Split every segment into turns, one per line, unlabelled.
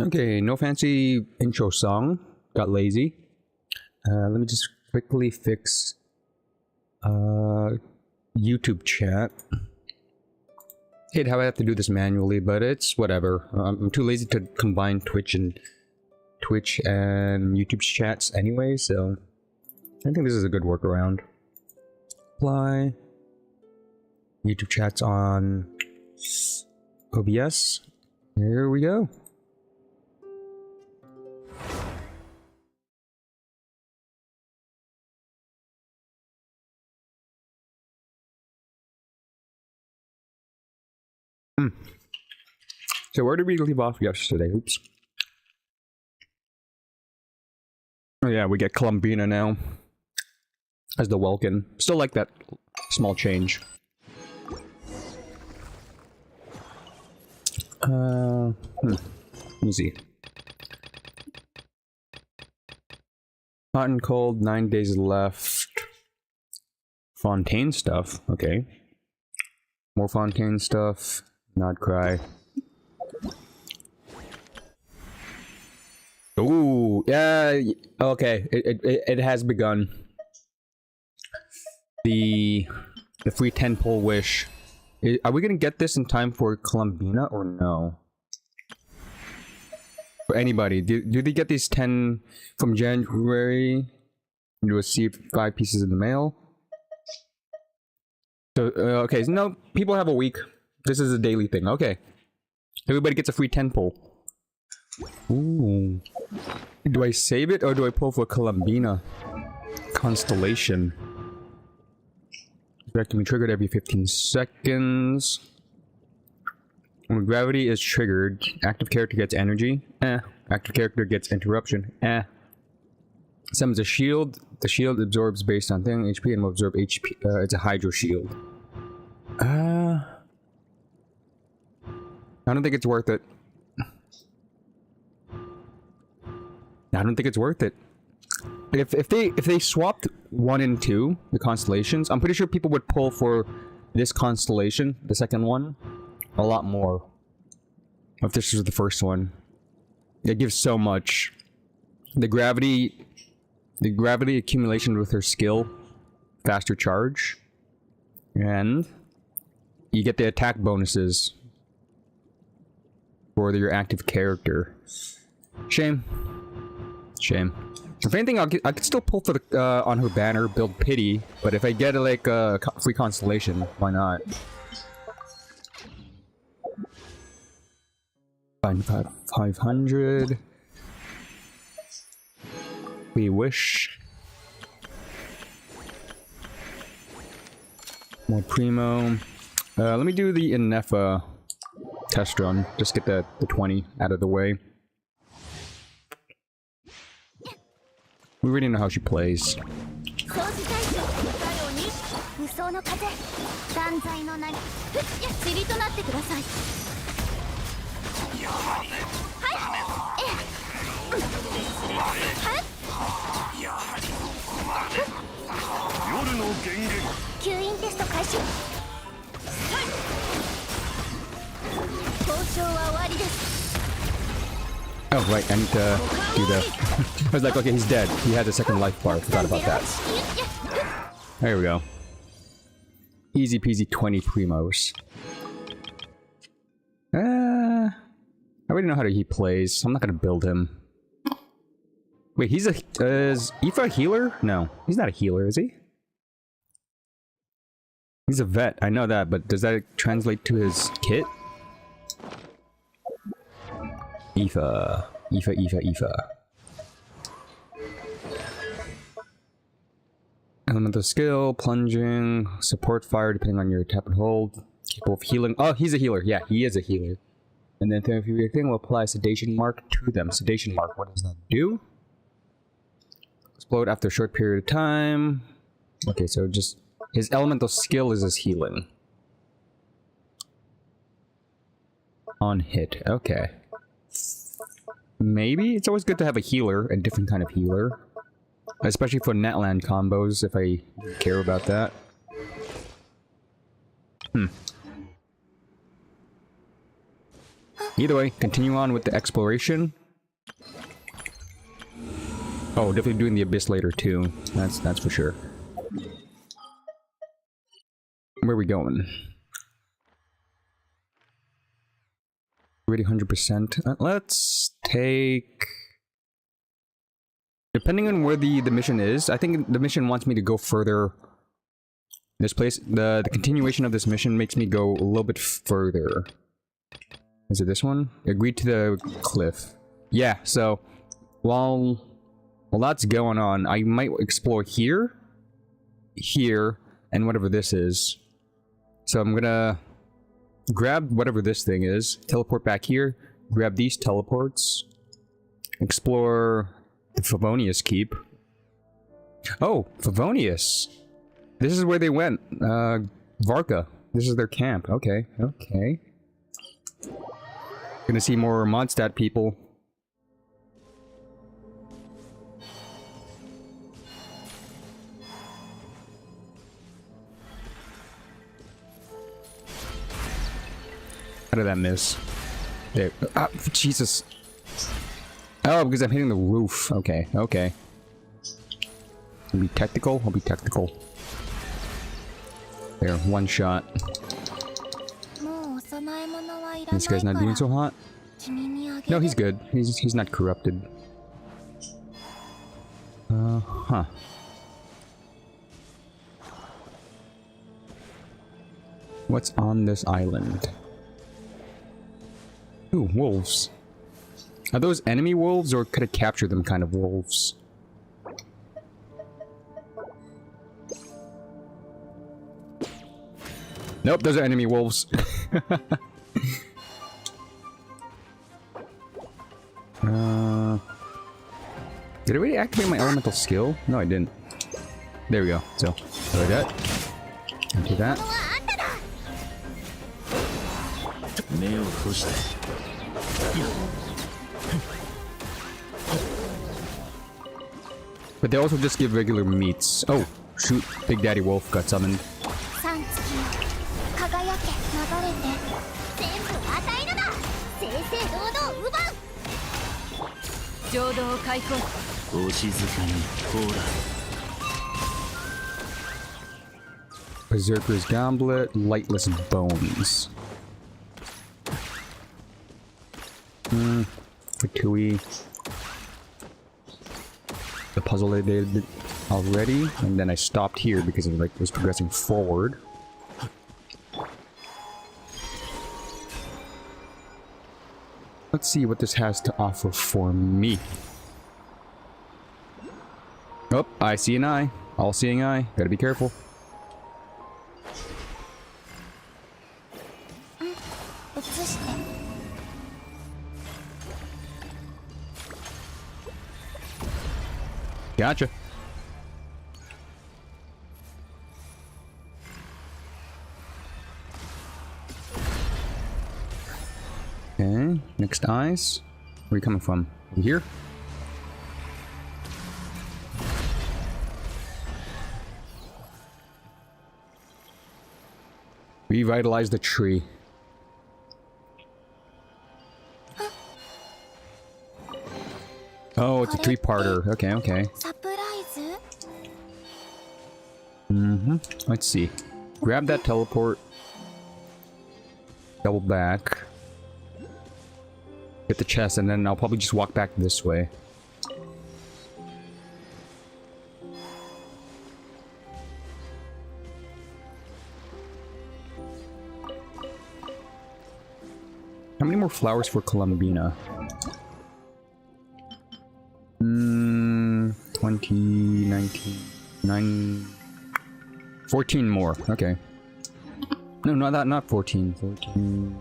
Okay, no fancy intro song. Got lazy. Let me just quickly fix YouTube chat. Hate how I have to do this manually, but it's whatever. I'm too lazy to combine Twitch and YouTube chats anyway, so I think this is a good workaround. Apply. YouTube chats on OBS. Here we go. So where did we leave off yesterday? Oops. Oh yeah, we get Columbina now as the Welkin. Still like that small change. Let me see. Hot and cold, 9 days left. Fontaine stuff, okay. More Fontaine stuff. Not cry. Ooh, yeah, okay. It has begun. The free 10 pull wish. Are we gonna get this in time for Columbina or no? For anybody, do they get these 10 from January? You receive 5 pieces in the mail. So okay, so no, people have a week. This is a daily thing. Okay, everybody gets a free 10 pull. Ooh, do I save it or do I pull for Columbina? Constellation. That can be triggered every 15 seconds. When gravity is triggered, active character gets energy. Active character gets interruption. Summons a shield. The shield absorbs based on thing HP and will absorb HP. It's a hydro shield. I don't think it's worth it. I don't think it's worth it. If they swapped 1 and 2, the constellations, I'm pretty sure people would pull for this constellation, the second one, a lot more. If this was the first one. It gives so much. The gravity accumulation with her skill, faster charge, and you get the attack bonuses for your active character. Shame. Shame. If anything, I could still pull for the on her banner, build pity. But if I get like a free constellation, why not? 500. We wish. More primo. Let me do the Inefa test run. Just get the 20 out of the way. We already know how she plays. Oh, right, I need to do that. I was like, okay, he's dead. He has a second life bar. I forgot about that. There we go. Easy peasy 20 primos. I already know how he plays. I'm not gonna build him. Wait, is Aoife a healer? No, he's not a healer, is he? He's a vet, I know that, but does that translate to his kit? Aoife. Elemental skill, plunging, support fire depending on your tap and hold. Capable of healing. Oh, he's a healer. Yeah, he is a healer. And then therapeutic thing will apply sedation mark to them. Sedation mark, what does that do? Explode after a short period of time. Okay, so just his elemental skill is his healing. On hit, okay. Maybe? It's always good to have a healer, a different kind of healer. Especially for netland combos, if I care about that. Either way, continue on with the exploration. Oh, definitely doing the Abyss later too. That's for sure. Where are we going? Already 100%. Let's take... Depending on where the mission is, I think the mission wants me to go further. This place, the continuation of this mission makes me go a little bit further. Is it this one? Agreed to the cliff. Yeah, so while that's going on, I might explore here, and whatever this is. So I'm gonna grab whatever this thing is, teleport back here, grab these teleports, explore the Favonius Keep. Oh, Favonius! This is where they went. Varka. This is their camp. Okay, okay. Gonna see more Mondstadt people. How did that miss? There. Ah, Jesus. Oh, because I'm hitting the roof. Okay, okay. I'll be technical. I'll be technical. There, one shot. This guy's not doing so hot. No, he's good. He's not corrupted. Huh. What's on this island? Ooh, wolves. Are those enemy wolves, or could I capture them kind of wolves? Nope, those are enemy wolves. Did I really activate my elemental skill? No, I didn't. There we go. So, like that. Do that. But they also just give regular meats. Oh, shoot. Big Daddy Wolf got summoned. Berserker's Gauntlet, Lightless Bones. Fatui. The puzzle I did already, and then I stopped here because it was progressing forward. Let's see what this has to offer for me. Oh, I see an eye. All-seeing eye. Gotta be careful. Gotcha. Okay, next eyes. Where are you coming from? Over here? Revitalize the tree. Oh, it's a three-parter. Okay, okay. Let's see. Grab that teleport. Double back. Get the chest, and then I'll probably just walk back this way. How many more flowers for Columbina? 20, 19, 9... 14 more, okay. No, not 14. 14...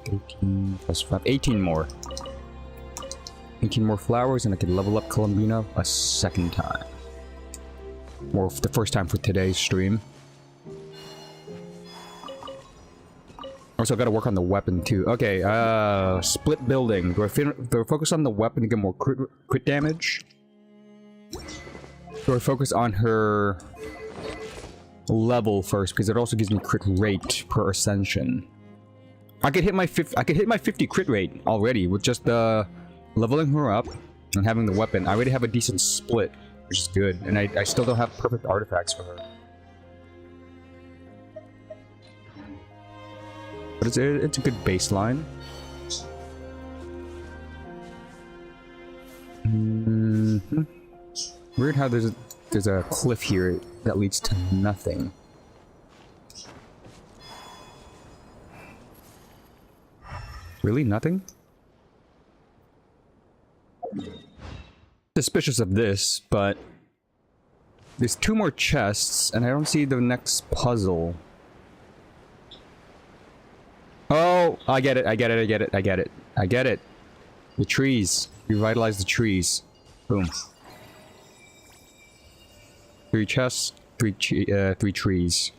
13 plus 5... 18 more. 18 more flowers, and I can level up Columbina a second time. Or the first time for today's stream. Also, I gotta work on the weapon too. Okay, split building. Do I focus on the weapon to get more crit damage? Do I focus on her level first, because it also gives me crit rate per ascension. I could hit my 50 crit rate already with just leveling her up, and having the weapon, I already have a decent split, which is good. And I still don't have perfect artifacts for her. But it's a good baseline. Weird how there's a cliff here that leads to nothing. Really? Nothing? Suspicious of this, but there's 2 more chests, and I don't see the next puzzle. Oh, I get it, I get it, I get it, I get it. I get it. The trees. Revitalize the trees. Boom. 3 chests, 3 trees.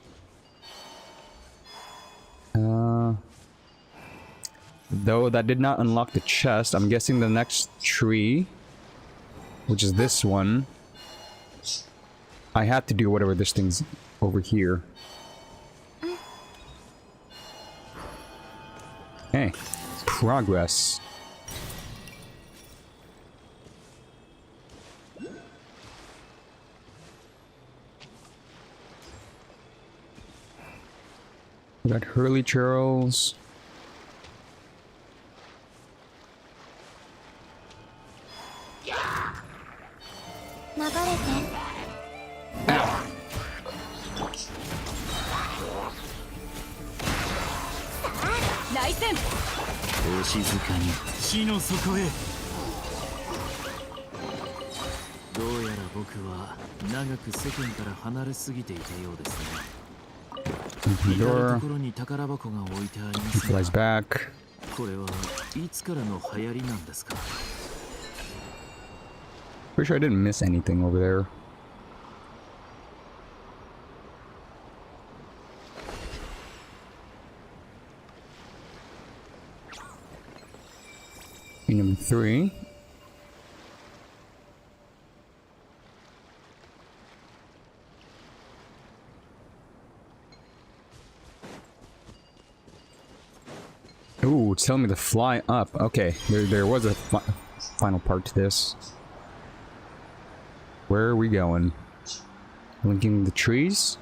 Though that did not unlock the chest, I'm guessing the next tree, which is this one, I have to do whatever this thing's over here. Okay. Progress. We got Hurley Charles. Ow. The door. He flies back. Pretty sure I didn't miss anything over there. Number 3. Ooh, it's telling me to fly up. Okay, there was a final part to this. Where are we going? Linking the trees?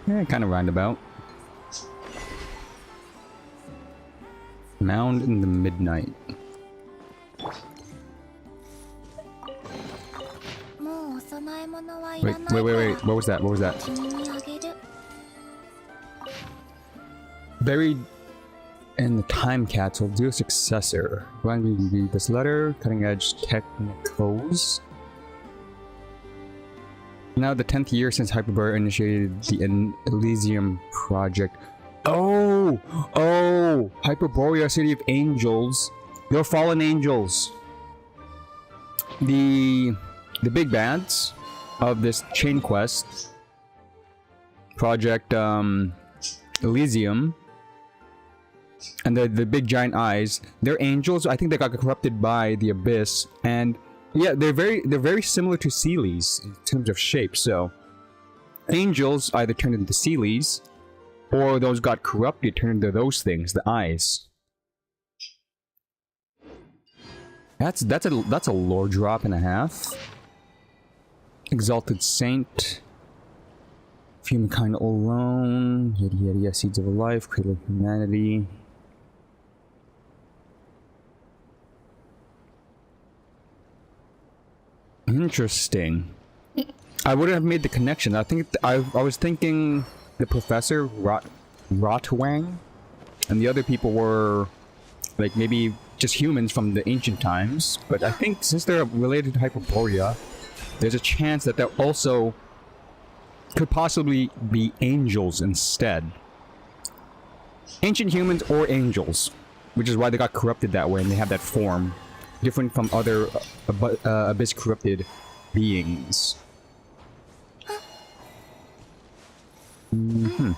Yeah, kind of roundabout. Mound in the midnight. Wait. What was that? What was that? Buried in the time capsule, do a successor. When we read this letter, cutting edge technicals. Now the 10th year since Hyperborea initiated the Elysium project. Oh! Hyperborea, City of Angels. They're fallen angels. The big bads of this chain quest project, Elysium, and the big giant eyes, they're angels. I think they got corrupted by the abyss, and yeah, they're very similar to Sealies in terms of shape. So angels either turned into Sealies, or those got corrupted turned into those things, the eyes. That's a lore drop and a half. Exalted Saint. Humankind alone. Yada seeds of a life. Cradle of humanity. Interesting. I wouldn't have made the connection. I think I was thinking the professor Rotwang, and the other people were like maybe just humans from the ancient times. But I think since they're related to Hyperborea, there's a chance that they're also could possibly be angels instead. Ancient humans or angels, which is why they got corrupted that way and they have that form, different from other abyss corrupted beings. You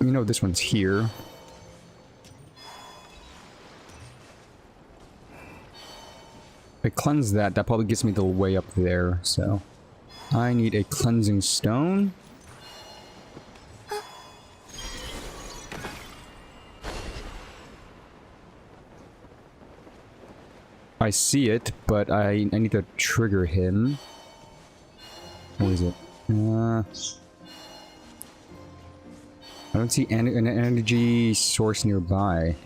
know this one's here. If I cleanse that probably gets me the way up there, so I need a cleansing stone. I see it, but I need to trigger him. What is it? I don't see an energy source nearby.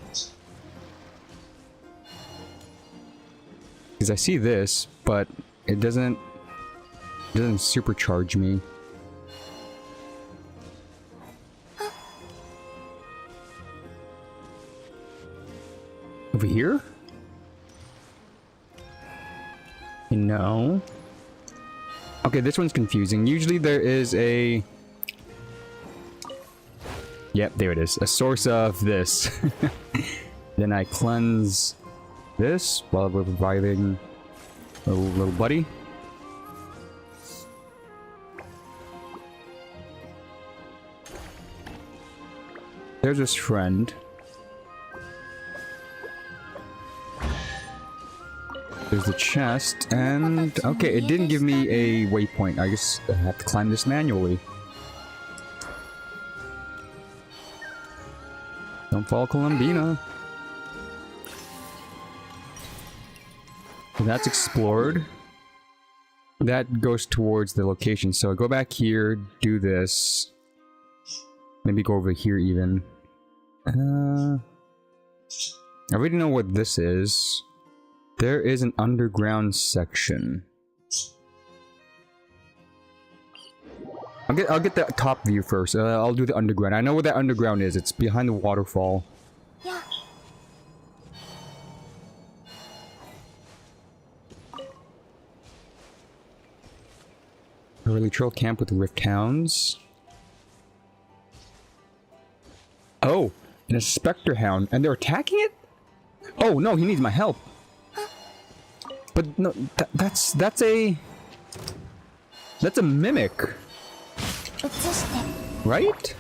Because I see this, but it doesn't supercharge me. Over here? No. Okay, this one's confusing. Usually there is a... Yep, there it is. A source of this. Then I cleanse this while we're reviving a little buddy. There's his friend. There's the chest, and... Okay, it didn't give me a waypoint. I guess I have to climb this manually. Don't fall, Columbina. So that's explored. That goes towards the location. So I go back here, do this. Maybe go over here even. I already know what this is. There is an underground section. I'll get the top view first. I'll do the underground. I know where that underground is. It's behind the waterfall.
Yeah.
Early trail camp with the Rift Hounds. Oh, and a Spectre Hound. And they're attacking it? Oh, no, he needs my help. But no, that's a mimic. Right?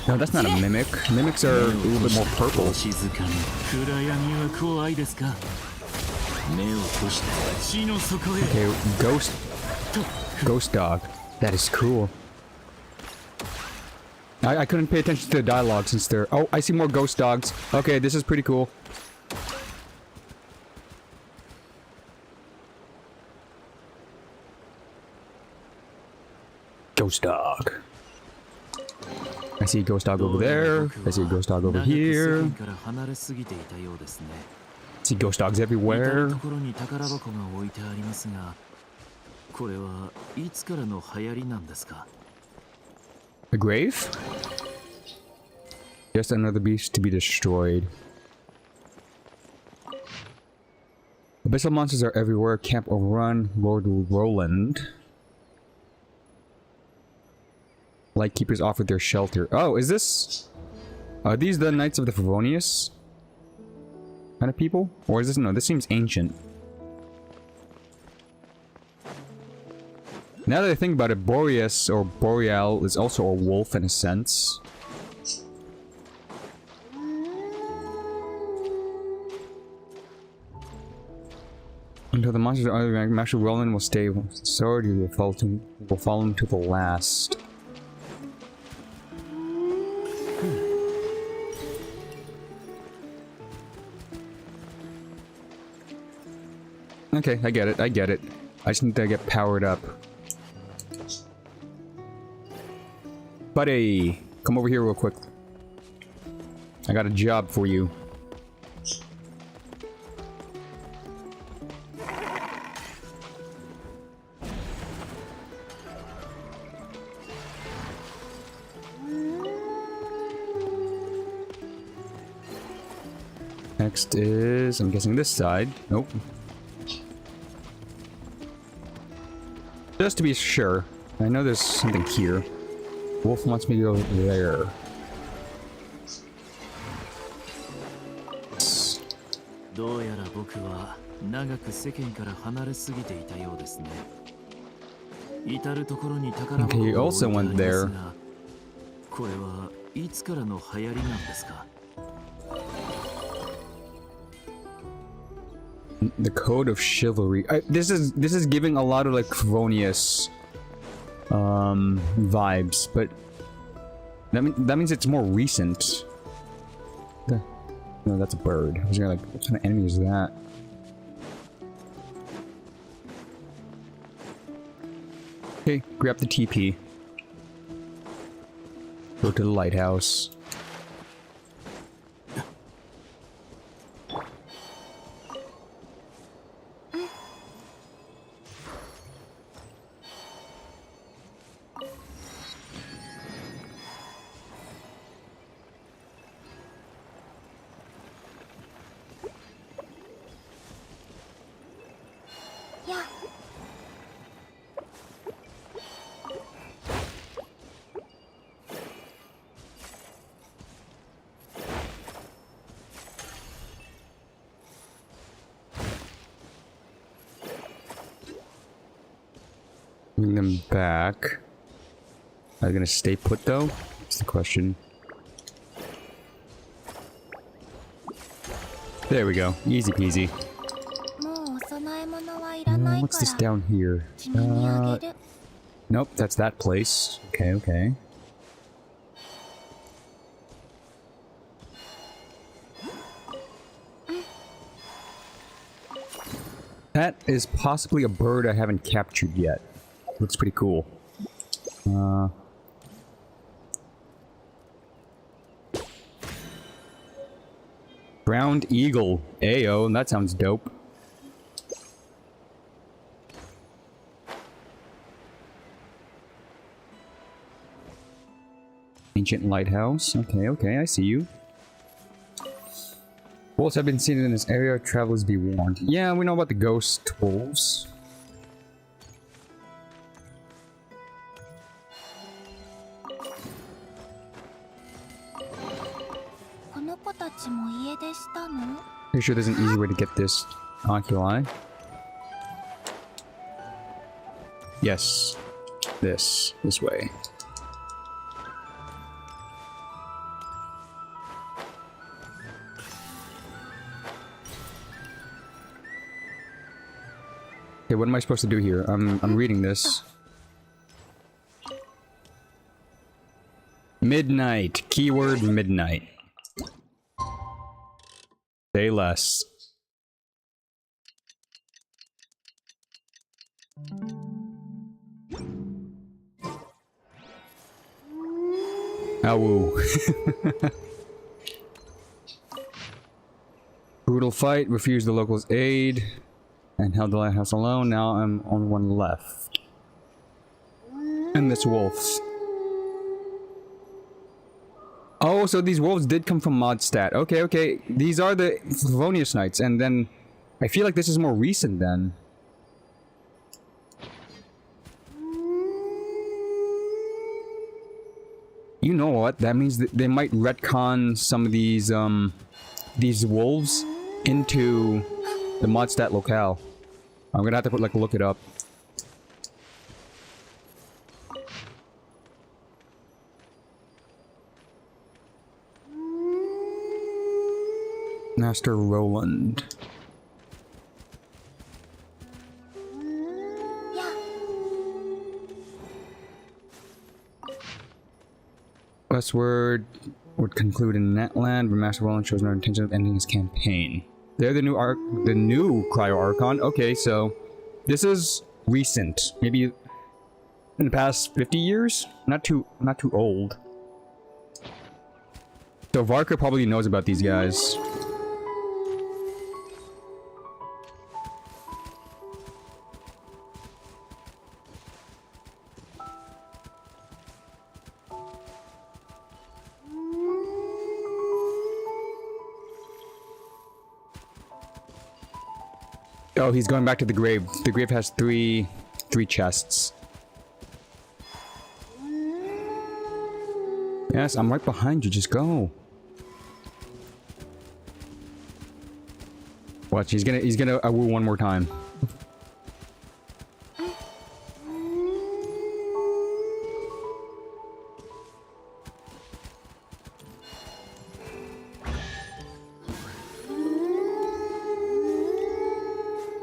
No, that's not a mimic. Mimics are a little bit more purple. Okay, ghost dog. That is cool. I couldn't pay attention to the dialogue since they're... Oh, I see more ghost dogs. Okay, this is pretty cool. Ghost dog. I see a ghost dog over there. I see a ghost dog over here. I see ghost dogs everywhere. A grave? Just another beast to be destroyed. Abyssal monsters are everywhere. Camp overrun. Lord Roland. Lightkeepers offered their shelter. Oh, is this... Are these the Knights of the Favonius kind of people? Or is this... No, this seems ancient. Now that I think about it, Boreas or Boreal is also a wolf in a sense. Until the monsters are under Master Roland will stay with the sword, you will follow him to the last. Okay, I get it, I get it. I just need to get powered up. Buddy, come over here real quick. I got a job for you. Next is, I'm guessing this side. Nope. Just to be sure, I know there's something here. Wolf wants me to go there. Okay, you also went there. The Code of Chivalry. This is giving a lot of like Favonius vibes, but that means it's more recent. No, that's a bird. I was gonna like, what kind of enemy is that? Okay, grab the TP. Go to the lighthouse. Bring them back. Are they gonna stay put though? That's the question. There we go. Easy peasy. What's this down here? Nope, that's that place. Okay, okay. That is possibly a bird I haven't captured yet. Looks pretty cool. Browned eagle. Ayo, that sounds dope. Ancient lighthouse. Okay, okay, I see you. Wolves have been seen in this area. Travelers be warned. Yeah, we know about the ghost wolves. Pretty sure there's an easy way to get this oculi. Yes. This way. Okay, what am I supposed to do here? I'm reading this. Midnight. Keyword midnight. Say less. Awoo. Brutal fight, refused the locals' aid, and held the lighthouse alone. Now I'm on one left. And this wolf. Oh, so these wolves did come from Modstat. Okay, okay. These are the Favonius Knights, and then I feel like this is more recent then. You know what? That means that they might retcon some of these wolves into the Modstat locale. I'm gonna have to look it up. Master Roland. Westward would conclude in Netland, but Master Roland shows no intention of ending his campaign. They're the new Cryo Archon. Okay, so this is recent. Maybe in the past 50 years? Not too old. So Varka probably knows about these guys. Oh, he's going back to the grave. The grave has three chests. Yes, I'm right behind you. Just go. Watch, he's gonna woo one more time.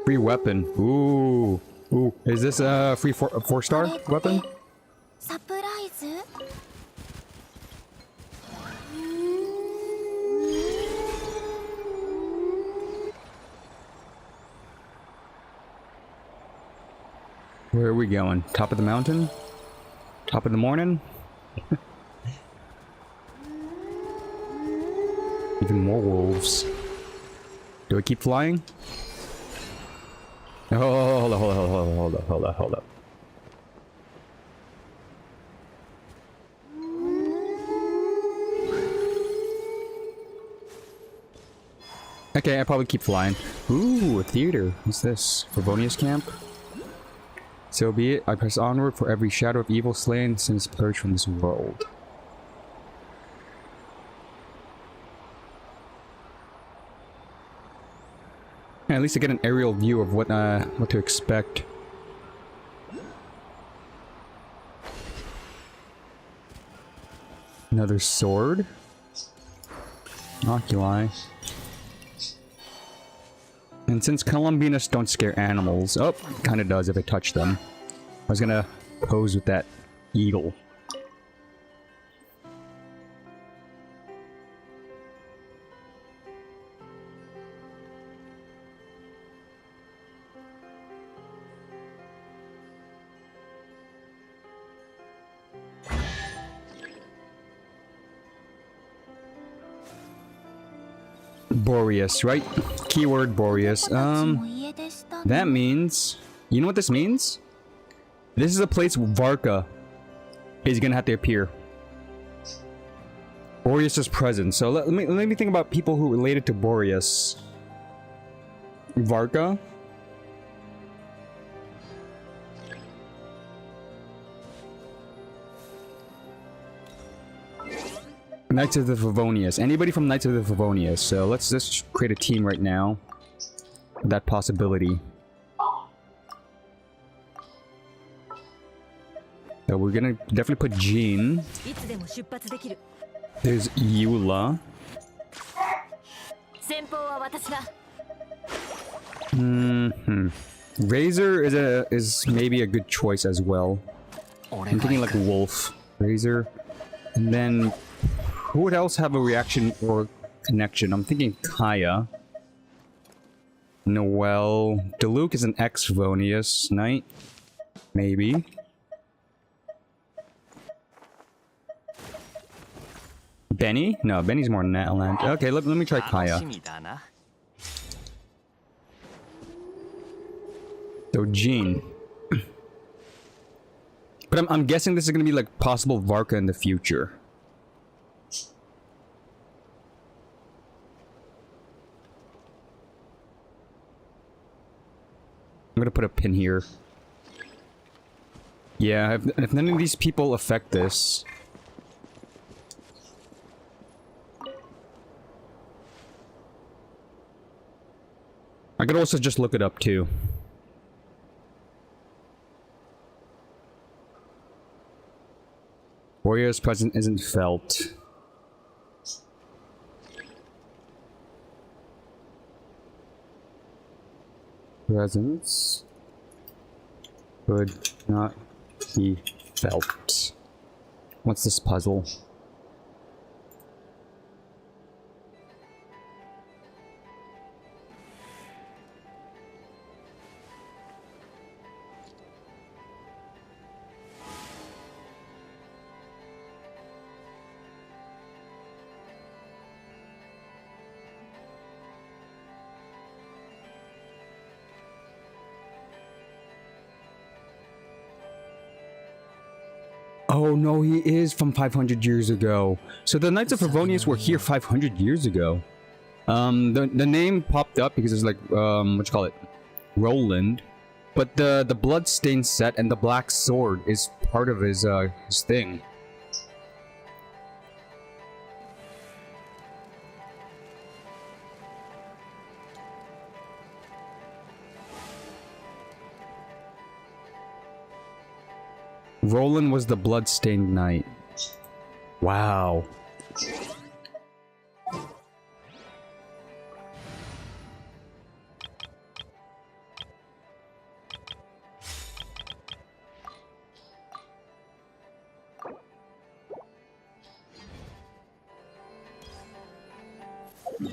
Free weapon. Ooh. Ooh. Is this a free 4-star weapon? Where are we going? Top of the mountain? Top of the morning? Even more wolves. Do I keep flying? Oh, hold up, hold up. Okay, I probably keep flying. Ooh, a theater. What's this? Favonius camp? So be it. I press onward for every shadow of evil slain since purged from this world. Yeah, at least I get an aerial view of what to expect. Another sword. Oculi. And since Columbinas don't scare animals, oh, kind of does if I touch them. I was gonna pose with that eagle. Boreas, right? Keyword Boreas. That means... You know what this means? This is a place where Varka is gonna have to appear. Boreas is present. So let me think about people who related to Boreas. Varka. Knights of the Favonius. Anybody from Knights of the Favonius. So let's just create a team right now. That possibility. So we're gonna definitely put Jean. There's Eula. Razor is maybe a good choice as well. I'm thinking like Wolf. Razor. And then who would else have a reaction or connection? I'm thinking Kaya. Noelle. Diluc is an ex-Favonius knight. Maybe. Benny? No, Benny's more Natland. Okay, let me try Kaya. So, Jean. But I'm guessing this is gonna be like possible Varka in the future. I'm gonna put a pin here. Yeah, if none of these people affect this... I could also just look it up too. Warrior's presence isn't felt. Presence could not be felt. What's this puzzle? Oh no, he is from 500 years ago. So the Knights of Favonius were here 500 years ago. The name popped up because it's like, what you call it? Roland. But the bloodstained set and the black sword is part of his thing. Roland was the bloodstained knight. Wow.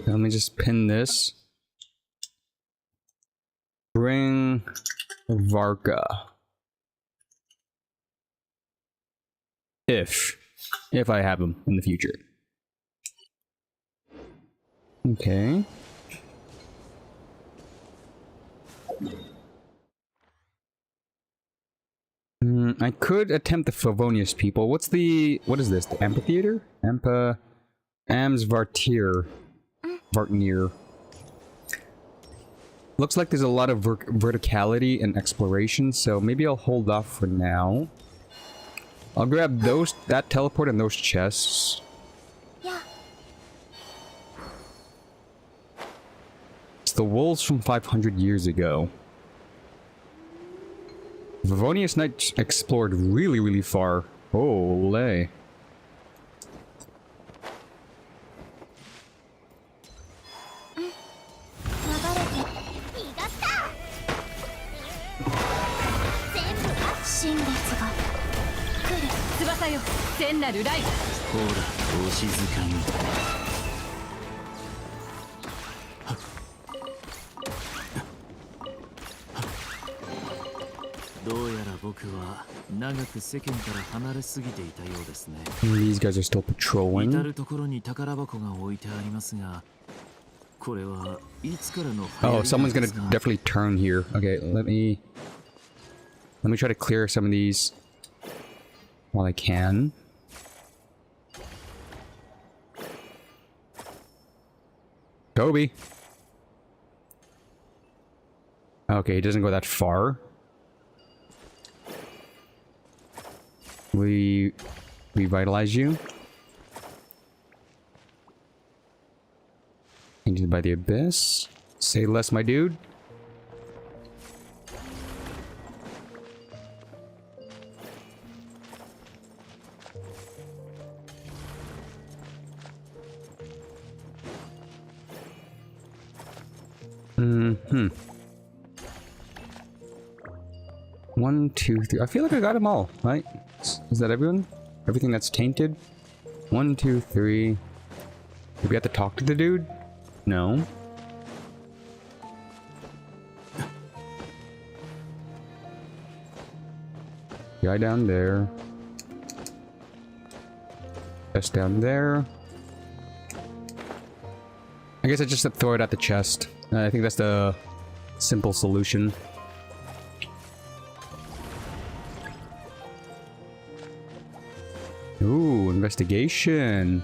Let me just pin this. Bring Varka. If I have them in the future. Okay. I could attempt the Favonius people. What is this? The amphitheater? Amsvartir. Vartnir. Looks like there's a lot of verticality and exploration, so maybe I'll hold off for now. I'll grab that teleport and those chests.
Yeah.
It's the wolves from 500 years ago. Favonius Knight explored really, really far. Olay. These guys are still patrolling. Oh, someone's gonna definitely turn here. Okay, let me try to clear some of these while I can. Toby. Okay, he doesn't go that far. We revitalize you. Injured by the abyss. Say less, my dude. One, two, three. I feel like I got them all, right? Is that everyone? Everything that's tainted? 1, 2, 3. Did we have to talk to the dude? No. Guy down there. Chest down there. I guess I just throw it at the chest. I think that's the simple solution. Ooh, investigation.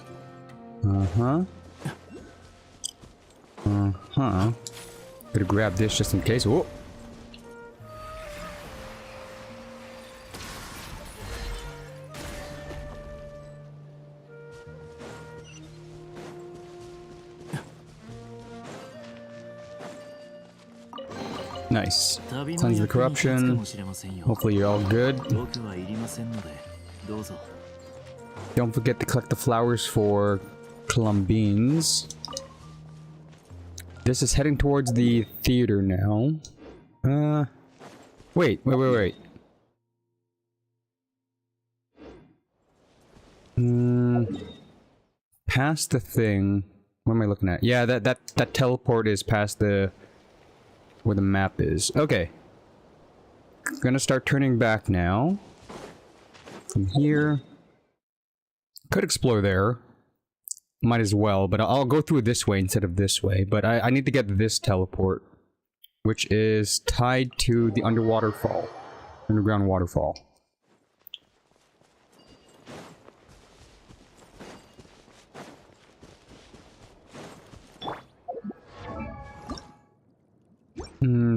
Uh-huh. Better grab this just in case. Whoa. Nice. Cleanse the corruption. Hopefully you're all good. Don't forget to collect the flowers for Columbines. This is heading towards the theater now. Wait. Past the thing. What am I looking at? Yeah, that teleport is past the where the map is. Okay. Gonna start turning back now. From here. Could explore there. Might as well, but I'll go through this way instead of this way. But I need to get this teleport, which is tied to the underground waterfall.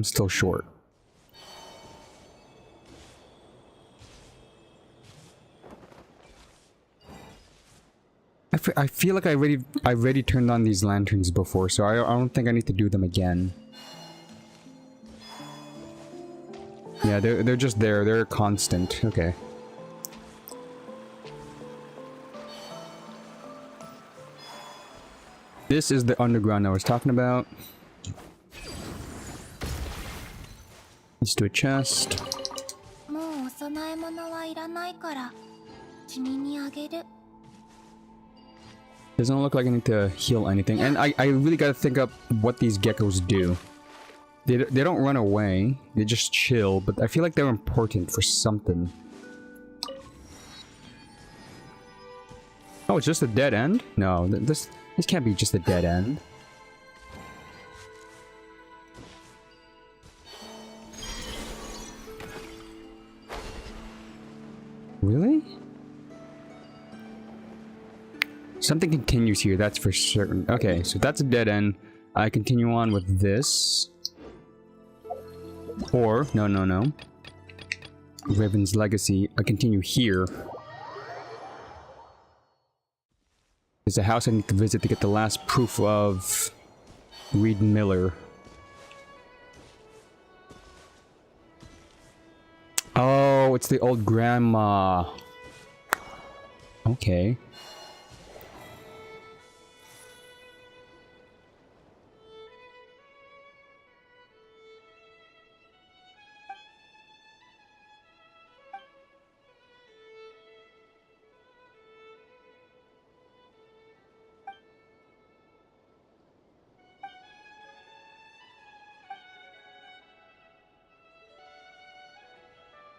Still short. I feel like I already turned on these lanterns before, so I don't think I need to do them again. Yeah, they're just there. They're constant. Okay. This is the underground I was talking about. Let's do a chest. Doesn't look like I need to heal anything. And I really gotta think up what these geckos do. They don't run away. They just chill. But I feel like they're important for something. Oh, it's just a dead end? No, this can't be just a dead end. Really? Something continues here, that's for certain. Okay, so that's a dead end. I continue on with this. Or, no. Raven's Legacy. I continue here. There's a house I need to visit to get the last proof of Reed Miller. Oh, it's the old grandma. Okay.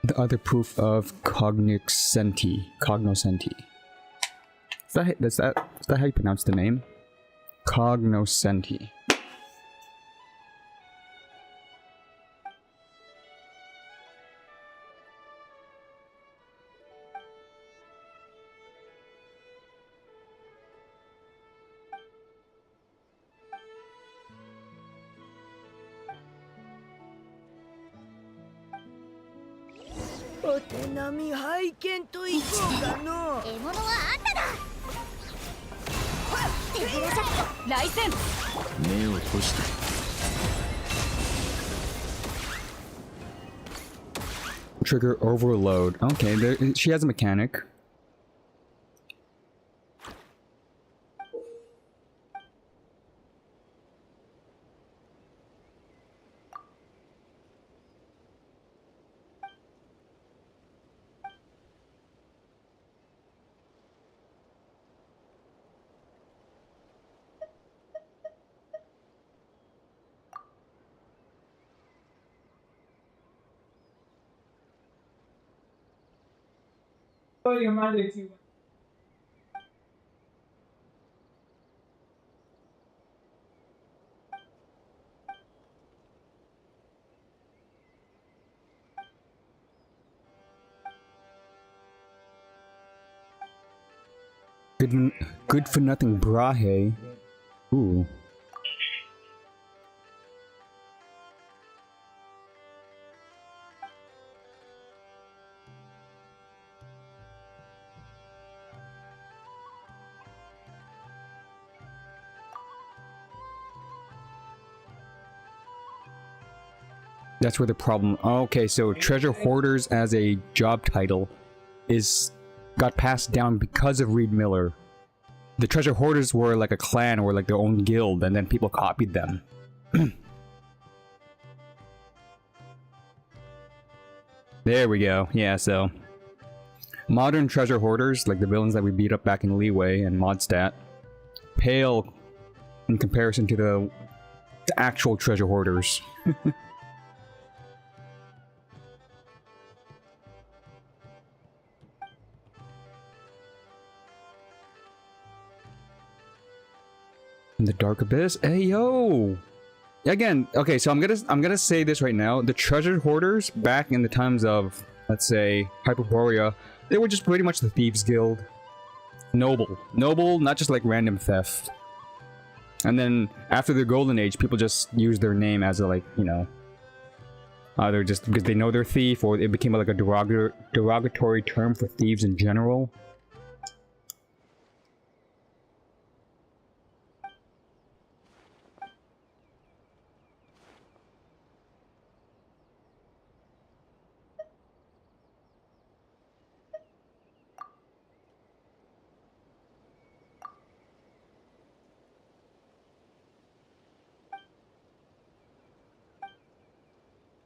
The other proof of cognoscenti. Is that how you pronounce the name? Cognoscenti. Trigger overload. Okay, she has a mechanic. Good for nothing Brahe. Ooh. That's where the problem. Okay, so treasure hoarders as a job title got passed down because of Reed Miller. The treasure hoarders were like a clan or like their own guild, and then people copied them. There we go. Yeah, so modern treasure hoarders, like the villains that we beat up back in Leeway and Modstat, pale in comparison to the actual treasure hoarders. In the Dark Abyss? Hey, yo! Again, okay, so I'm gonna say this right now. The treasure hoarders, back in the times of, let's say, Hyperborea, they were just pretty much the Thieves Guild. Noble, not just like random theft. And then, after the Golden Age, people just used their name as a, like, you know, either just because they know they're thief, or it became like a derogatory term for thieves in general.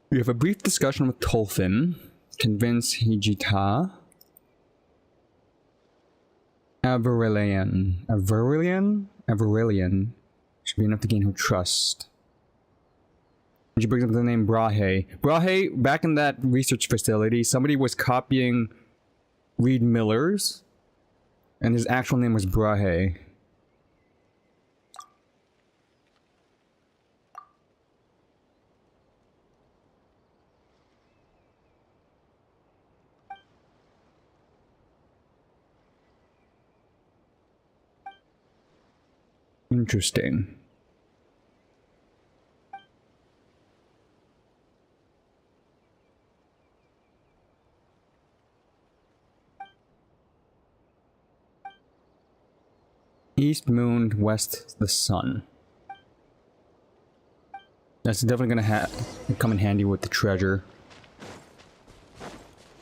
We have a brief discussion with Tolfin. Convince Hijita. Averilian should be enough to gain her trust. She brings up the name Brahe. Brahe, back in that research facility, somebody was copying Reed Miller's And his actual name was Brahe. Interesting. East moon, west the sun. That's definitely gonna come in handy with the treasure.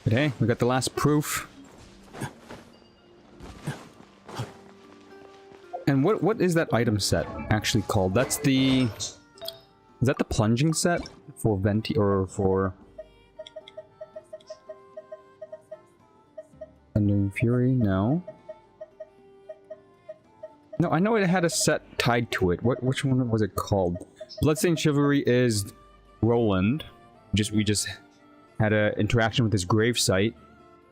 But hey, we got the last proof. And what is that item set actually called? That's the... Is that the plunging set? For Venti or for... Thundering Fury? No. No, I know it had a set tied to it. Which one was it called? Bloodstained Chivalry is Roland. We just had an interaction with his gravesite.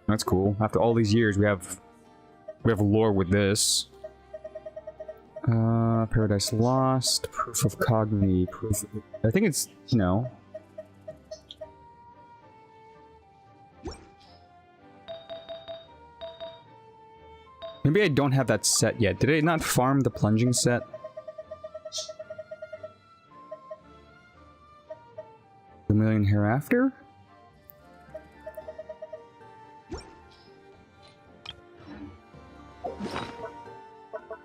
That's cool. After all these years, we have lore with this. Paradise Lost, Proof of Cogni, Proof of... I think it's, you know... Maybe I don't have that set yet. Did I not farm the plunging set? The Million Hereafter?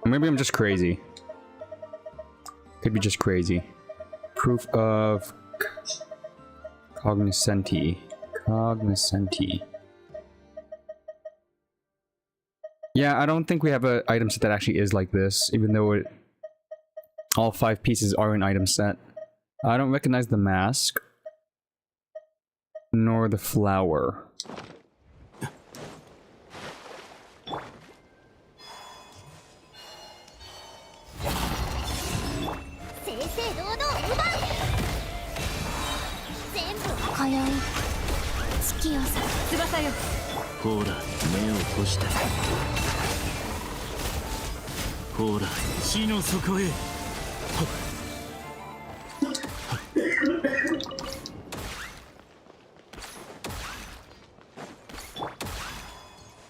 Or maybe I'm just crazy. Could be just crazy. Proof of... Cognoscenti. Cognoscenti. Yeah, I don't think we have an item set that actually is like this, even though all 5 pieces are an item set. I don't recognize the mask. Nor the flower.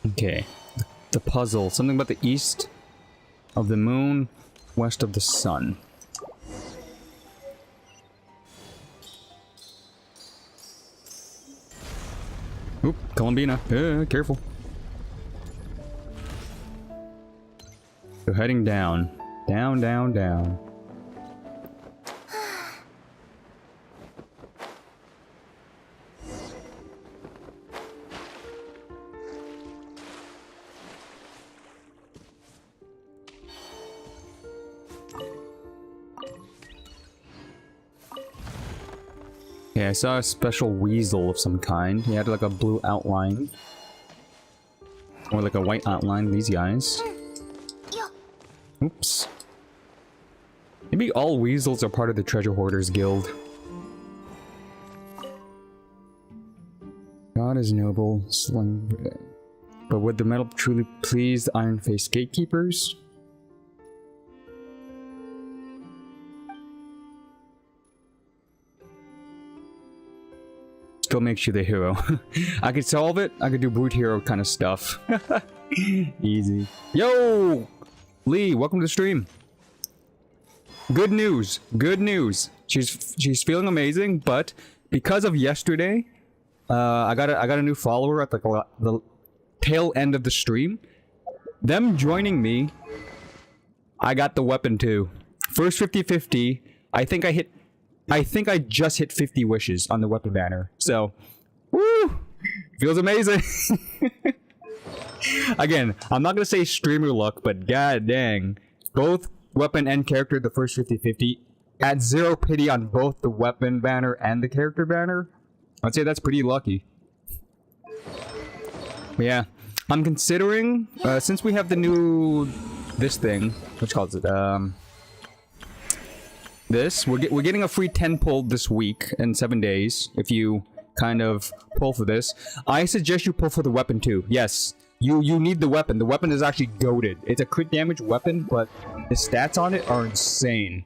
Okay, the puzzle. Something about the east of the moon, west of the sun. Oop, Columbina. Careful. So heading down. Down, down, down. Yeah, I saw a special weasel of some kind. He had like a blue outline. Or like a white outline, these guys. Oops. Maybe all weasels are part of the Treasure Hoarders Guild. God is noble, but would the metal truly please the iron-faced gatekeepers? Still makes you the hero. I could solve it. I could do brute hero kind of stuff. Easy. Yo! Lee, welcome to the stream. Good news. Good news. She's feeling amazing, but because of yesterday, I got a new follower at the tail end of the stream. Them joining me, I got the weapon too. First 50-50. I think I just hit 50 wishes on the weapon banner. So, woo! Feels amazing. Again, I'm not gonna say streamer luck, but god dang. Both weapon and character the first 50-50. At 0 pity on both the weapon banner and the character banner. I'd say that's pretty lucky. But yeah, I'm considering, since we have the new, this thing, which calls it, this, we're getting a free 10 pull this week in 7 days, if you kind of pull for this. I suggest you pull for the weapon too. Yes, You need the weapon. The weapon is actually goated. It's a crit damage weapon, but the stats on it are insane.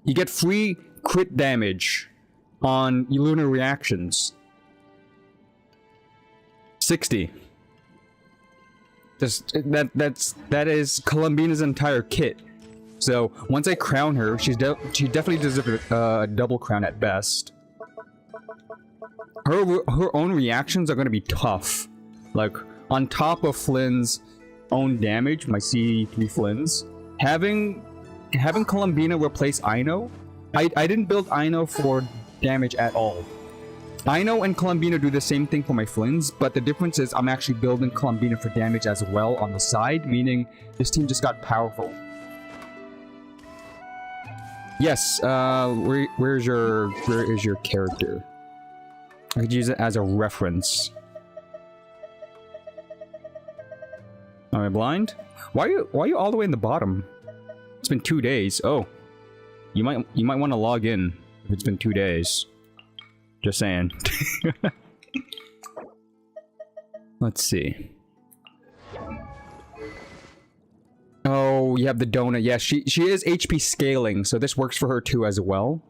You get free crit damage on lunar reactions. 60. That is Columbina's entire kit. So once I crown her, she definitely deserves a double crown at best. Her own reactions are going to be tough. Like, on top of Flynn's own damage, my C3 Flynn's, having Columbina replace Aino, I didn't build Aino for damage at all. Aino and Columbina do the same thing for my Flynn's, but the difference is I'm actually building Columbina for damage as well on the side, meaning this team just got powerful. Yes, where is your character? I could use it as a reference. Am I blind? Why are you all the way in the bottom? It's been 2 days. Oh, you might want to log in if it's been 2 days. Just saying. Let's see. Oh, you have the donut. Yeah, she is HP scaling, so this works for her too as well.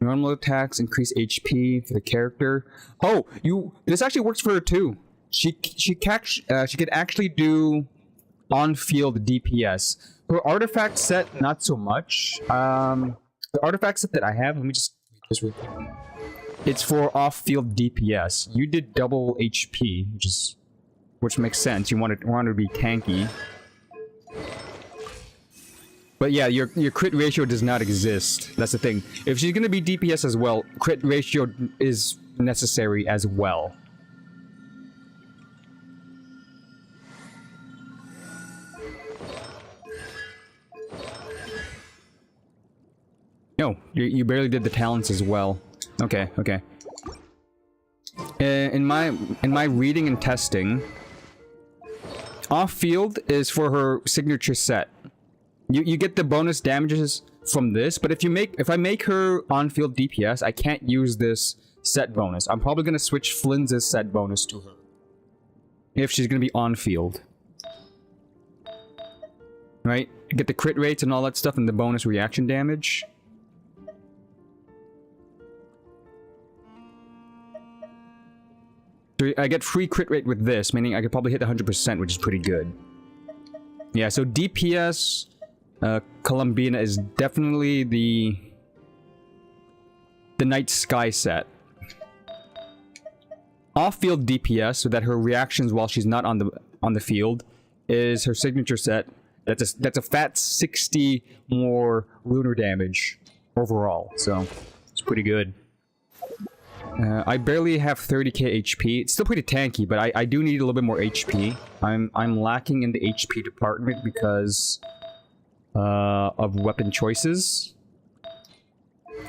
Normal attacks increase HP for the character. Oh, this actually works for her too. She could actually do on-field DPS. Her artifact set, not so much. The artifact set that I have, let me just read this real quick. It's for off-field DPS. You did double HP, which makes sense. You want to be tanky. But yeah, your crit ratio does not exist. That's the thing. If she's gonna be DPS as well, crit ratio is necessary as well. No, you barely did the talents as well. Okay, okay. In my reading and testing, off-field is for her signature set. You get the bonus damages from this, but if I make her on-field DPS, I can't use this set bonus. I'm probably gonna switch Flynn's set bonus to her if she's gonna be on-field. Right? You get the crit rates and all that stuff and the bonus reaction damage. So I get free crit rate with this, meaning I could probably hit 100%, which is pretty good. Yeah, so DPS, Columbina is definitely the Night Sky set. Off-field DPS, so that her reactions while she's not on the field, is her signature set. That's a fat 60 more lunar damage overall, so it's pretty good. I barely have 30k HP. It's still pretty tanky, but I do need a little bit more HP. I'm lacking in the HP department because of weapon choices.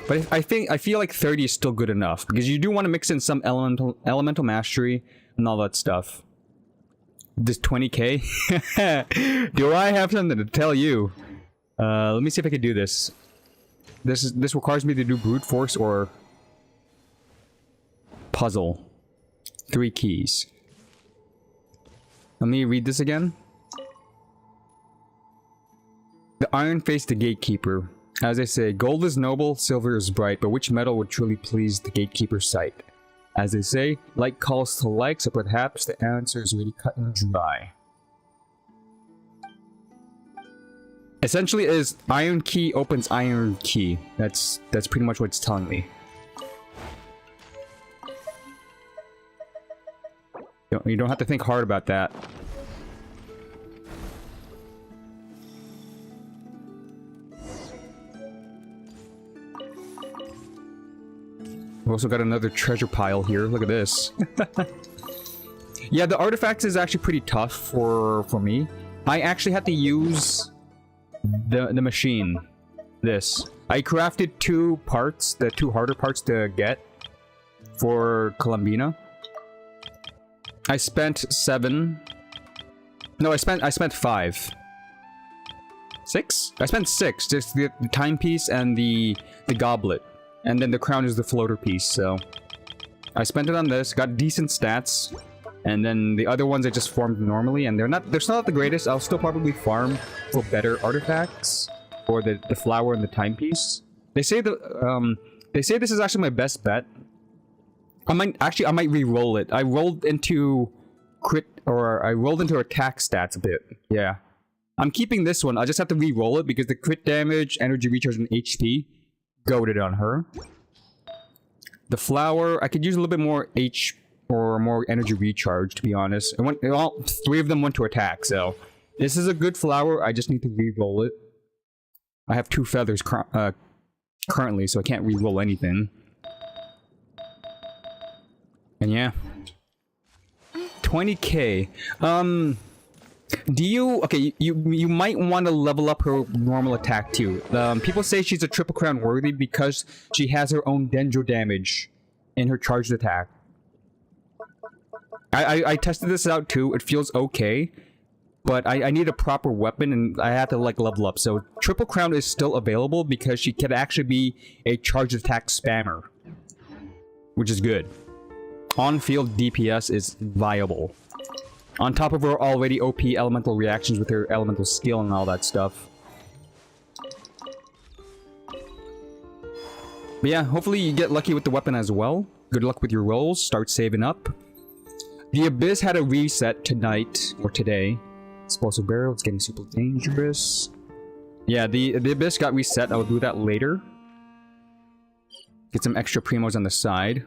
But I feel like 30 is still good enough because you do want to mix in some elemental mastery and all that stuff. This 20k? Do I have something to tell you? Let me see if I can do this. This requires me to do brute force or puzzle. 3 keys. Let me read this again. The iron face the gatekeeper. As I say, gold is noble, silver is bright, but which metal would truly please the gatekeeper's sight? As they say, like calls to like, so perhaps the answer is really cut and dry. Essentially is iron key opens iron key. That's pretty much what it's telling me. You don't have to think hard about that. We've also got another treasure pile here. Look at this. Yeah, the artifacts is actually pretty tough for me. I actually had to use the machine. This. I crafted 2 parts, the 2 harder parts to get for Columbina. I spent 7. No, I spent 5. 6? I spent 6. Just the timepiece and the goblet. And then the crown is the floater piece, so I spent it on this, got decent stats, And then the other ones I just farmed normally, and they're still not the greatest. I'll still probably farm for better artifacts, or the flower and the timepiece. They say this is actually my best bet. I might re-roll it. I rolled into I rolled into attack stats a bit. Yeah. I'm keeping this one. I just have to re-roll it because the crit damage, energy recharge, and HP goaded on her. The flower, I could use a little bit more more energy recharge, to be honest. All 3 of them went to attack, so this is a good flower. I just need to re-roll it. I have 2 feathers currently, so I can't re-roll anything. And yeah. 20k. You might want to level up her normal attack too. People say she's a triple crown worthy because she has her own dendro damage in her charged attack. I tested this out too. It feels okay, but I need a proper weapon and I have to like level up. So triple crown is still available because she can actually be a charged attack spammer, which is good. On-field DPS is viable. On top of her already OP elemental reactions with her elemental skill and all that stuff. But yeah, hopefully you get lucky with the weapon as well. Good luck with your rolls. Start saving up. The Abyss had a reset tonight, or today. Explosive barrel, it's getting super dangerous. Yeah, the Abyss got reset. I'll do that later. Get some extra primos on the side.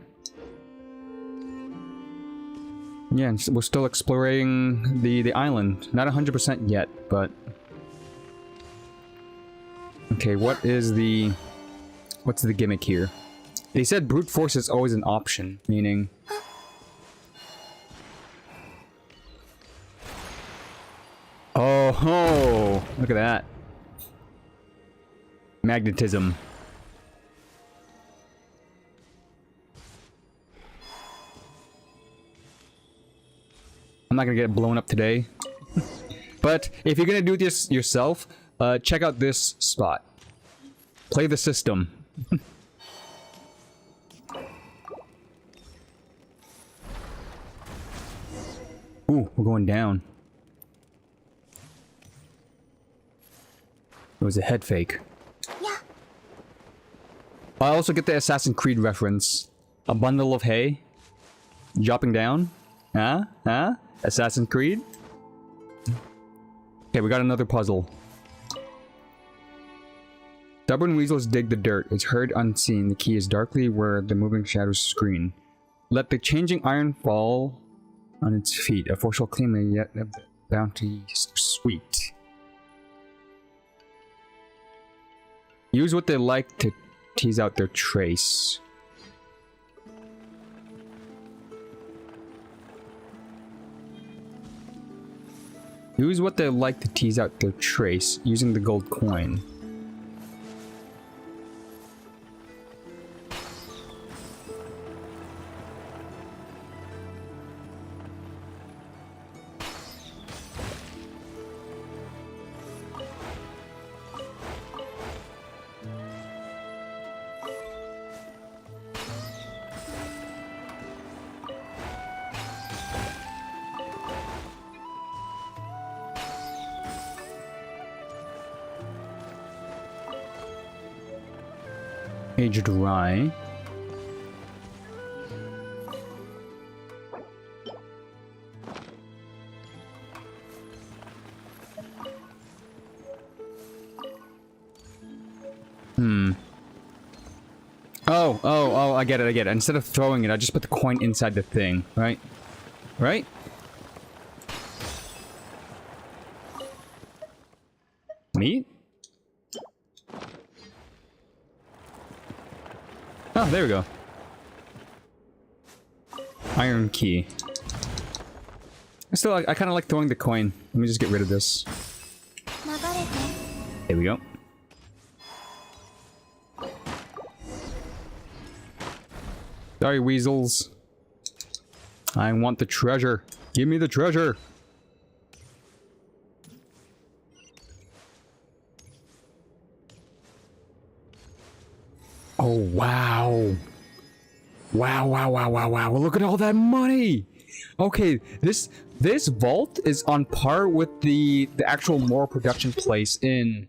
Yeah, and we're still exploring the island. Not 100% yet, but... Okay, what's the gimmick here? They said brute force is always an option, meaning... Oh ho! Look at that. Magnetism. I'm not gonna get blown up today. But if you're gonna do this yourself, check out this spot. Play the system. Ooh, we're going down. It was a head fake. Yeah. I also get the Assassin's Creed reference. A bundle of hay. Dropping down. Huh? Huh? Assassin's Creed? Okay, we got another puzzle. Stubborn weasels dig the dirt. It's heard unseen. The key is darkly where the moving shadows screen. Let the changing iron fall on its feet. A force shall claim a yet a bounty sweet. Use what they like to tease out their trace. Use what they like to tease out their trace using the gold coin. Aged rye. Oh, I get it. Instead of throwing it, I just put the coin inside the thing, right? Right? Neat? Oh, there we go. Iron key. Still, I kind of like throwing the coin. Let me just get rid of this. There we go. Sorry, weasels. I want the treasure. Give me the treasure. Oh, wow. Wow. Look at all that money. Okay, this vault is on par with the actual Mora production place in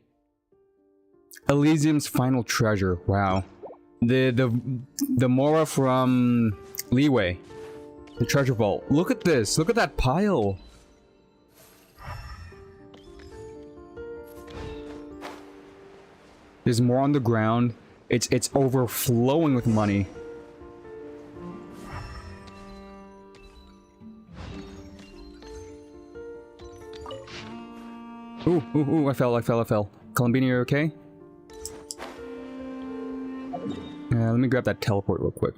Elysium's Final Treasure. Wow. The Mora from Leeway. The treasure vault. Look at this. Look at that pile. There's more on the ground. It's overflowing with money. Ooh, I fell. Columbina, you okay? Let me grab that teleport real quick.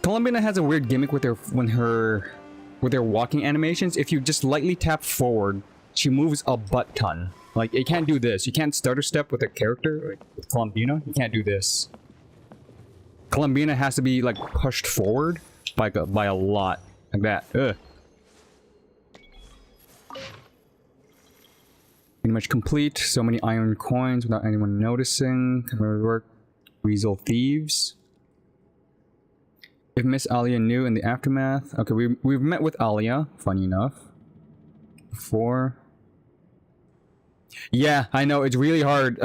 Columbina has a weird gimmick with with their walking animations. If you just lightly tap forward, she moves a butt ton. Like, you can't do this. You can't stutter step with a character, like with Columbina. You can't do this. Columbina has to be, like, pushed forward by a lot. Like that. Ugh. Pretty much complete. So many iron coins without anyone noticing. Camera work. Weasel thieves. If Miss Alia knew in the aftermath. Okay, we've met with Alia. Funny enough. Before. Yeah, I know, it's really hard.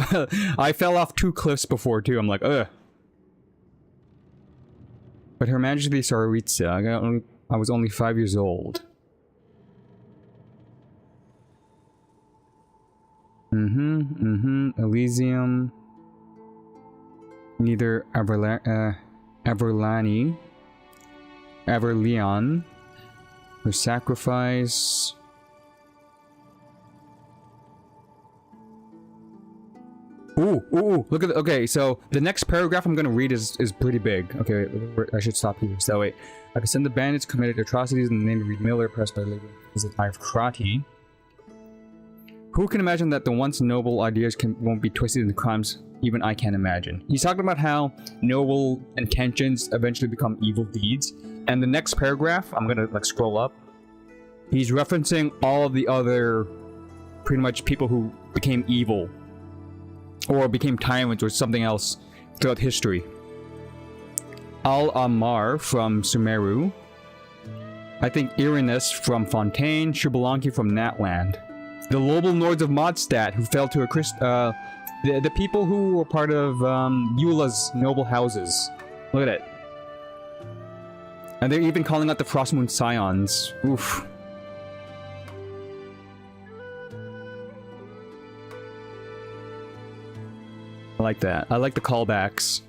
I fell off 2 cliffs before too. I'm like, ugh. But Her Majesty Tsaritsa, I was only 5 years old. Elysium. Neither Averleon. Her sacrifice. Ooh, look at the, okay, so the next paragraph I'm gonna read is pretty big. Okay, wait, I should stop here. So wait, I can send the bandits committed atrocities in the name of Reed Miller, pressed by labor is it Krati. Who can imagine that the once noble ideas won't be twisted into crimes? Even I can't imagine. He's talking about how noble intentions eventually become evil deeds. And the next paragraph, I'm gonna like scroll up. He's referencing all of the other, pretty much people who became evil. Or became tyrants or something else throughout history. Al-Ammar from Sumeru. I think Irenaeus from Fontaine. Shubalanki from Natland. The Lobel Nords of Modstadt who fell to a the people who were part of Eula's noble houses. Look at it. And they're even calling out the Frostmoon Scions. Oof. I like that. I like the callbacks.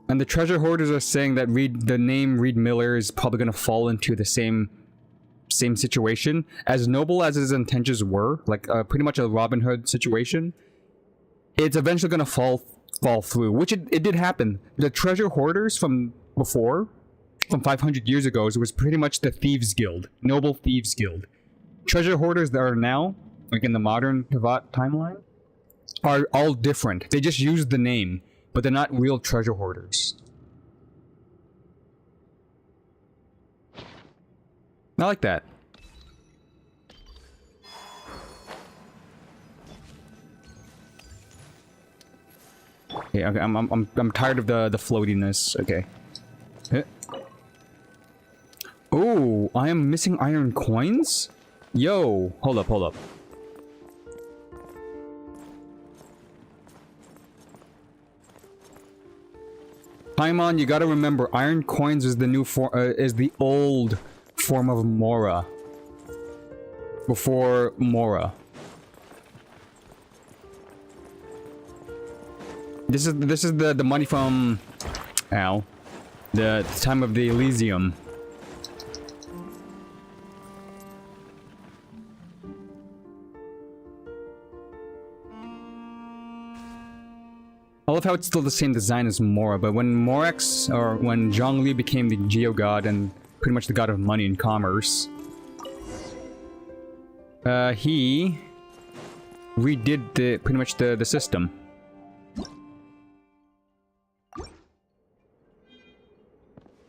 And the treasure hoarders are saying that the name Reed Miller is probably going to fall into the same situation. As noble as his intentions were, like pretty much a Robin Hood situation, it's eventually going to fall through, which it did happen. The treasure hoarders from before, from 500 years ago, it was pretty much the Thieves Guild, Noble Thieves Guild. Treasure hoarders that are now, like in the modern Tevat timeline, are all different. They just use the name, but they're not real treasure hoarders. I like that. Okay, I'm tired of the floatiness. Okay. Oh, I am missing iron coins? Yo, hold up. Paimon, you gotta remember, iron coins is the new is the old form of Mora. Before Mora. This is the money from the time of the Elysium. I love how it's still the same design as Mora, but when Morax, or when Zhongli became the Geo-God and pretty much the god of money and commerce, he redid pretty much the system.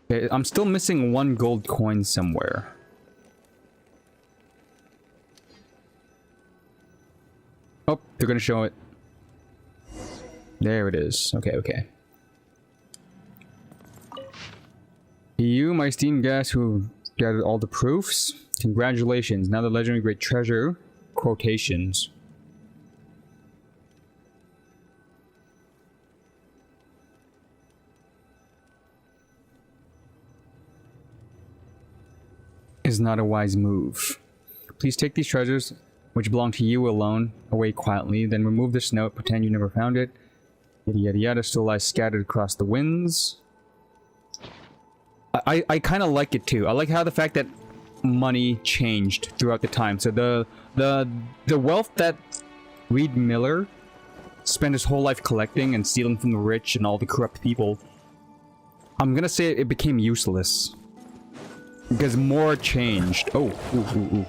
Okay, I'm still missing 1 gold coin somewhere. Oh, they're gonna show it. There it is. Okay, okay. You, my esteemed guest, who gathered all the proofs. Congratulations. Now the legendary great treasure. Quotations. Is not a wise move. Please take these treasures, which belong to you alone, away quietly. Then remove this note, pretend you never found it. Yada yada yada still lies scattered across the winds. I kind of like it too. I like how the fact that money changed throughout the time. So the wealth that Reed Miller spent his whole life collecting and stealing from the rich and all the corrupt people, I'm gonna say it became useless because more changed. Oh, ooh, ooh, ooh.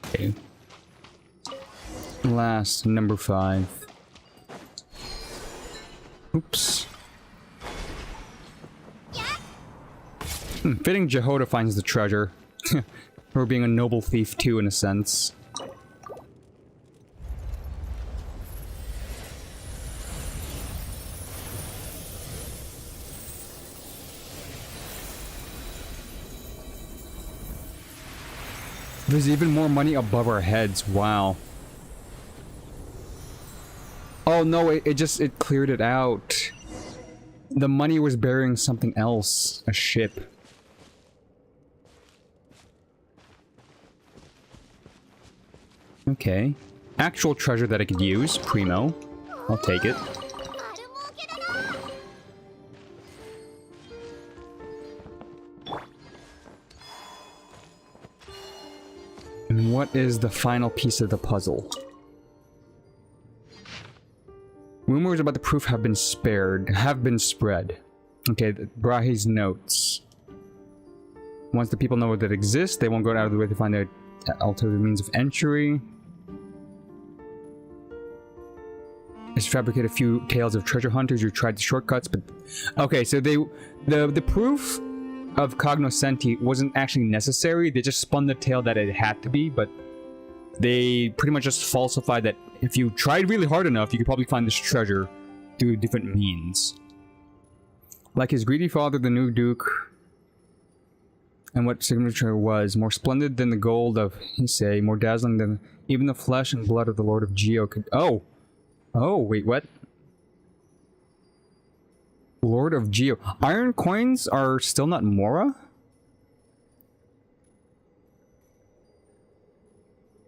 Okay. Last, number 5. Oops. Fitting Jehoda finds the treasure. Or being a noble thief too, in a sense. There's even more money above our heads. Wow. Oh no, it cleared it out. The money was bearing something else. A ship. Okay. Actual treasure that I could use. Primo. I'll take it. And what is the final piece of the puzzle? Rumors about the proof have been spread. Okay, Brahe's notes. Once the people know that it exists, they won't go out of the way to find the alternative means of entry. It's fabricated a few tales of treasure hunters who tried the shortcuts, but... Okay, so the proof of cognoscenti wasn't actually necessary. They just spun the tale that it had to be, but they pretty much just falsified that if you tried really hard enough, you could probably find this treasure through different means. Like his greedy father, the new duke, and what signature was, more splendid than the gold of Hisei, more dazzling than even the flesh and blood of the Lord of Geo could... Oh! Oh, wait, what? Lord of Geo. Iron coins are still not Mora?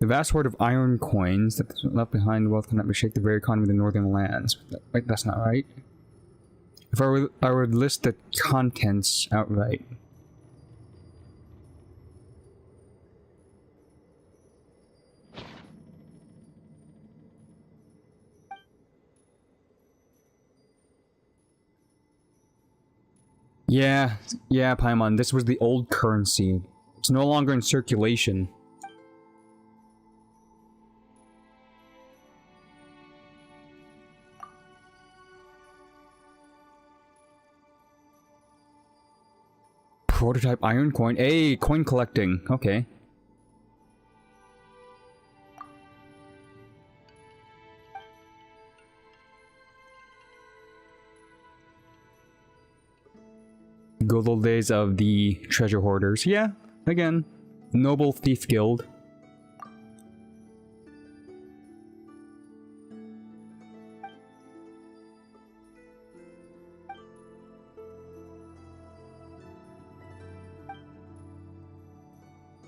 The vast hoard of iron coins that left behind wealth cannot reshake the very economy of the northern lands. Wait, that's not right. If I would list the contents outright. Yeah, Paimon, this was the old currency. It's no longer in circulation. Prototype iron coin. Hey, coin collecting. Okay. Good old days of the treasure hoarders. Yeah, again, noble thief guild.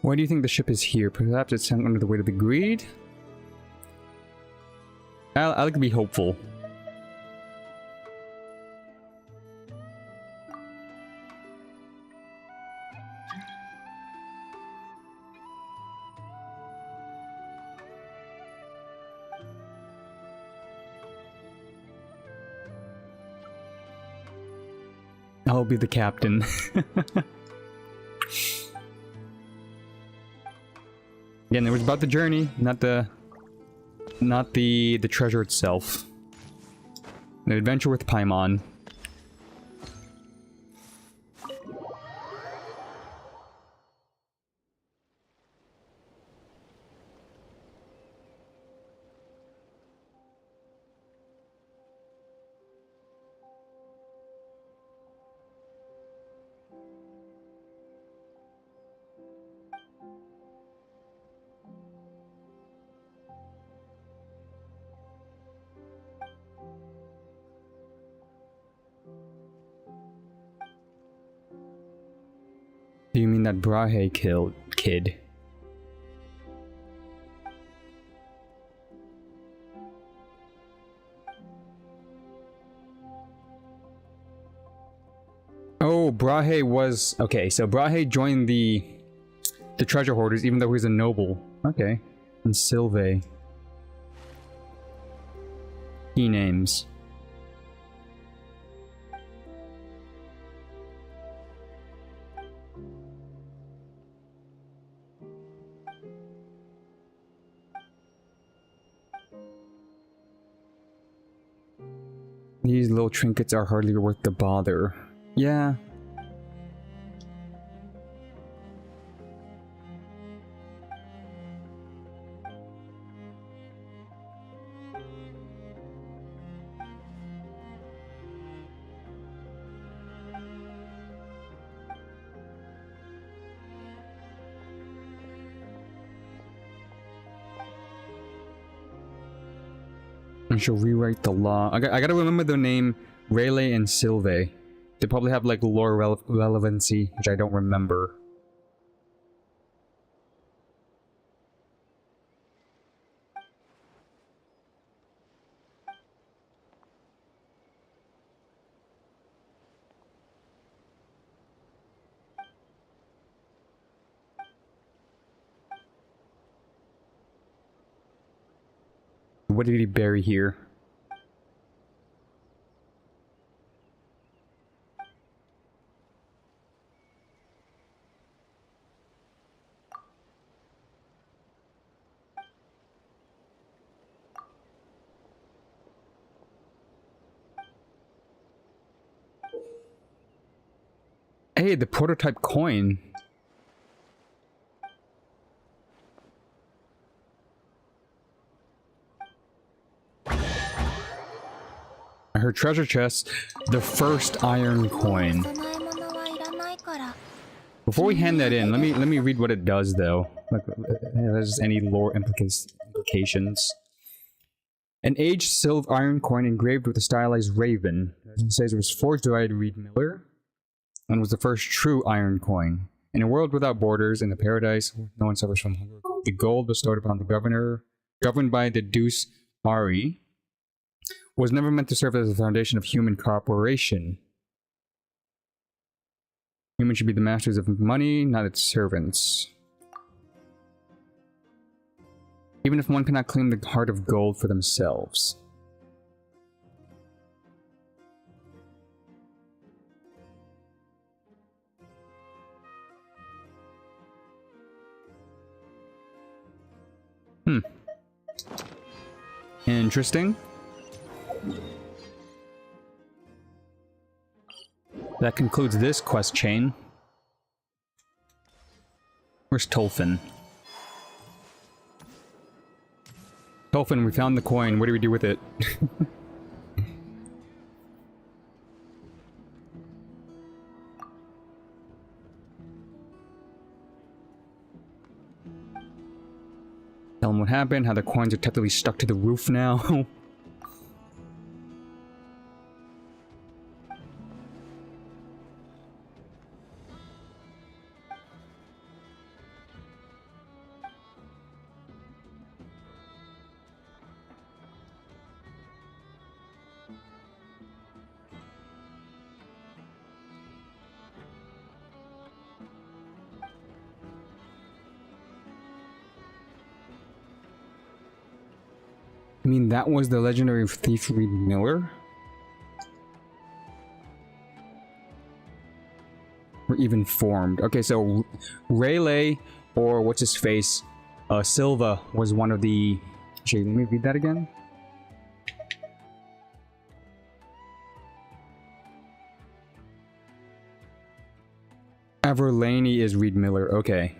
Why do you think the ship is here? Perhaps it's sunk under the weight of the greed? I like to be hopeful. I'll be the captain. Again, it was about the journey, not the treasure itself. An adventure with Paimon. Do you mean that Brahe killed kid? Oh, Brahe was... Okay, so Brahe joined the treasure hoarders even though he's a noble. Okay. And Sylve. Key names. These little trinkets are hardly worth the bother. Yeah. I shall rewrite the law. I gotta remember the name Rayleigh and Sylve. They probably have like lore relevancy, which I don't remember. What did he bury here? Hey, the prototype coin. Her treasure chest, the first iron coin. Before we hand that in, let me read what it does though. Like, there's any lore implications. An aged silver iron coin engraved with a stylized raven. It says it was forged by Reed Miller and was the first true iron coin. In a world without borders, in a paradise where no one suffers from hunger, the gold bestowed upon the governor, governed by the Deus Ari, was never meant to serve as the foundation of human cooperation. Humans should be the masters of money, not its servants. Even if one cannot claim the heart of gold for themselves. Interesting. That concludes this quest chain. Where's Tolfin? Tolfin, we found the coin. What do we do with it? Tell them what happened, how the coins are technically stuck to the roof now. I mean, that was the legendary thief Reed Miller? were even formed. Okay, so Rayleigh, or what's his face, Silva was one of the... Actually, let me read that again. Everlaney is Reed Miller. Okay.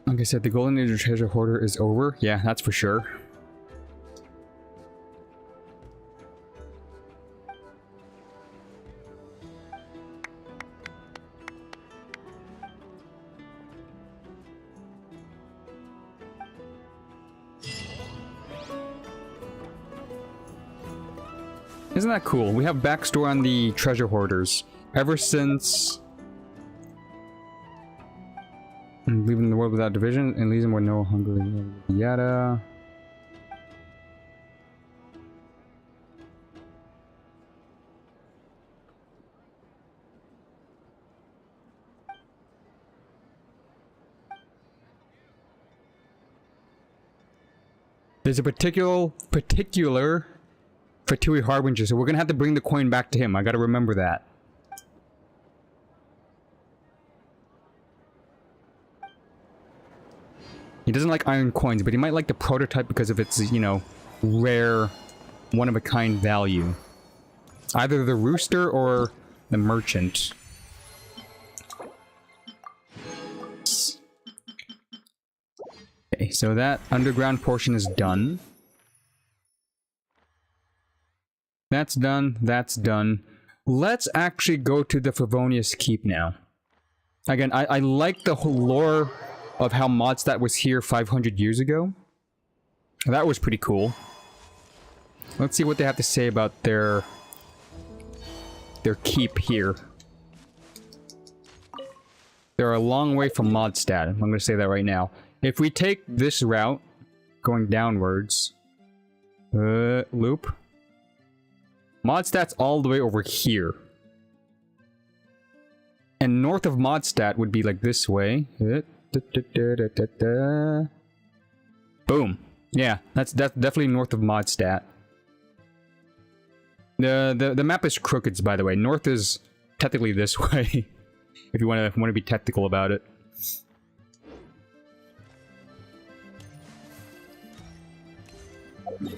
Like I said, the Golden Age of Treasure Hoarder is over. Yeah, that's for sure. Isn't that cool? We have backstory on the treasure hoarders. Ever since... leaving the world without division and leaving with no hunger, yada. There's a particular Fatui Harbinger, so we're gonna have to bring the coin back to him. I gotta remember that. He doesn't like iron coins, but he might like the prototype because of its, you know, rare, one-of-a-kind value. Either the rooster or the merchant. Okay, so that underground portion is done. That's done, that's done. Let's actually go to the Favonius Keep now. Again, I like the whole lore of how Modstadt was here 500 years ago. That was pretty cool. Let's see what they have to say about their keep here. They're a long way from Modstadt. I'm going to say that right now. If we take this route, going downwards, loop. Modstadt's all the way over here. And north of Modstadt would be like this way. Boom. Yeah, that's definitely north of Modstadt. The map is crooked, by the way. North is technically this way. If you want to be technical about it.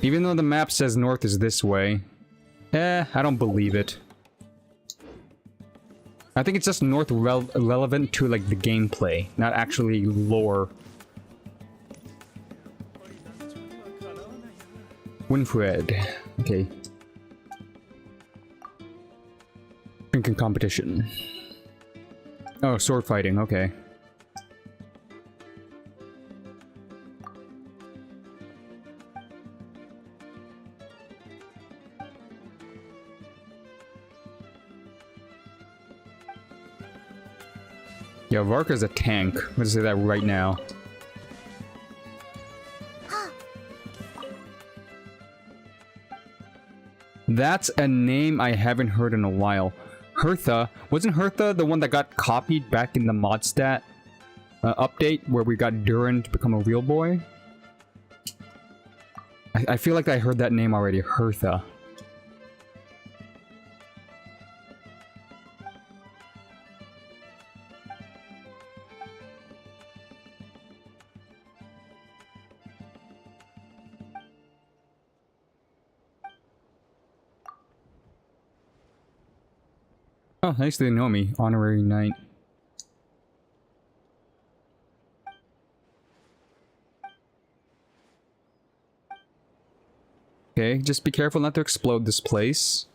Even though the map says north is this way, I don't believe it. I think it's just north relevant to like the gameplay, not actually lore. Winfred. Okay. Drinking competition. Oh, sword fighting, okay. Yeah, Varka's a tank. I'm gonna say that right now. That's a name I haven't heard in a while. Hertha. Wasn't Hertha the one that got copied back in the Modstadt update where we got Durin to become a real boy? I feel like I heard that name already. Hertha. Oh, nice they know me. Honorary Knight. Okay, just be careful not to explode this place.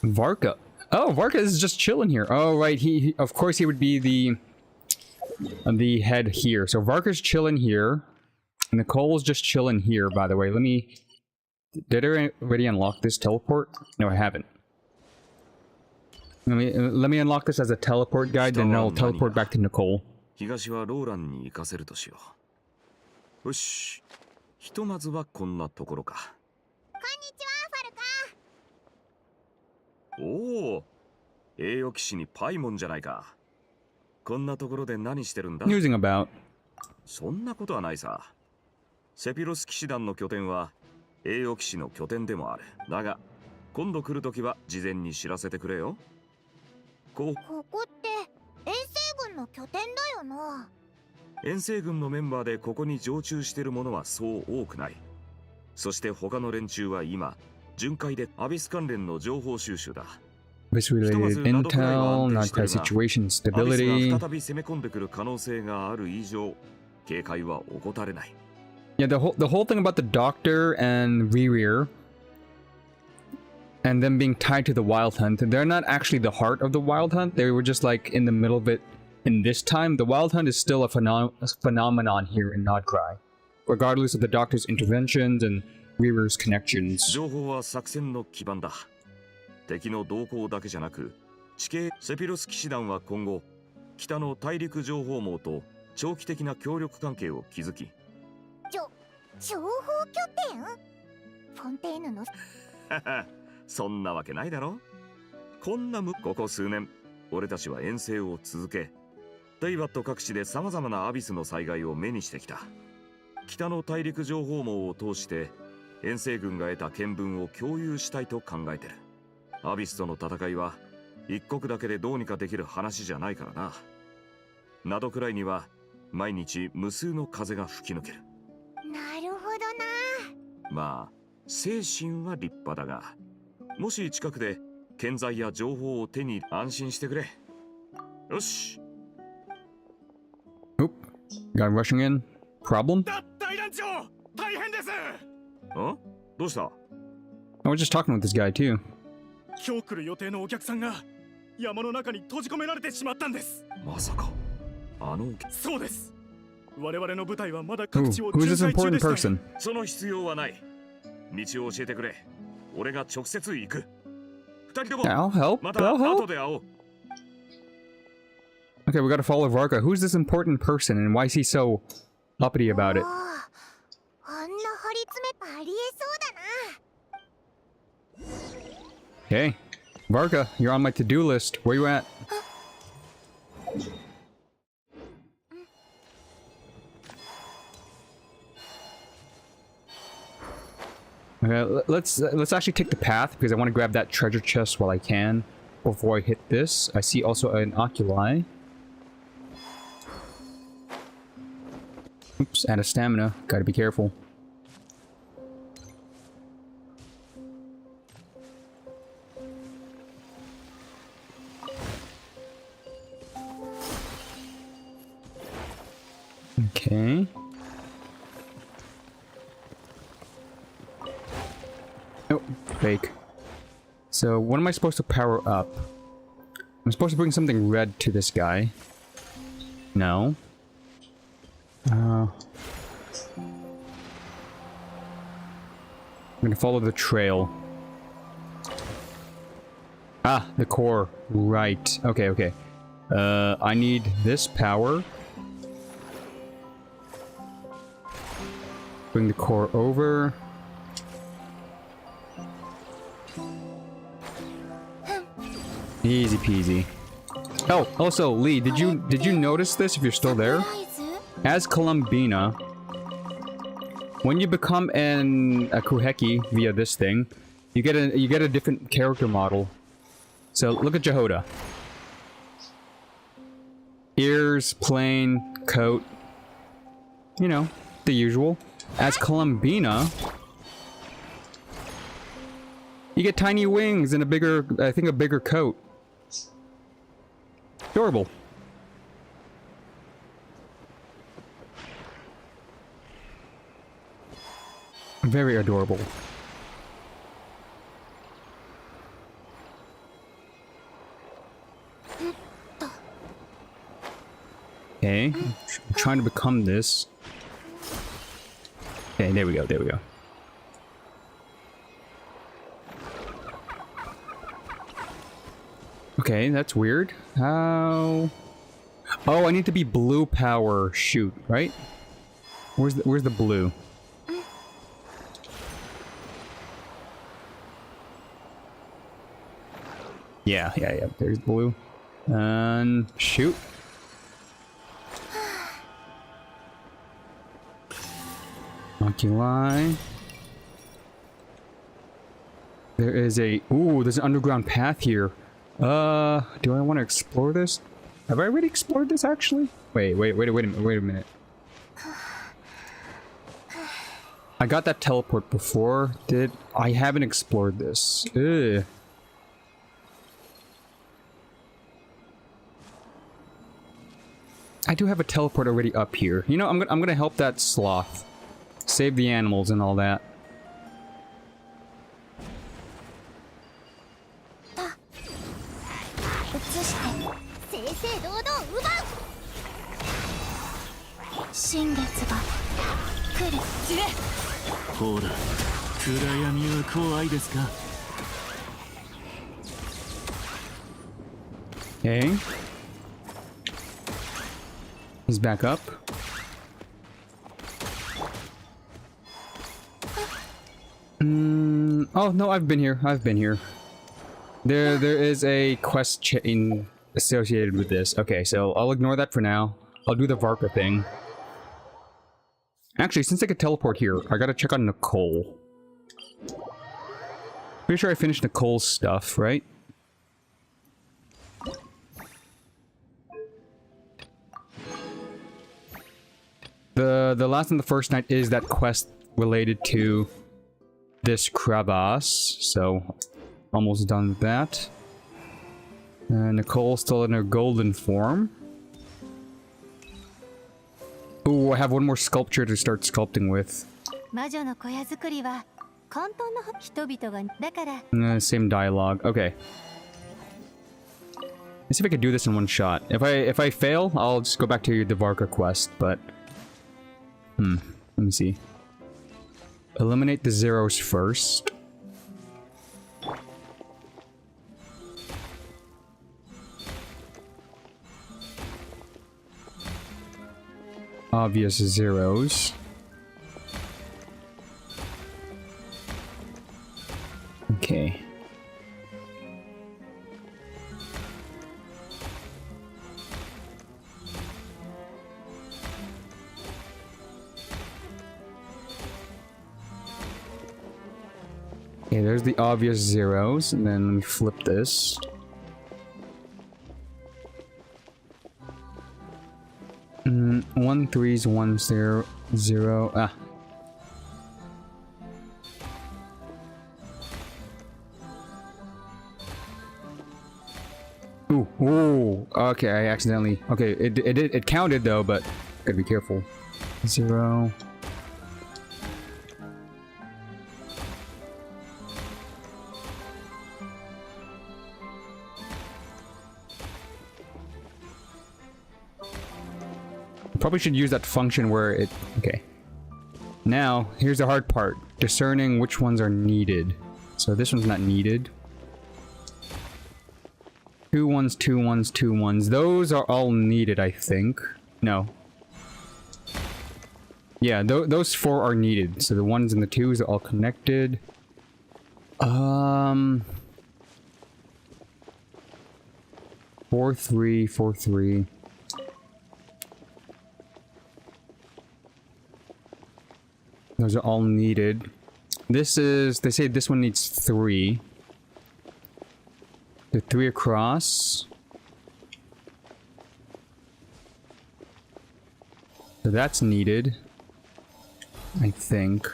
Varka. Oh, Varka is just chilling here. Oh, right. He of course he would be the head here. So Varka's chilling here. Nicole's just chilling here, by the way. Let me... Did I already unlock this teleport? No, I haven't. Let me unlock this as a teleport guide, then I'll teleport back to Nicole.
おお、栄誉騎士にパイモンじゃないか。こんなところで何してるんだ？
Musing about.
そんなことはないさ。セピロス騎士団の拠点は栄誉騎士の拠点でもある。だが今度来るときは事前に知らせてくれよ。
ここって遠征軍の拠点だよな。
遠征軍のメンバーでここに常駐している者はそう多くない。そして他の連中は今巡回でアビス関連の情報収集だ。
Abyss-related intel, not past situation
アビス
stability.
が再び攻め込んでくる可能性がある以上、警戒は怠れない。
Yeah, the whole thing about the Doctor and Rerear and them being tied to the Wild Hunt, they're not actually the heart of the Wild Hunt. They were just like in the middle of it. In this time, the Wild Hunt is still a phenomenon here in Nodcry, regardless of the Doctor's interventions and Rerear's connections.
情報は作戦の基盤だ。敵の動向だけじゃなく、地形セピロス騎士団は今後、北の大陸情報網と長期的な協力関係を築き、
情報拠点？フォンテーヌの
そんなわけないだろ。ここ数年、俺たちは遠征を続け、デイバット各地で様々なアビスの災害を目にしてきた。北の大陸情報網を通して遠征軍が得た見聞を共有したいと考えてる。アビスとの戦いは一国だけでどうにかできる話じゃないからな。などくらいには毎日無数の風が吹き抜ける。
なるほどな。
まあ精神は立派だが、もし近くで建材や情報を手に安心してくれ。よし。
Oop, guy rushing in. Problem?
大団長、大変です。どうした？
I was just talking with this guy too.
今日来る予定のお客さんが山の中に閉じ込められてしまったんです。
まさか
そうです。我々の部隊はまだ各地を
Who's
巡
this
回中
important
でした。
person?
その必要はない。道を教えてくれ。俺が直接行く。二人とも
I'll help.
また
I'll
後
help.
で会おう。
Okay, we gotta follow Varka. Who's this important person and why is he so uppity about it?
あんな張り詰めたありえそうだな。
Hey, Varka, you're on my to-do list. Where you at? Okay, let's actually take the path because I want to grab that treasure chest while I can before I hit this. I see also an oculi. Oops, out of stamina. Gotta be careful. Okay. Oh, fake. So, what am I supposed to power up? I'm supposed to bring something red to this guy. No. I'm gonna follow the trail. Ah, the core. Right. Okay, okay. I need this power. Bring the core over. Easy peasy. Oh, also, Lee, did you notice this if you're still there? As Columbina, when you become a Kuheki via this thing, you get a different character model. So look at Jehoda. Ears, plain, coat. You know, the usual. As Columbina, you get tiny wings and a bigger, I think a bigger coat. Adorable. Very adorable. Okay, I'm trying to become this. Okay, there we go, there we go. Okay, that's weird. How? Oh, I need to be blue power shoot, right? Where's the blue? Yeah. There's blue. And shoot. Oculi. There is a... Ooh, there's an underground path here. Do I want to explore this? Have I already explored this, actually? Wait a minute. I got that teleport before. I haven't explored this. Ugh. I do have a teleport already up here. You know, I'm gonna help that sloth. Save the animals and all that. Okay. He's back up. Oh no, I've been here. There is a quest chain associated with this. Okay, so I'll ignore that for now. I'll do the Varka thing. Actually, since I could teleport here, I gotta check on Nicole. Pretty sure I finished Nicole's stuff, right? The last and the first night is that quest related to this crevasse, so almost done with that. Nicole's still in her golden form. Ooh, I have one more sculpture to start sculpting with. Same dialogue. Okay. Let's see if I can do this in one shot. If I fail, I'll just go back to the Varka quest, but... let me see. Eliminate the zeros first. Obvious zeros. Okay. Okay, there's the obvious zeros, and then let me flip this. One threes, 1 0 0. Ah. Ooh. Okay, I accidentally. Okay, it counted though, but gotta be careful. 0. Probably should use that function where it... Okay. Now, here's the hard part. Discerning which ones are needed. So this one's not needed. 2 1s, 2 1s, 2 1s. Those are all needed, I think. No. Yeah, those 4 are needed. So the 1s and the 2s are all connected. 4 3, 4 3. Those are all needed. This is... They say this one needs 3. The 3 across. So that's needed. I think.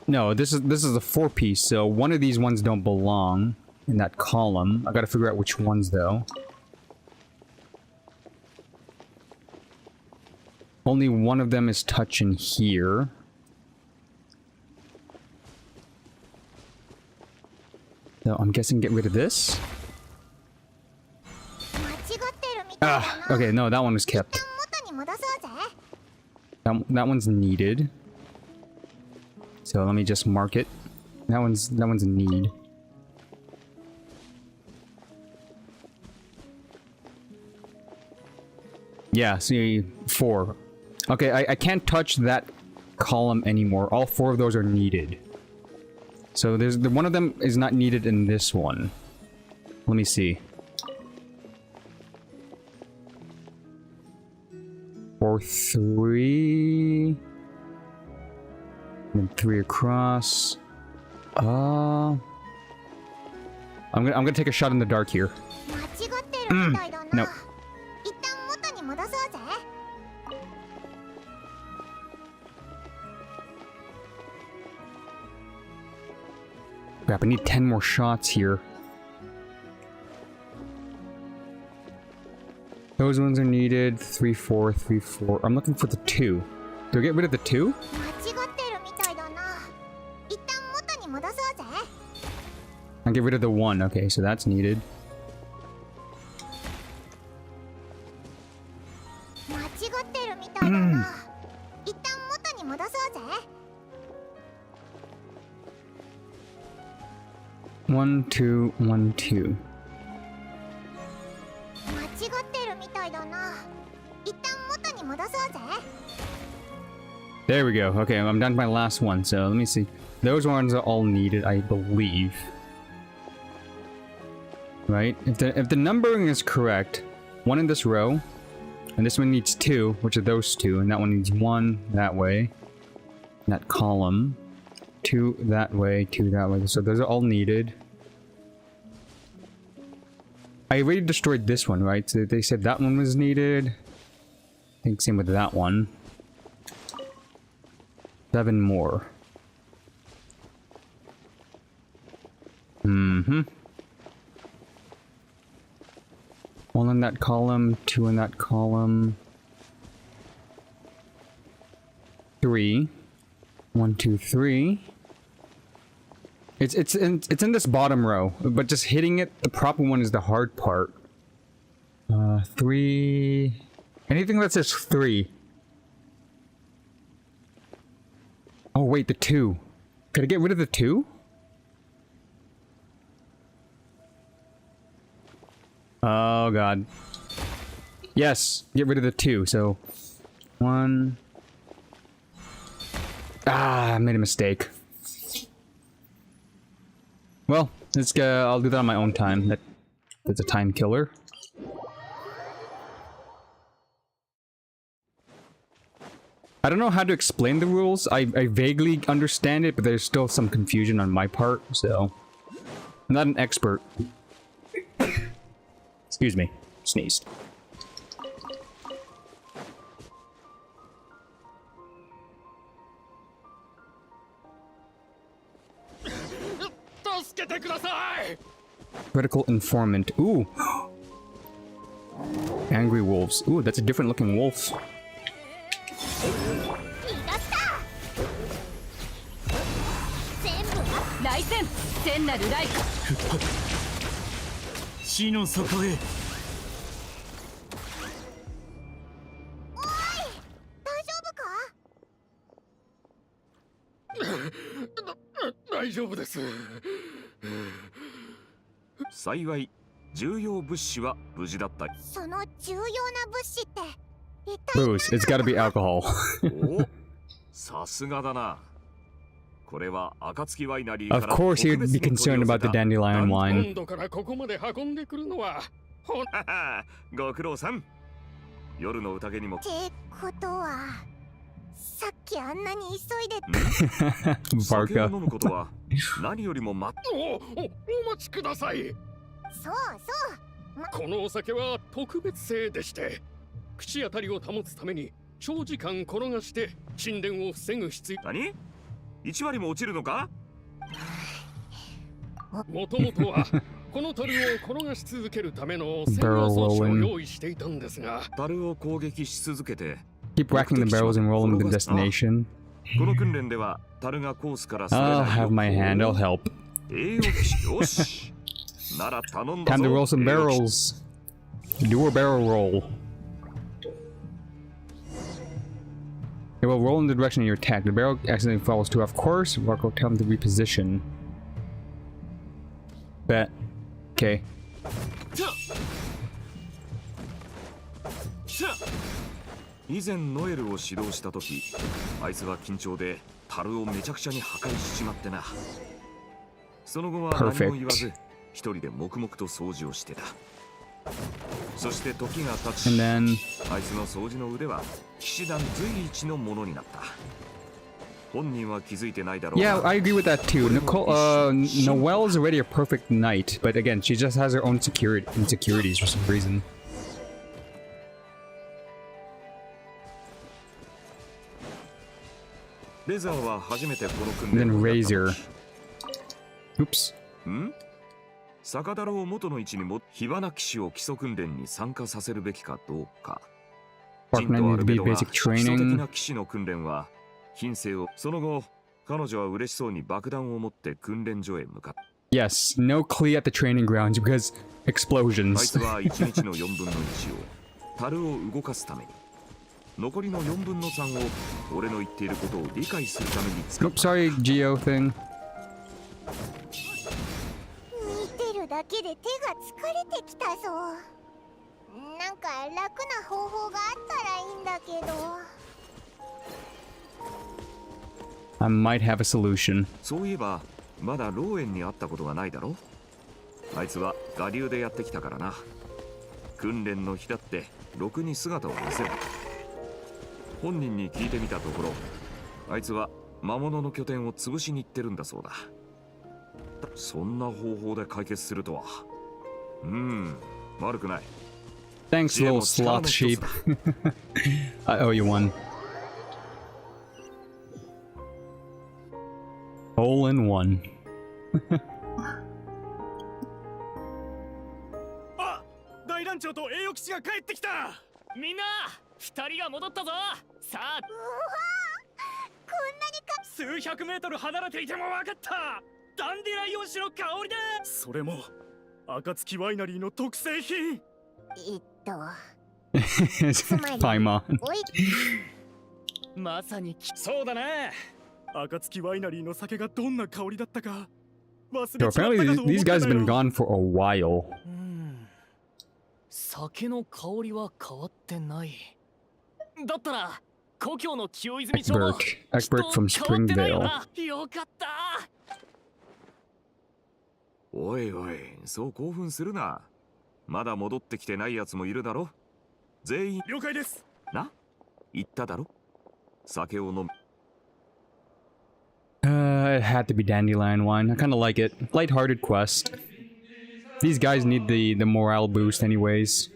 No, this is a 4-piece, so one of these ones don't belong in that column. I gotta figure out which ones, though. Only one of them is touching here. So I'm guessing get rid of this. Ah, okay, no, that one was kept. That one's needed. So let me just mark it. That one's a need. Yeah, see, 4. Okay, I can't touch that column anymore. All 4 of those are needed. So there's one of them is not needed in this one. Let me see. 4, 3. And 3 across. I'm gonna take a shot in the dark here.
間違ってるみたいだな。
No.
一旦元に戻そうぜ。
Crap, I need 10 more shots here. Those ones are needed. 3, 4, 3, 4. I'm looking for the 2. Do I get rid of the 2?
間違ってるみたいだな。一旦元に戻そうぜ。
I'll get rid of the 1. Okay, so that's needed.
間違ってるみたいだな。一旦元に戻そうぜ。
1, 2, 1, 2.
間違ってるみたいだな。一旦元に戻そうぜ。
There we go. Okay, I'm down to my last one, so let me see. Those ones are all needed, I believe. Right? If the numbering is correct, 1 in this row, and this one needs 2, which are those 2, and that one needs 1 that way. That column. 2 that way, 2 that way. So those are all needed. I already destroyed this one, right? So they said that one was needed. I think same with that one. 7 more. Mm-hmm. 1 in that column, 2 in that column. 3. 1, 2, 3. It's in this bottom row, but just hitting it, the proper one is the hard part. 3. Anything that says 3. Oh wait, the 2. Could I get rid of the 2? Oh god. Yes, get rid of the 2. So 1. Ah, I made a mistake. Well, let's go. I'll do that on my own time. That's a time killer. I don't know how to explain the rules. I vaguely understand it, but there's still some confusion on my part, so... I'm not an expert. Excuse me. Sneezed. Critical informant. Ooh! Angry wolves. Ooh, that's a different looking wolf.
来戦聖なる来
死の底へ。大丈夫です。
幸い重要物資は無事だった。
その重要な物資って一体
Booze. It's gotta be alcohol.
お、さすがだな。これは暁ワイナリーか
Of
ら
course he'd be concerned about the dandelion
今
wine.
度からここまで運んでくるのは。
ご苦労さん。夜の宴にも。
ってことはさっきあんなに急いで
酒を
Varka.
飲むことは何よりも
お待ちください。
そう
このお酒は特別製でして、口当たりを保つために長時間転がして沈殿を防ぐ必要。
何？1割も落ちるのか？
もともとはこの樽を転がし続けるための専用装置を用意していたんですが、
樽を攻撃し続けて
Keep racking the barrels and rolling to the destination.
この訓練では樽がコースからそれ
I'll have my hand, I'll help.
栄養士よしなら頼んだぞ。
Time to roll some
栄養士
barrels. Do a barrel roll. It will roll in the direction of your attack. The barrel accidentally falls to off course. Rock will tell him to reposition. Bet. Okay.
以前ノエルを指導した時、あいつは緊張で樽をめちゃくちゃに破壊しちまってな。その後は何も言わず一人で黙々と掃除をしてた。そして時が経ち、
And then
あいつの掃除の腕は騎士団随一のものになった。本人は気づいてないだろう
yeah, I agree with that too. Noelle is already a perfect knight, but again, she just has her own insecurities for some reason.
レザーは初めてこの訓
And
練
then
をやった
Razor.
時、
Oops.
酒太郎を元の位置にも火花騎士を基礎訓練に参加させるべきかどうか。
Spark
ジンと
Knight
アル
need to
ベ
be
ドが
basic
基礎的
training.
な騎士の訓練は品性を。その後彼女は嬉しそうに爆弾を持って訓練所へ向かった。
Yes, no Klee at the training grounds because
あい
explosions.
つは1日の4分の1を樽を動かすために、残りの4分の3を俺の言っていることを理解するために使っ
Oops,
た。
sorry, Geo thing.
見てるだけで手が疲れてきたぞ。なんか楽な方法があったらいいんだけど。
I might have a solution.
そういえばまだローエンに会ったことがないだろ。あいつは我流でやってきたからな。訓練の日だってろくに姿を見せない。本人に聞いてみたところ、あいつは魔物の拠点を潰しに行ってるんだそうだ。そんな方法で解決するとは。悪くない。
Thanks, little sloth sheep. I owe you one. Hole in one.
あ、大団長と栄誉騎士が帰ってきた。
みんな二人が戻ったぞ。さあ
こんなにか。
数百メートル離れていても分かった。ダンディライオン種の香りだ。それも暁ワイナリーの特製品。
Paimon.
おい、
まさに
そうだね。暁ワイナリーの酒がどんな香りだったか忘れ
So
ちまったか
apparently
と思っ
these
てた
guys have been
よ。
gone for a while.
酒の香りは変わってない。だったら故郷の清泉町も
Expert from
きっと変わってないよ
Springvale.
な。よかった。
おいおい、そう興奮するな。まだ戻ってきてないやつもいるだろ。全員
了解です。
な、言っただろ。酒を飲む。
It had to be dandelion wine. I kind of like it. Lighthearted quest. These guys need the morale boost anyways.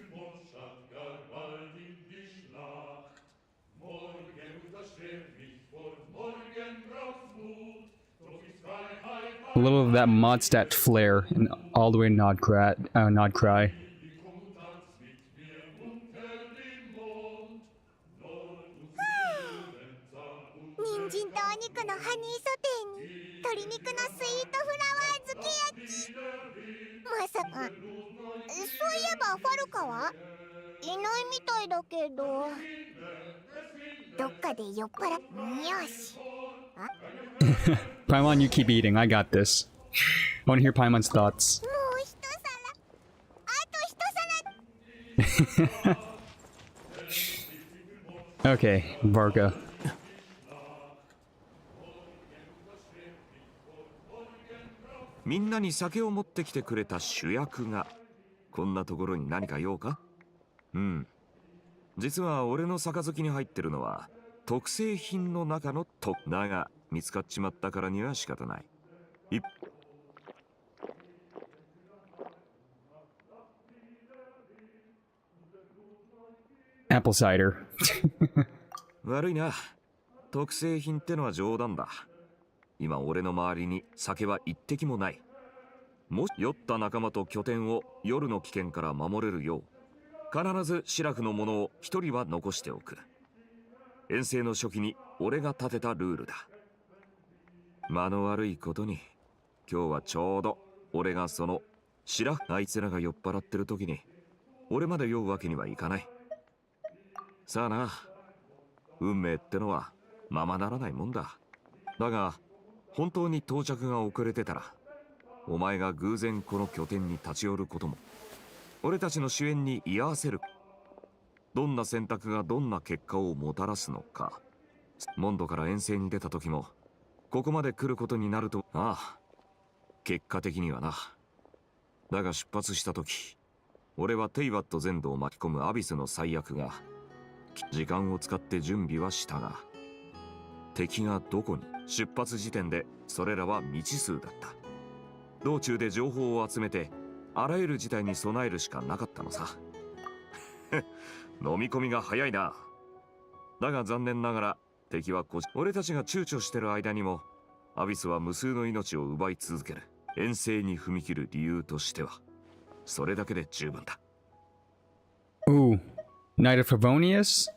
A little of that mod stat flair and all the way nod cry.
人参とお肉のハニーソテーに鶏肉のスイートフラワー漬け焼き。まさか。そういえばファルカはいないみたいだけど、どっかで酔っ払っ。よし。
Paimon, you keep eating. I got this. I want to hear Paimon's thoughts.
もう一皿。あと一皿。
Okay, Varga.
みんなに酒を持ってきてくれた主役がこんなところに何か用か。実は俺の杯に入ってるのは特製品の中のだが見つかっちまったからには仕方ない。
Apple cider.
悪いな。特製品ってのは冗談だ。今俺の周りに酒は一滴もない。もし酔った仲間と拠点を夜の危険から守れるよう、必ずシラフのものを一人は残しておく。遠征の初期に俺が立てたルールだ。間の悪いことに、今日はちょうど俺がそのシラフ、あいつらが酔っ払ってる時に俺まで酔うわけにはいかない。さあな、運命ってのはままならないもんだ。だが本当に到着が遅れてたら、お前が偶然この拠点に立ち寄ることも俺たちの主演に居合わせる。どんな選択がどんな結果をもたらすのか。モンドから遠征に出た時もここまで来ることになると、ああ、結果的にはな。だが出発した時、俺はテイバット全土を巻き込むアビスの最悪が、時間を使って準備はしたが、敵がどこに、出発時点でそれらは未知数だった。道中で情報を集めて、あらゆる事態に備えるしかなかったのさ。飲み込みが早いな。だが残念ながら敵は俺たちが躊躇してる間にもアビスは無数の命を奪い続ける。遠征に踏み切る理由としてはそれだけで十分だ。
Ooh, Knight of Favonius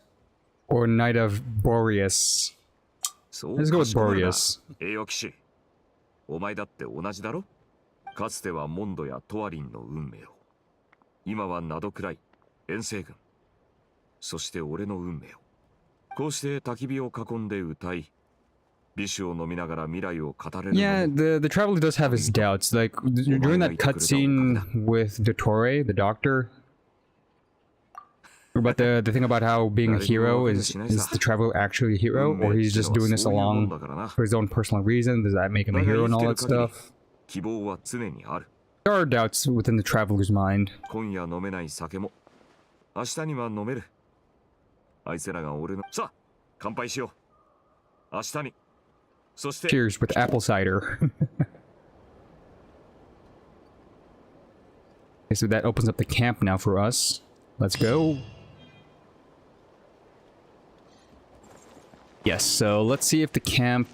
or Knight of Boreas?
そう
Let's go with
賢いな
Boreas.
栄誉騎士、お前だって同じだろ。かつてはモンドやトワリンの運命を、今はナドクライ、遠征軍、そして俺の運命を。こうして焚き火を囲んで歌い、美酒を飲みながら未来を語れるのも。
Yeah, the traveler does have his doubts. Like during that cutscene with Dottore, the doctor, about the thing about how being a hero is the traveler actually a hero, or he's just doing this along for his own personal reason? Does that make him a hero and all that stuff?
希望は常にある。
There are doubts within the traveler's mind.
今夜飲めない酒も明日には飲める。あいつらが俺の。さあ乾杯しよう。明日に。そして
Cheers with apple cider. Okay, so that opens up the camp now for us. Let's go. Yes, so let's see if the camp,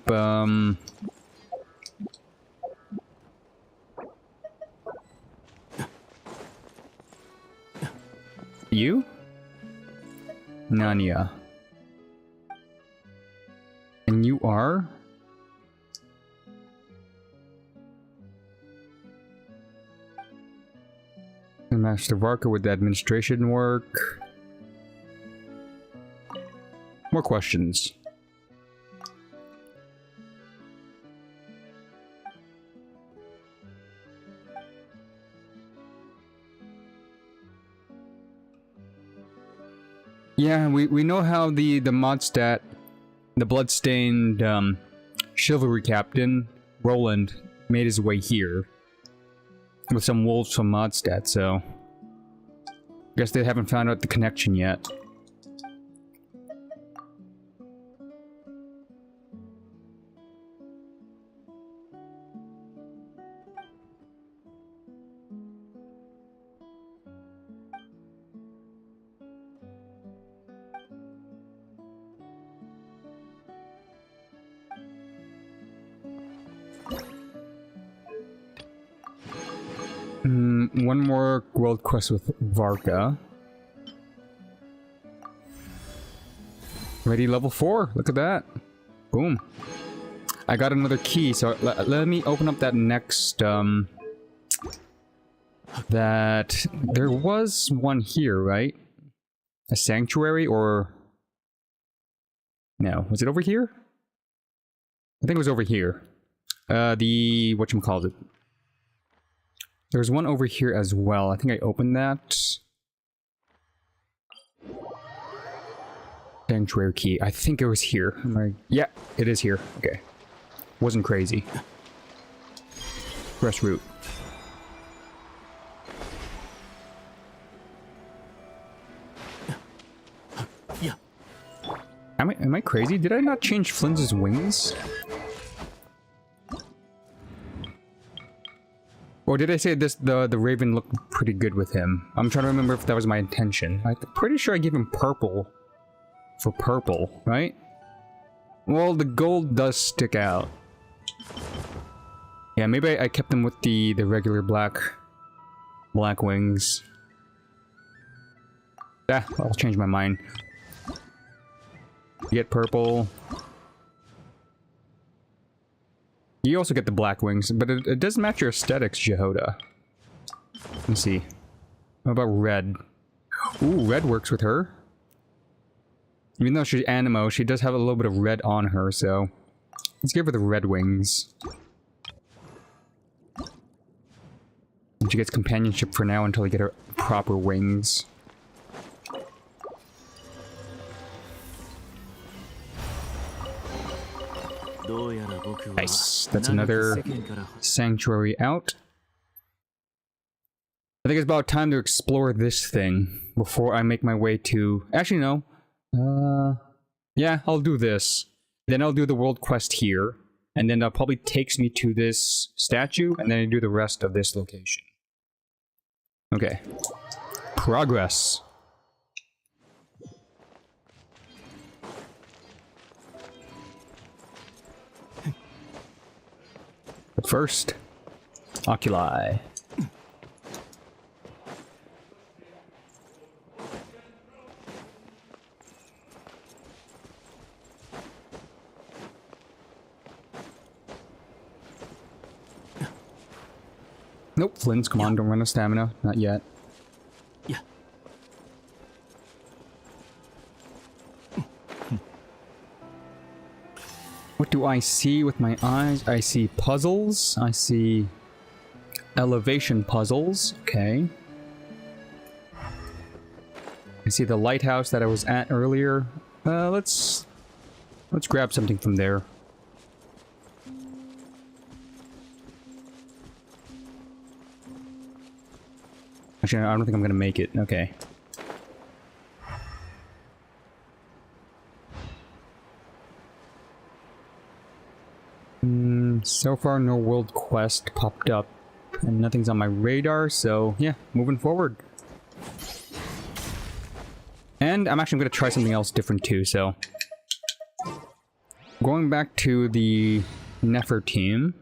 You? Nanya. And you are? And Master Varka with the administration work. More questions. Yeah, we know how the mod stat, the bloodstained chivalry captain, Roland, made his way here. With some wolves from Modstat, so guess they haven't found out the connection yet. One more world quest with Varka. Ready level 4. Look at that. Boom. I got another key, so let me open up that next, that... There was one here, right? A sanctuary, or... No. Was it over here? I think it was over here. The... whatchamacallit. There's one over here as well. I think I opened that. Sanctuary key. I think it was here. Yeah, it is here. Okay. Wasn't crazy. Press route.
Yeah.
Am I crazy? Did I not change Flynn's wings? Or did I say this? The Raven looked pretty good with him. I'm trying to remember if that was my intention. I'm pretty sure I gave him purple for purple, right? Well, the gold does stick out. Yeah, maybe I kept him with the regular black wings. Ah, I'll change my mind. Get purple. You also get the black wings, but it does match your aesthetics, Jehoda. Let me see. What about red? Ooh, red works with her. Even though she's animo, she does have a little bit of red on her, so... Let's give her the red wings. And she gets companionship for now until I get her proper wings. Nice. That's another sanctuary out. I think it's about time to explore this thing before I make my way to... Actually, no. Yeah, I'll do this. Then I'll do the world quest here. And then that probably takes me to this statue, and then I do the rest of this location. Okay. Progress. But first, oculi. Nope, Flynn's, come on, don't run out of stamina. Not yet.
Yeah.
What do I see with my eyes? I see puzzles. I see elevation puzzles. Okay. I see the lighthouse that I was at earlier. Let's grab something from there. Actually, I don't think I'm gonna make it. Okay. So far, no world quest popped up, and nothing's on my radar, so yeah, moving forward. And I'm actually gonna try something else different too, so... Going back to the Nefer team...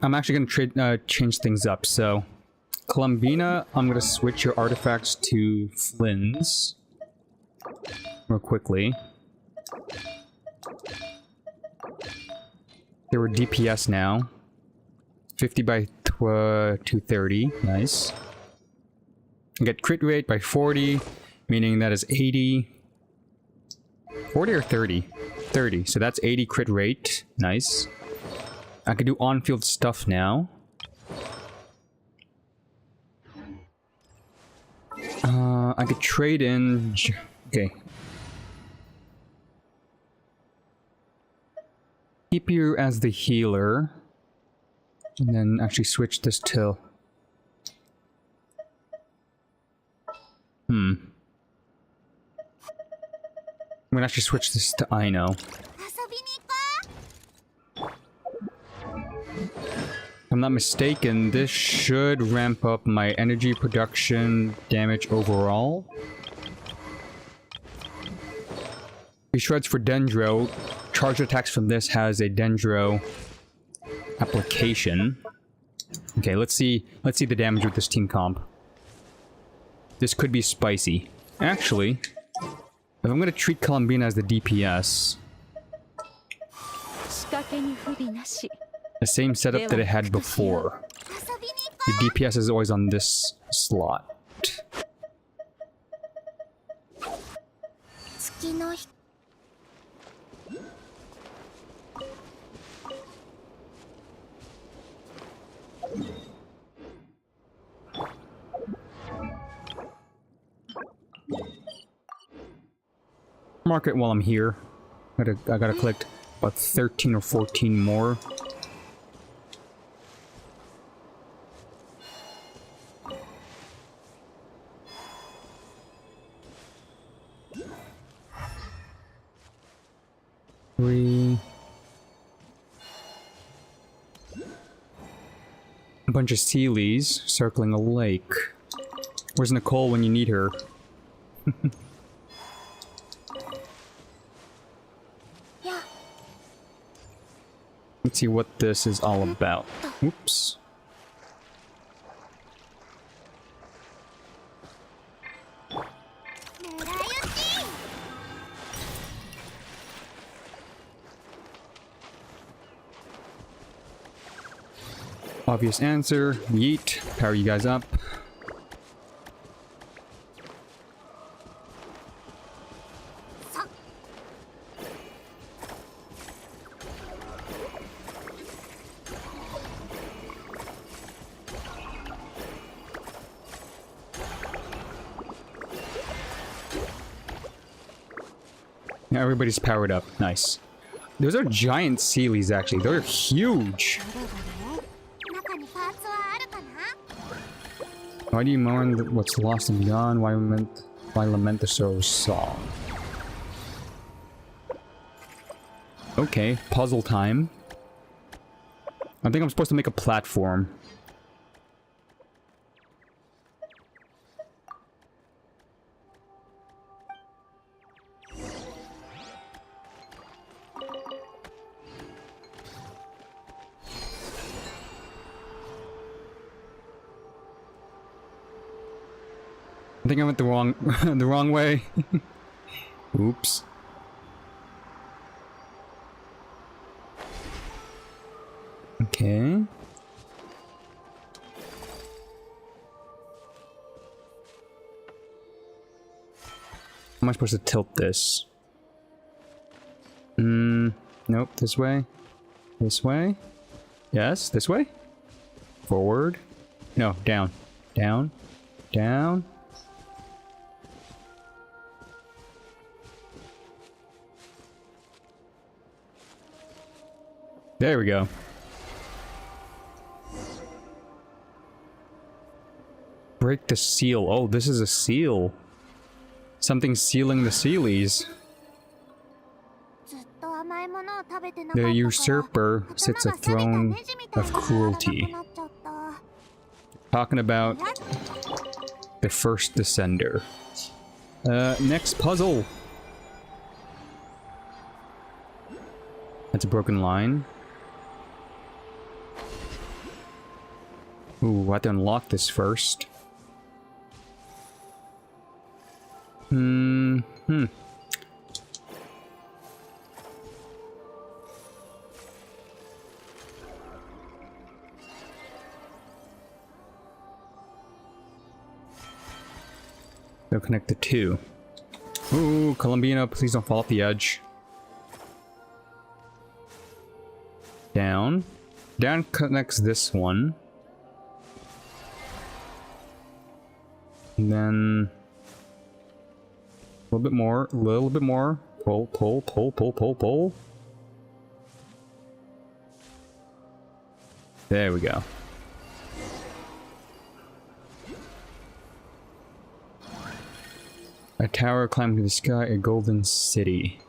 I'm actually gonna change things up, so... Columbina, I'm gonna switch your artifacts to Flynn's. Real quickly. They were DPS now. 50 by 230. Nice. I get crit rate by 40, meaning that is 80. 40 or 30? 30. So that's 80 crit rate. Nice. I can do on-field stuff now. I could trade in... Okay. Keep you as the healer. And then actually switch this to... I'm gonna actually switch this to Aino. If I'm not mistaken, this should ramp up my energy production damage overall. He shreds for Dendro. Charge attacks from this has a Dendro application. Okay, let's see the damage with this team comp. This could be spicy. Actually, if I'm gonna treat Columbina as the DPS, the same setup that it had before. The DPS is always on this slot. Mark it while I'm here. I gotta collect about 13 or 14 more. A bunch of Sealies circling a lake. Where's Nicole when you need her? Let's see what this is all about. Oops. Obvious answer. Yeet. Power you guys up. Now everybody's powered up. Nice. Those are giant Sealies, actually. They're huge. Why do you mourn what's lost and gone? Why lament the sorrow's song? Okay, puzzle time. I think I'm supposed to make a platform. I think I went the wrong way. Oops. Okay. How am I supposed to tilt this? Nope, this way. This way? Yes, this way? Forward? No, down. Down. Down. There we go. Break the seal. Oh, this is a seal. Something sealing the sealies. The usurper sits a throne of cruelty. Talking about the first descender. Next puzzle. That's a broken line. Ooh, I have to unlock this first. They'll connect the two. Ooh, Columbina, please don't fall off the edge. Down. Down connects this one. And then... a little bit more. Pull, pull, pull, pull, pull, pull. There we go. A tower climbing to the sky, a golden city.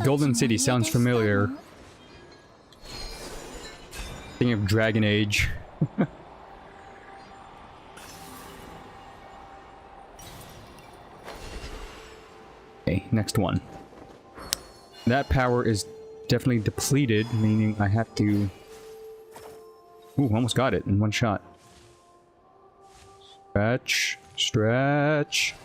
Golden City sounds familiar. Thinking of Dragon Age. Okay, next one. That power is definitely depleted, meaning I have to... Ooh, almost got it in one shot. Stretch, stretch.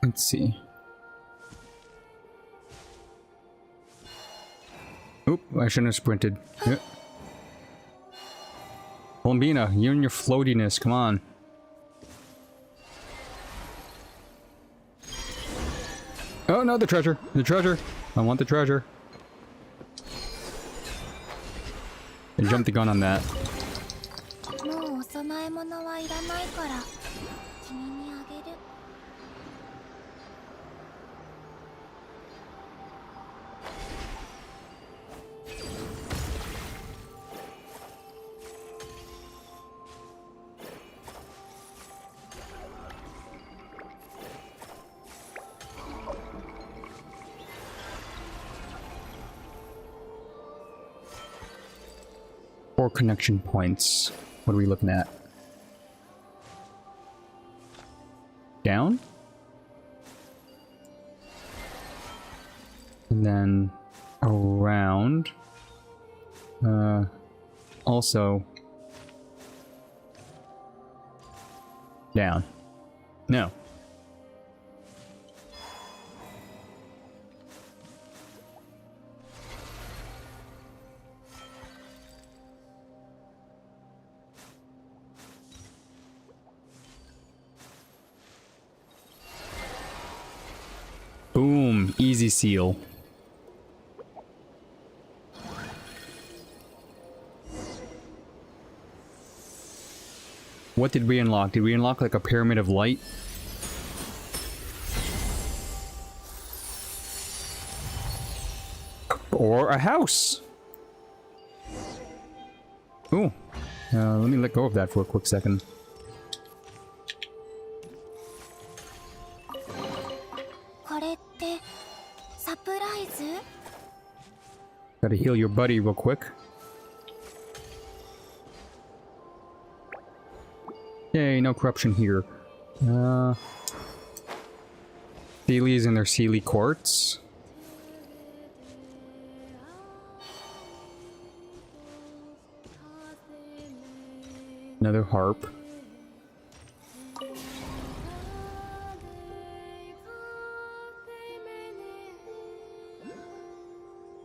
Let's see. Oop, I shouldn't have sprinted. Yeah. Columbina, you and your floatiness, come on. Oh no, the treasure! The treasure! I want the treasure. I jumped the gun on that. Four connection points. What are we looking at? Down? And then around. Also down. No. easy seal. What did we unlock? Did we unlock like a pyramid of light? Or a house? Ooh. Let me let go of that for a quick second. Gotta heal your buddy real quick. Yay, no corruption here. Sealies and their Sealy quartz. Another harp.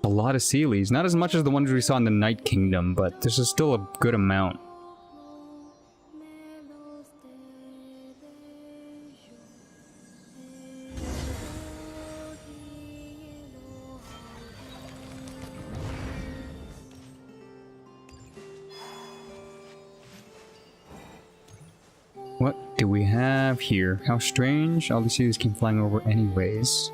A lot of Sealies. Not as much as the ones we saw in the Night Kingdom, but this is still a good amount. What do we have here? How strange. All the Sealies came flying over anyways.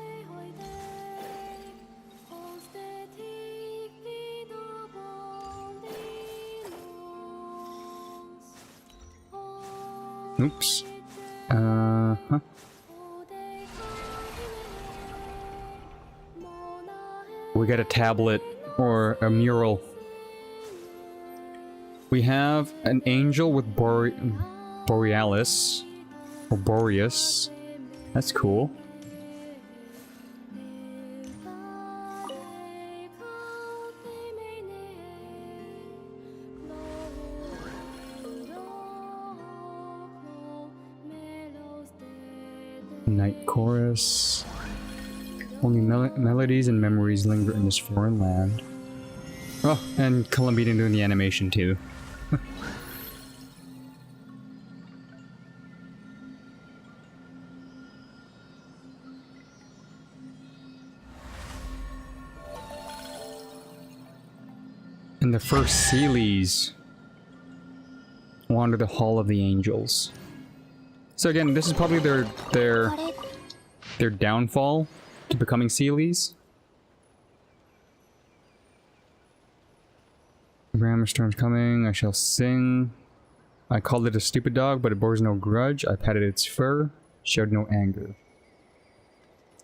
Oops. Huh. We got a tablet or a mural. We have an angel with Borealis or Boreas. That's cool. Night chorus. Only melodies and memories linger in this foreign land. Oh, and Columbina doing the animation too. And the first Sealies wander the Hall of the Angels. So again, this is probably their downfall to becoming Sealies. Grammar storm's coming. I shall sing. I called it a stupid dog, but it bores no grudge. I patted its fur, showed no anger.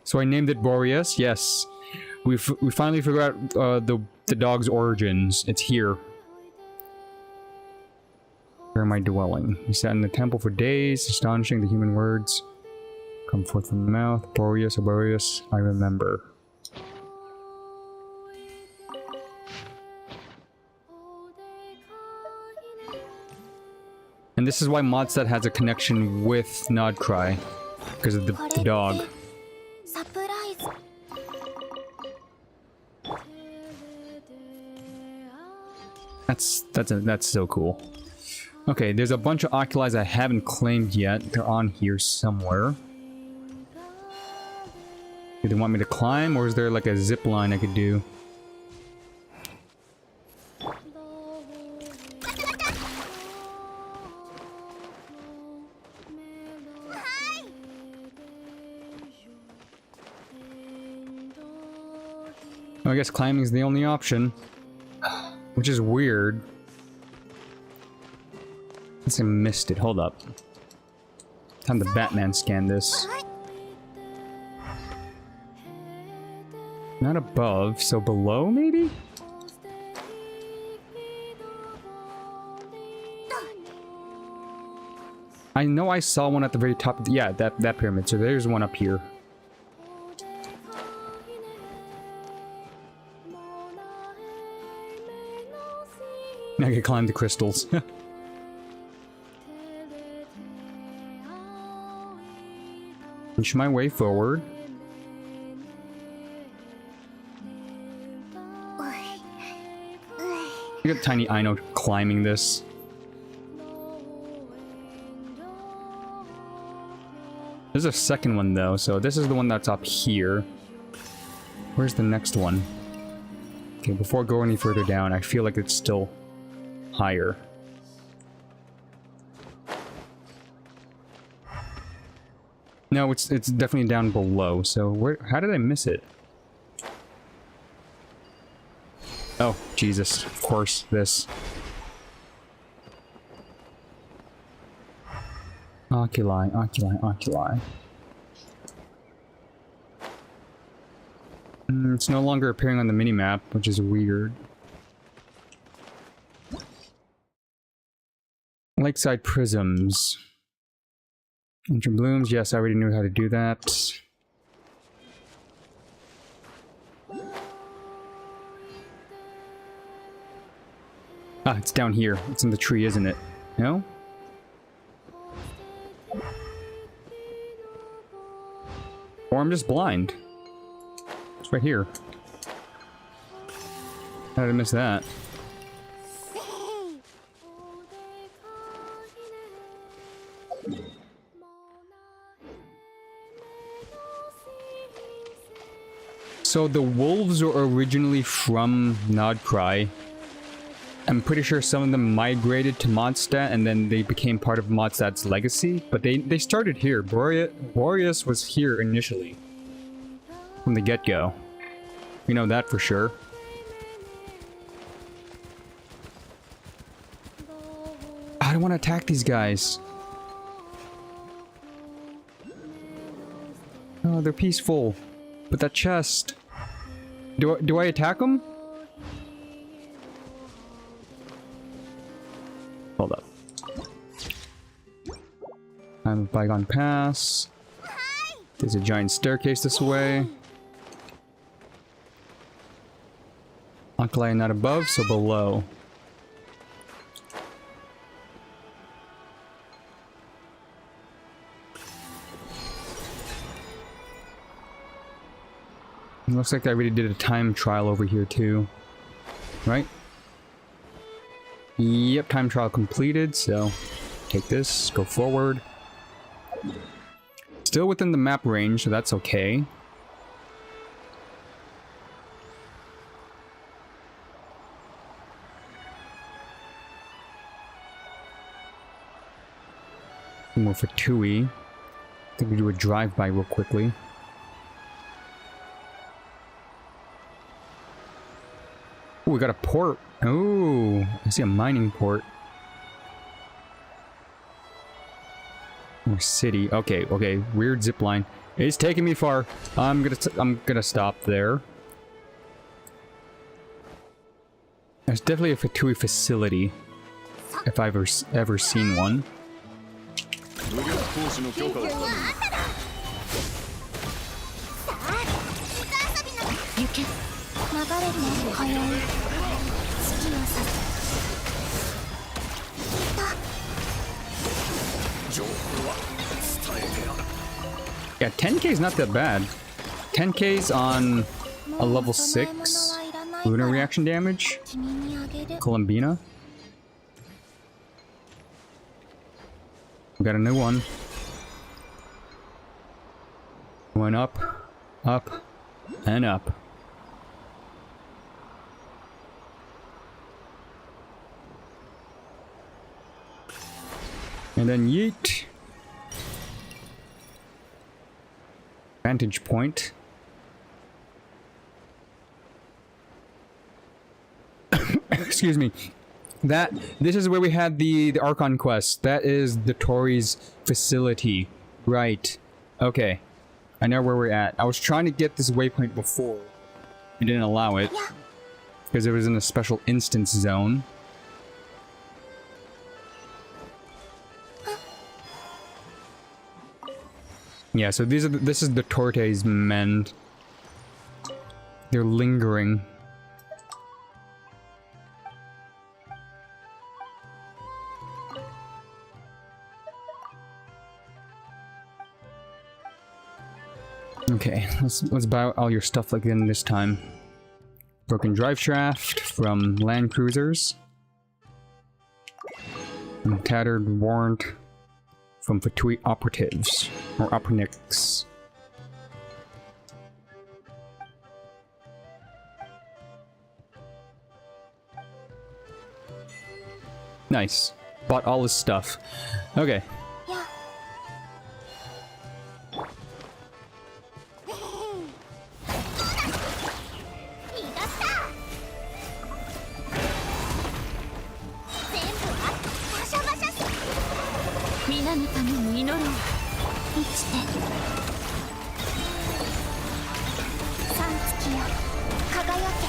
So I named it Boreas. Yes, we finally figured out the dog's origins. It's here. Where am I dwelling? We sat in the temple for days, astonishing the human words come forth from the mouth. Boreas, oh Boreas, I remember. And this is why Modset has a connection with Nodcry, because of the dog. That's so cool. Okay, there's a bunch of oculi I haven't claimed yet. They're on here somewhere. Do they want me to climb, or is there like a zip line I could do? Well, I guess climbing is the only option. Which is weird. I missed it. Hold up. Time to Batman scan this. Not above, so below, maybe? I know I saw one at the very top of the... Yeah, that pyramid. So there's one up here. I can climb the crystals. Inch my way forward. I got tiny Ino climbing this. There's a second one though, so this is the one that's up here. Where's the next one? Okay, before I go any further down, I feel like it's still higher. No, it's definitely down below. So where? How did I miss it? Oh, Jesus. Of course, this. Oculi, oculi, oculi. It's no longer appearing on the minimap, which is weird. Lakeside prisms. Ancient blooms, yes, I already knew how to do that. Ah, it's down here. It's in the tree, isn't it? No? Or I'm just blind. It's right here. How did I miss that? So the wolves were originally from Nodcry. I'm pretty sure some of them migrated to Mondstadt and then they became part of Mondstadt's legacy. But they started here. Boreas was here initially. From the get-go. We know that for sure. I don't want to attack these guys. Oh, they're peaceful. But that chest... Do I attack them? Hold up. I'm a bygone pass. There's a giant staircase this way. Oculi not above, so below. It looks like I already did a time trial over here too. Right? Yep, time trial completed, so take this, go forward. Still within the map range, so that's okay. More for Tui. I think we do a drive-by real quickly. Oh, we got a port. Oh, I see a mining port. Or city. Okay, okay. Weird zipline. It's taking me far. I'm gonna stop there. There's definitely a Fatui facility, if I've ever seen one. Yeah, 10k is not that bad. 10k's on a level 6 lunar reaction damage. Columbina. We got a new one. Going up, up, and up. And then yeet. Vantage point. Excuse me. This is where we had the Archon quest. That is the Tori's facility. Right. Okay. I know where we're at. I was trying to get this waypoint before. It didn't allow it. Because it was in a special instance zone. Yeah, so this is the Torte's men. They're lingering. Okay, let's buy all your stuff again this time. Broken drive shaft from land cruisers. And tattered warrant from Fatui operatives or operniks. Nice. Bought all his stuff. Okay.
や逃がした全部はバシャバシャす
皆のために祈ろう。
生きて三月よ輝け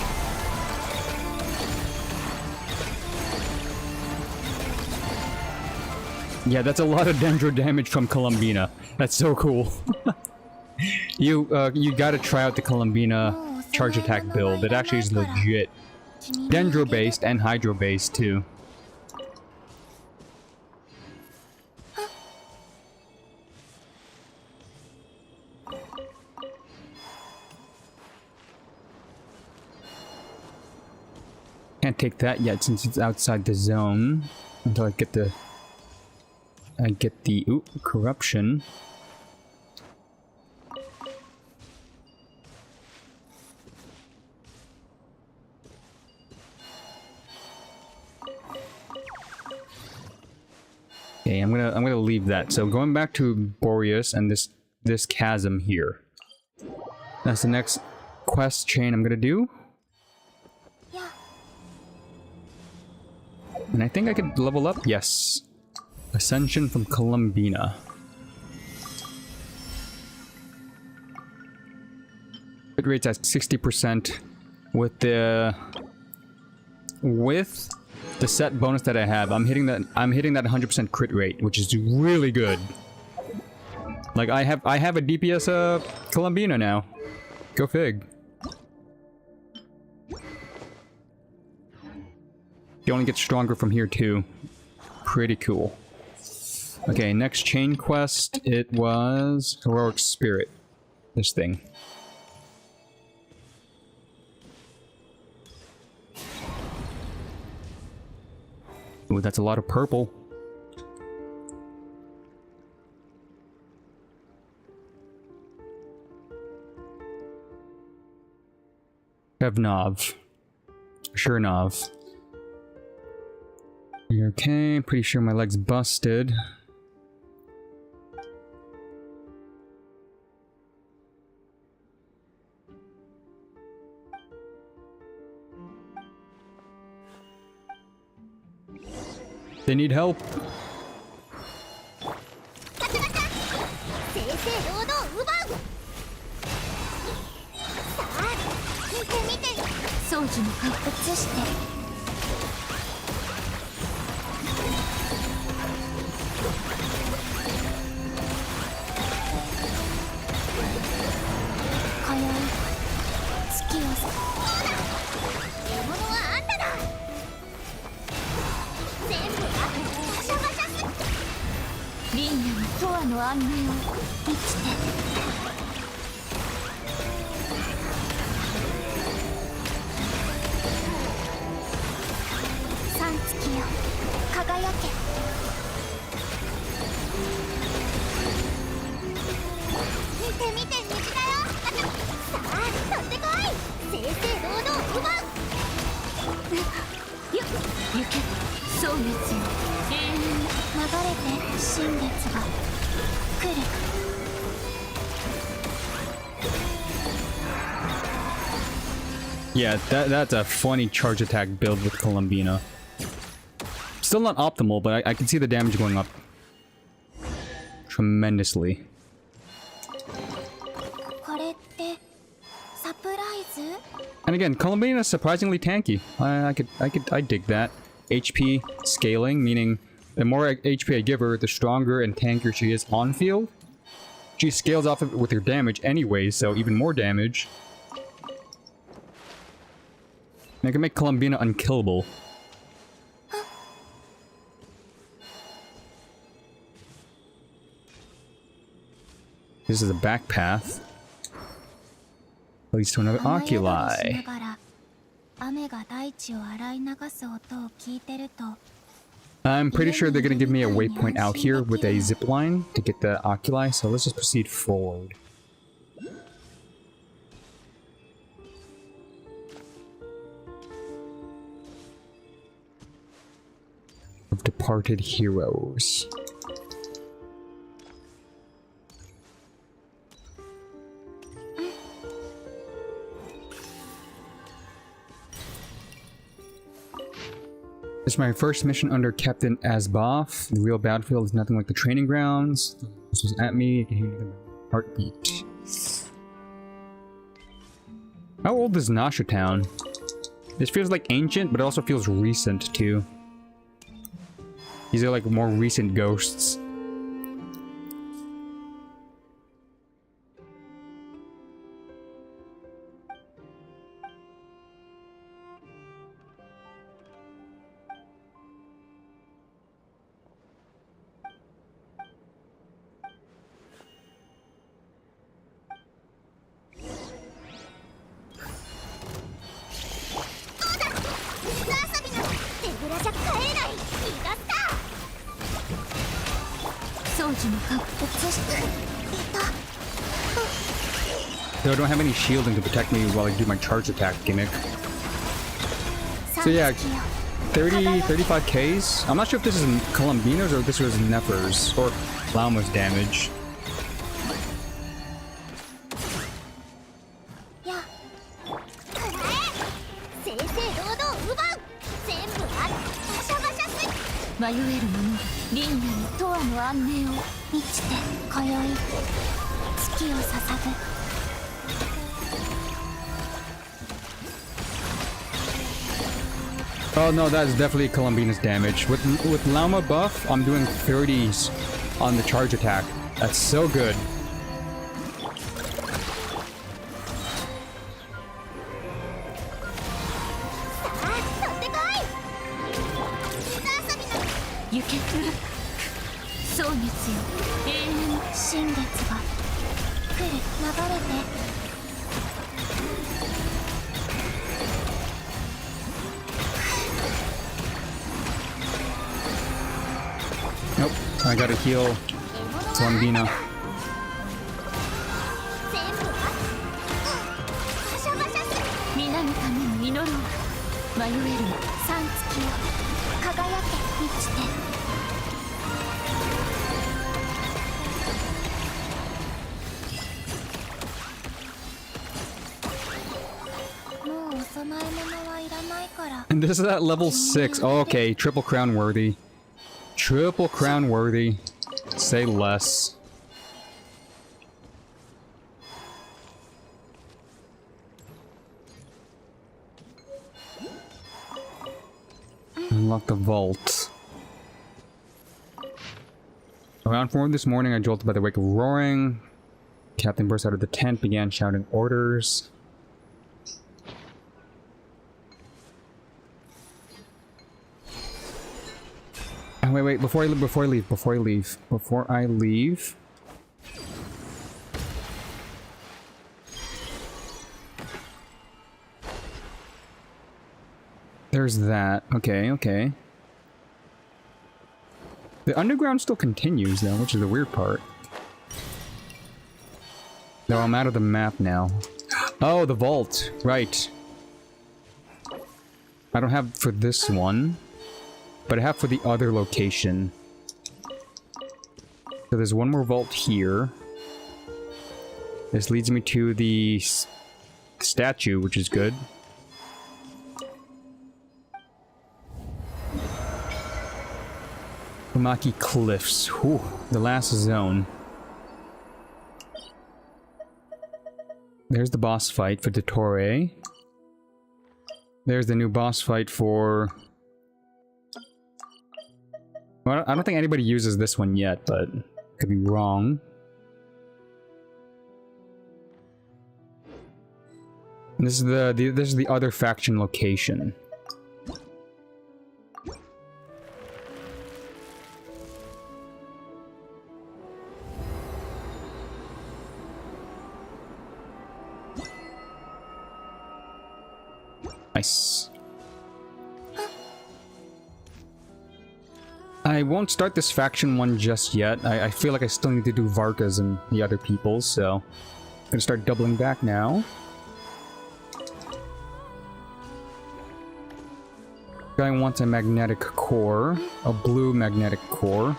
Yeah, that's a lot of dendro damage from Columbina. That's so cool. You gotta try out the Columbina charge attack build. It actually is legit. Dendro based and hydro based too. Can't take that yet since it's outside the zone until I get the ooh, corruption. Okay, I'm gonna leave that. So going back to Boreas and this chasm here. That's the next quest chain I'm gonna do.
や
And I think I could level up. Yes. Ascension from Columbina. Hit rate's at 60% with the set bonus that I have. I'm hitting that 100% crit rate, which is really good. Like I have a DPS Columbina now. Go fig. You only get stronger from here too. Pretty cool. Okay, next chain quest, it was Heroic Spirit. This thing. Ooh, that's a lot of purple. Evnov. Shernov. You're okay, pretty sure my leg's busted. They need help.
正々堂々奪うさあ見て見て
宗樹の顔。
移して今宵月をそうだ獲物はあんただ全部がバシャバシャす
リンナの永遠の安寧を。
生きて三月よ輝け見て見て虹だよさあ取ってこい正々堂々奪う
行け宗月よ。永遠に。
流れて新月が来る
Yeah, that's a funny charge attack build with Columbina. Still not optimal, but I can see the damage going up tremendously.
これってサプライズ
And again, Columbina is surprisingly tanky. I dig that. HP scaling, meaning the more HP I give her, the stronger and tankier she is on field. She scales off of it with her damage anyway, so even more damage. And I can make Columbina unkillable. This is a back path. Leads to another
雨宿りし
oculi.
ながら雨が大地を洗い流す音を聞いてると
I'm pretty sure they're gonna give me a waypoint out here with a zip line to get the oculi, so let's just proceed forward. of departed heroes. This is my first mission under Captain Asboff. The real battlefield is nothing like the training grounds. This was at me. You can hear the heartbeat. How old is Nasha Town? This feels like ancient, but it also feels recent too. These are like more recent ghosts. So I don't have any shielding to protect me while I do my charge attack gimmick. So yeah, 35 Ks. I'm not sure if this is Columbina's or if this was Nefer's or Lauma's damage. Oh no, that is definitely Columbina's damage. With Lauma buff, I'm doing 30s on the charge attack. That's so good. Nope, I gotta heal Columbina. And this is at level 6. Oh, okay, triple crown worthy. Triple crown worthy. Say less. Unlock the vault. Around 4 this morning, I jolted by the wake of roaring. Captain burst out of the tent, began shouting orders. Oh, wait, before I leave. There's that. Okay. The underground still continues though, which is the weird part. No, I'm out of the map now. Oh, the vault. Right. I don't have for this one. But I have for the other location. So there's one more vault here. This leads me to the statue, which is good. Umaki Cliffs. Whew, the last zone. There's the boss fight for Dottore. There's the new boss fight for... Well, I don't think anybody uses this one yet, but could be wrong. And this is the other faction location. Nice. I won't start this faction one just yet. I feel like I still need to do Varkas and the other peoples, so I'm gonna start doubling back now. Guy wants a magnetic core, a blue magnetic core.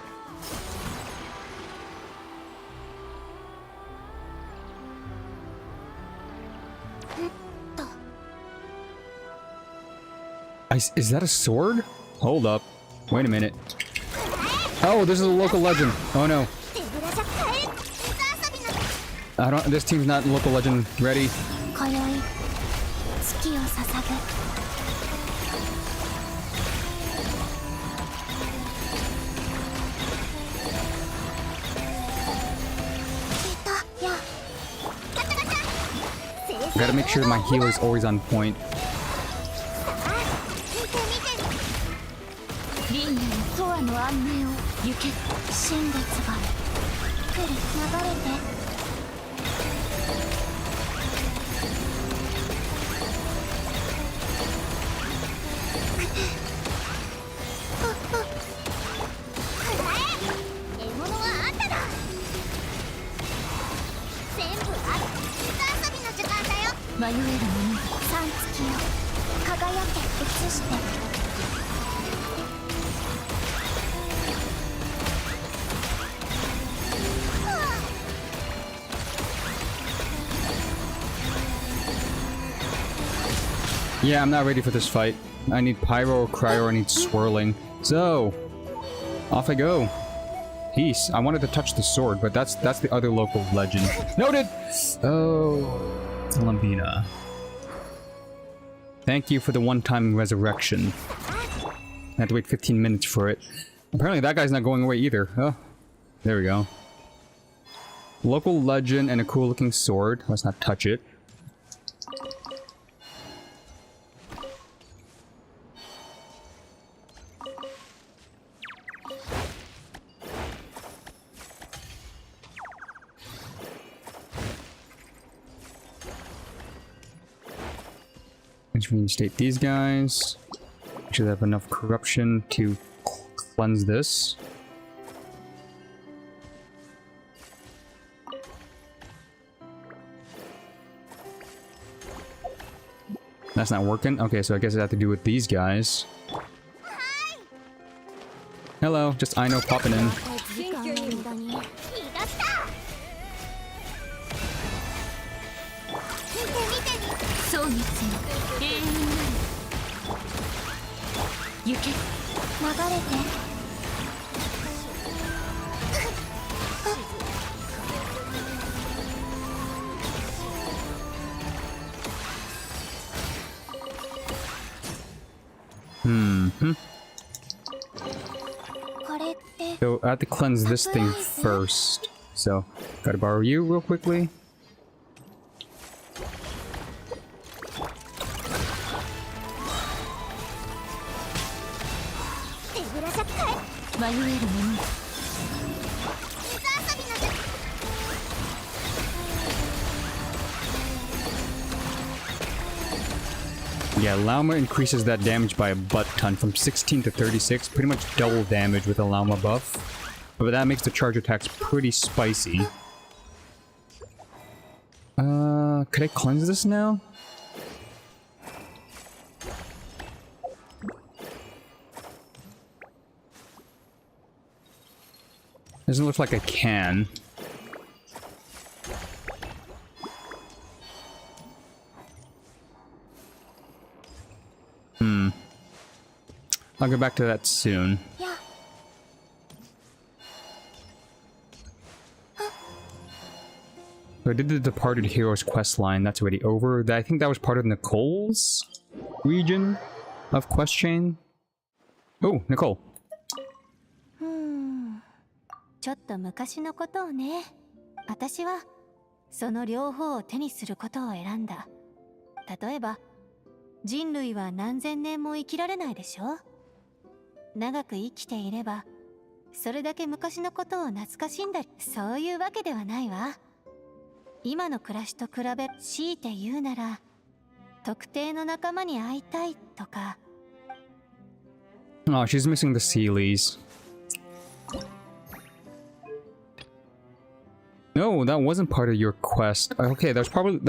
Is that a sword? Hold up. Wait a minute. Oh, this is a local legend. Oh no. I don't. This team's not local legend ready. Gotta make sure my healer's always on point.
輪廻とわの安寧を行け。新月が来る。流れて。獲物はあんただ。全部ある。水遊びの時間だよ。迷えるものが三月よ。輝け映して。
Yeah, I'm not ready for this fight. I need pyro or cryo or I need swirling. So, off I go. Peace. I wanted to touch the sword, but that's the other local legend. Noted! Oh, Columbina. Thank you for the one-time resurrection. I had to wait 15 minutes for it. Apparently that guy's not going away either. Oh, there we go. Local legend and a cool-looking sword. Let's not touch it. Let's reinstate these guys. Should have enough corruption to cleanse this. That's not working. Okay, so I guess I have to do with these guys. Hello, just I know popping in. So I have to cleanse this thing first. So, gotta borrow you real quickly. Yeah, Lauma increases that damage by a butt ton, from 16 to 36, pretty much double damage with a Lauma buff. But that makes the charge attacks pretty spicy. Could I cleanse this now? Doesn't look like I can. I'll get back to that soon.
Yeah.
So I did the Departed Heroes quest line. That's already over. I think that was part of Nicole's region of quest chain. Oh, Nicole.
ちょっと昔のことをね。私はその両方を手にすることを選んだ。例えば、人類は何千年も生きられないでしょ。長く生きていれば、それだけ昔のことを懐かしんだり、そういうわけではないわ。今の暮らしと比べ、強いて言うなら、特定の仲間に会いたいとか。
Oh, she's missing the Sealies. No, that wasn't part of your quest. Okay, that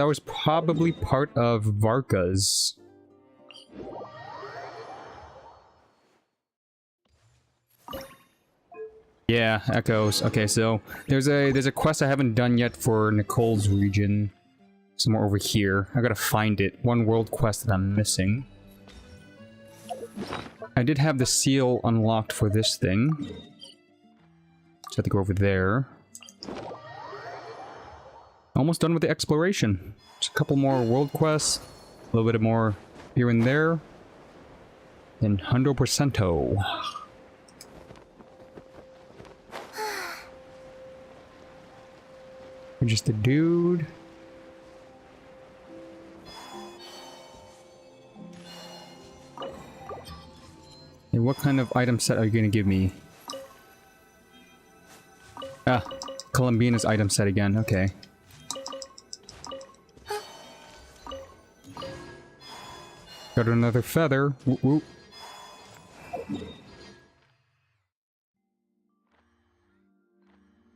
was probably part of Varka's. Yeah, echoes. Okay, so there's a quest I haven't done yet for Nicole's region. Somewhere over here. I gotta find it. One world quest that I'm missing. I did have the seal unlocked for this thing. So I have to go over there. Almost done with the exploration. Just a couple more world quests. A little bit more here and there. And 100%. You're just a dude. And what kind of item set are you gonna give me? Ah, Columbina's item set again, okay. Got another feather. Whoop, whoop.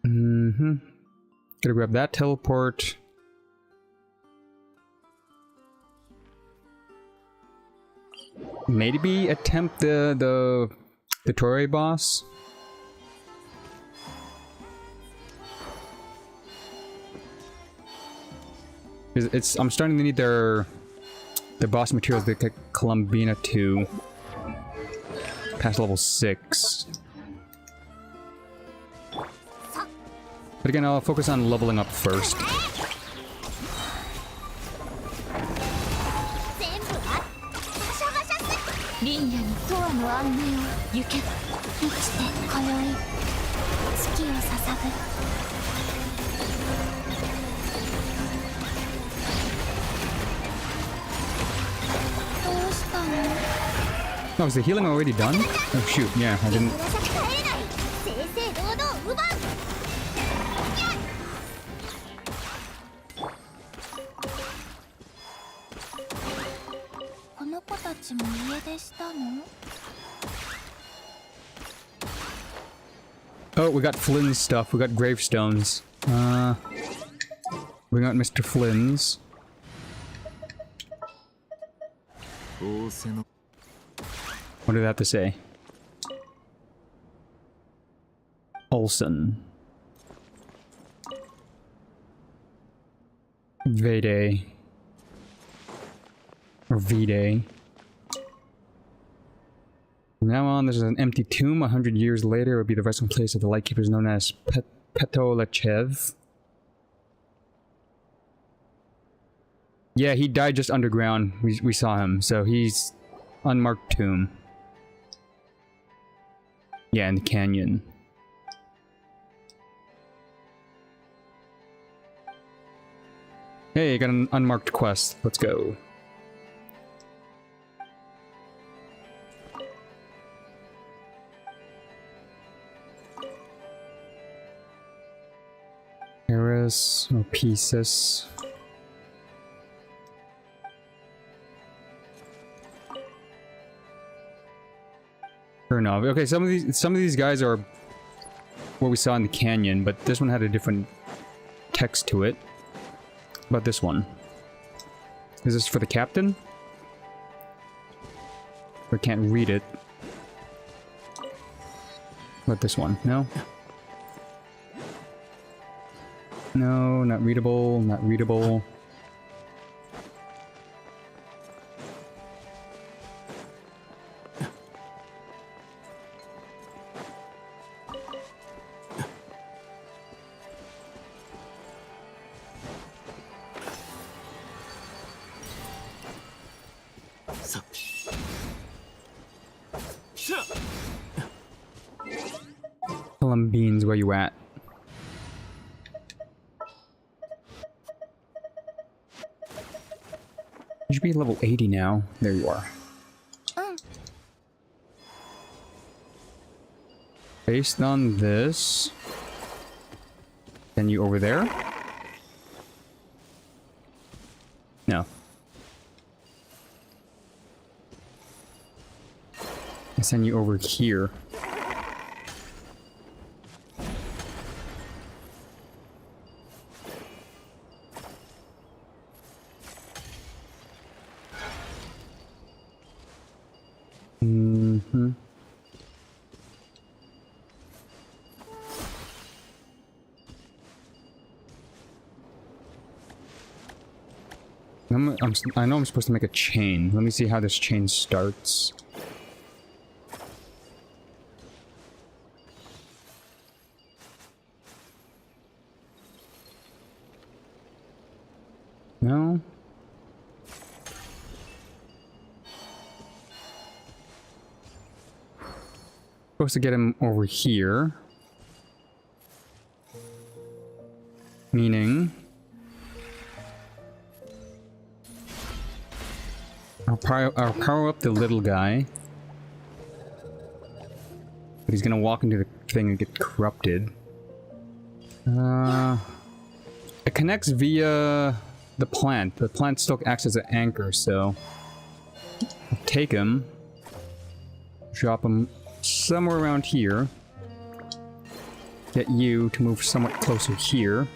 Mm-hmm. Gotta grab that teleport. Maybe attempt the Torre boss. I'm starting to need their boss materials to get Columbina 2 past level 6. But again, I'll focus on leveling up first.
リンヤに永遠の安寧を行け生きて通い月を捧ぐ どうしたの
Oh, is the healing already done? Oh shoot, yeah, I didn't...
正々堂々奪う この子たちも家出したの
Oh, we got Flynn's stuff. We got gravestones. We got Mr. Flynn's. What did that have to say? Olsen. Vede. Or V-Day. From now on, there's an empty tomb. 100 years later, it would be the resting place of the Lightkeepers known as Petolachev. Yeah, he died just underground. We saw him, so he's unmarked tomb. Yeah, in the canyon. Hey, got an unmarked quest. Let's go. Paris or pieces. Fair enough. Okay, some of these guys are what we saw in the canyon, but this one had a different text to it. How about this one? Is this for the captain? I can't read it. How about this one? No? No, not readable, not readable. Beans, where you at? You should be level 80 now. There you are. Based on this, send you over there? No. I send you over here. I know I'm supposed to make a chain. Let me see how this chain starts. No? Supposed to get him over here. Meaning... I'll power up the little guy. But he's gonna walk into the thing and get corrupted. It connects via the plant. The plant still acts as an anchor, so... I'll take him. Drop him somewhere around here. Get you to move somewhat closer here.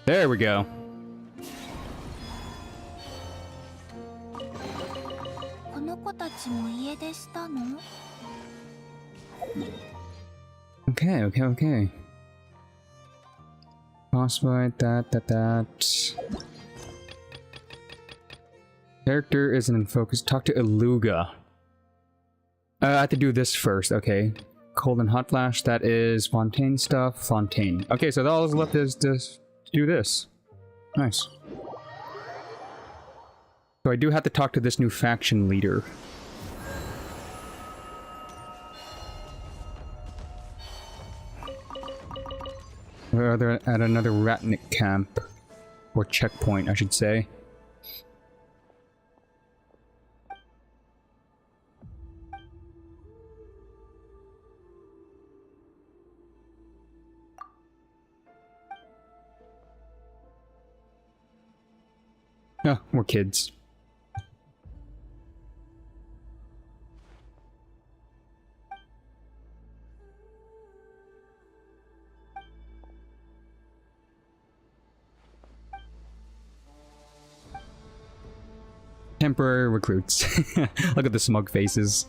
There we go. Okay. Boss fight, that. Character isn't in focus. Talk to Iluga. I have to do this first, okay. Cold and hot flash, that is Fontaine stuff. Fontaine. Okay, so all that's left is to do this. Nice. So I do have to talk to this new faction leader. They're at another Ratnik camp. Or checkpoint, I should say. Oh, we're kids. Temporary recruits. Look at the smug faces.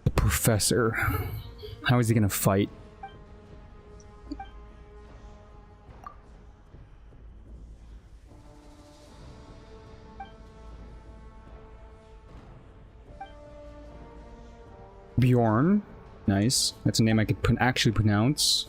The professor. How is he gonna fight? Bjorn. Nice. That's a name I could actually pronounce.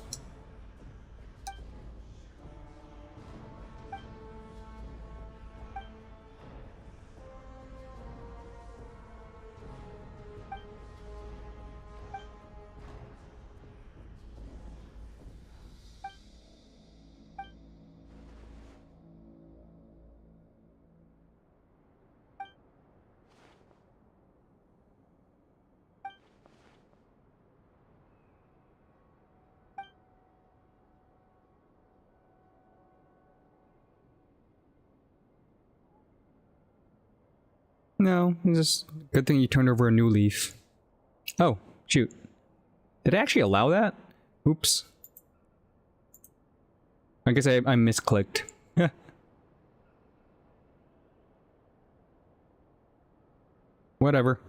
No, it's just good thing you turned over a new leaf. Oh, shoot. Did I actually allow that? Oops. I guess I misclicked. Whatever.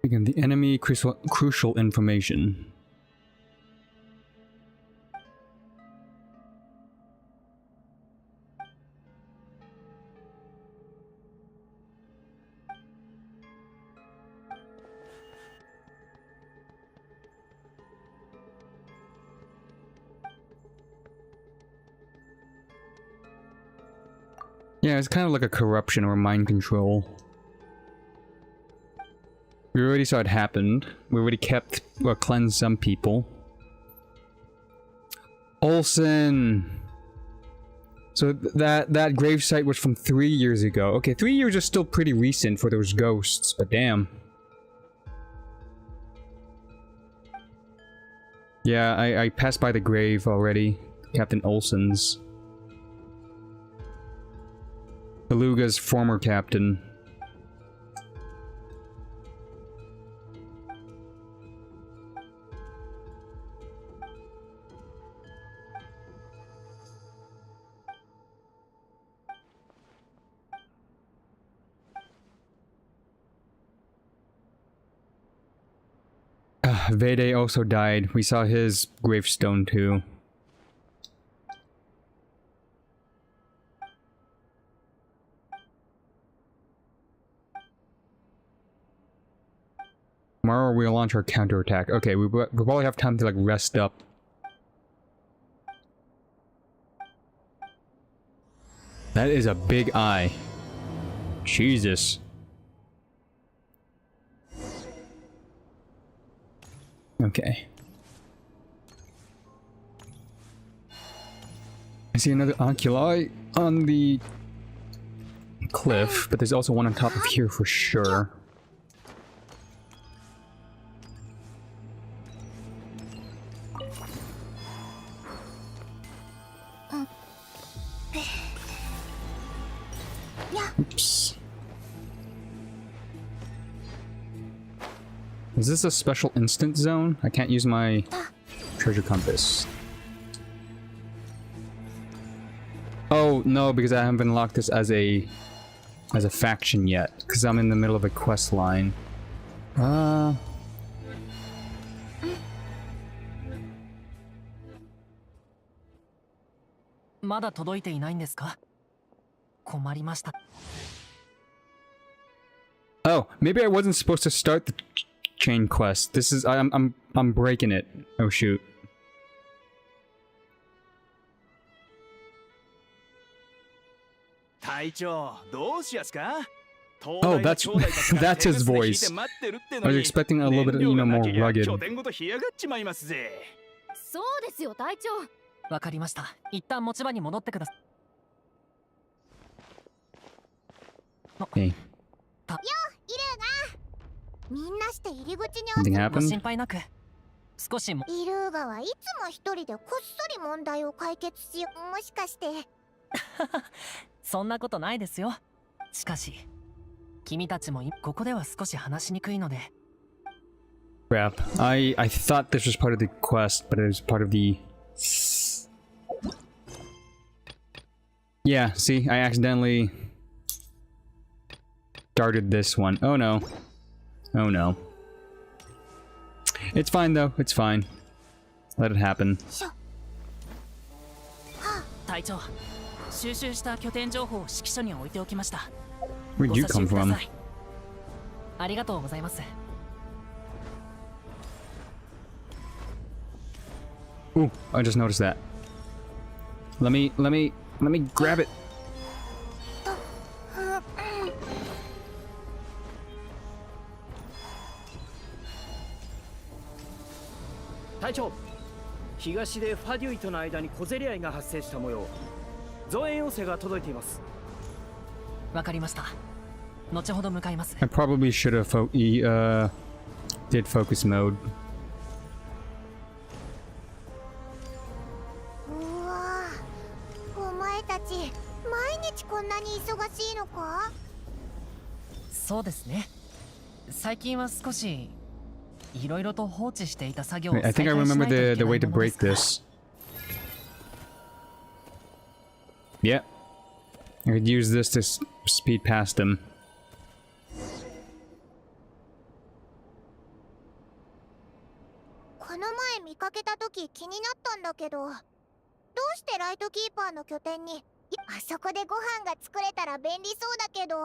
Again, the enemy crucial information. Yeah, it's kind of like a corruption or mind control. We already saw it happened. We already kept or cleansed some people. Olsen! So that gravesite was from 3 years ago. Okay, 3 years is still pretty recent for those ghosts, but damn. Yeah, I passed by the grave already. Captain Olsen's. Beluga's former captain. Vede also died. We saw his gravestone too. Tomorrow we'll launch our counterattack. Okay, we probably have time to like rest up. That is a big eye. Jesus. Okay. I see another oculi on the cliff, but there's also one on top of here for sure. Oops. Is this a special instant zone? I can't use my treasure compass. Oh no, because I haven't unlocked this as a faction yet, because I'm in the middle of a quest line. Oh, maybe I wasn't supposed to start the chain quest. This is I'm breaking it. Oh shoot. Oh, that's his voice. I was expecting a little bit, you know, more rugged.
そうですよ隊長。
わかりました。一旦持ち場に戻ってください。
Hey.
よ、イルーがみんなして入り口に
Something
ご
happened?
心配なく。少しも。
イルーガはいつも一人でこっそり問題を解決しよう。もしかして。
そんなことないですよ。しかし、君たちもここでは少し話しにくいので。
Crap. I thought this was part of the quest, but it was part of the... Yeah, see? I accidentally... started this one. Oh no. Oh no. It's fine though. It's fine. Let it happen.
隊長、収集した拠点情報を指揮所に置いておきました。
Where'd you come
ご差し入れく
from?
ださい。ありがとうございます。
Ooh, I just noticed that. Let me grab it.
隊長、東でファデュイとの間に小競り合いが発生した模様。増援要請が届いています。
わかりました。後ほど向かいます。
I probably should have did focus mode.
うわぁ、お前たち毎日こんなに忙しいのか？
そうですね。最近は少しいろいろと放置していた作業を
Wait, I
再
think I
開し
remember
ないとい
the
けな
way
い
to
もので
break
すから。
this. Yeah. I could use this to speed past him.
この前見かけた時気になったんだけど、どうしてライトキーパーの拠点にあそこでご飯が作れたら便利そうだけど、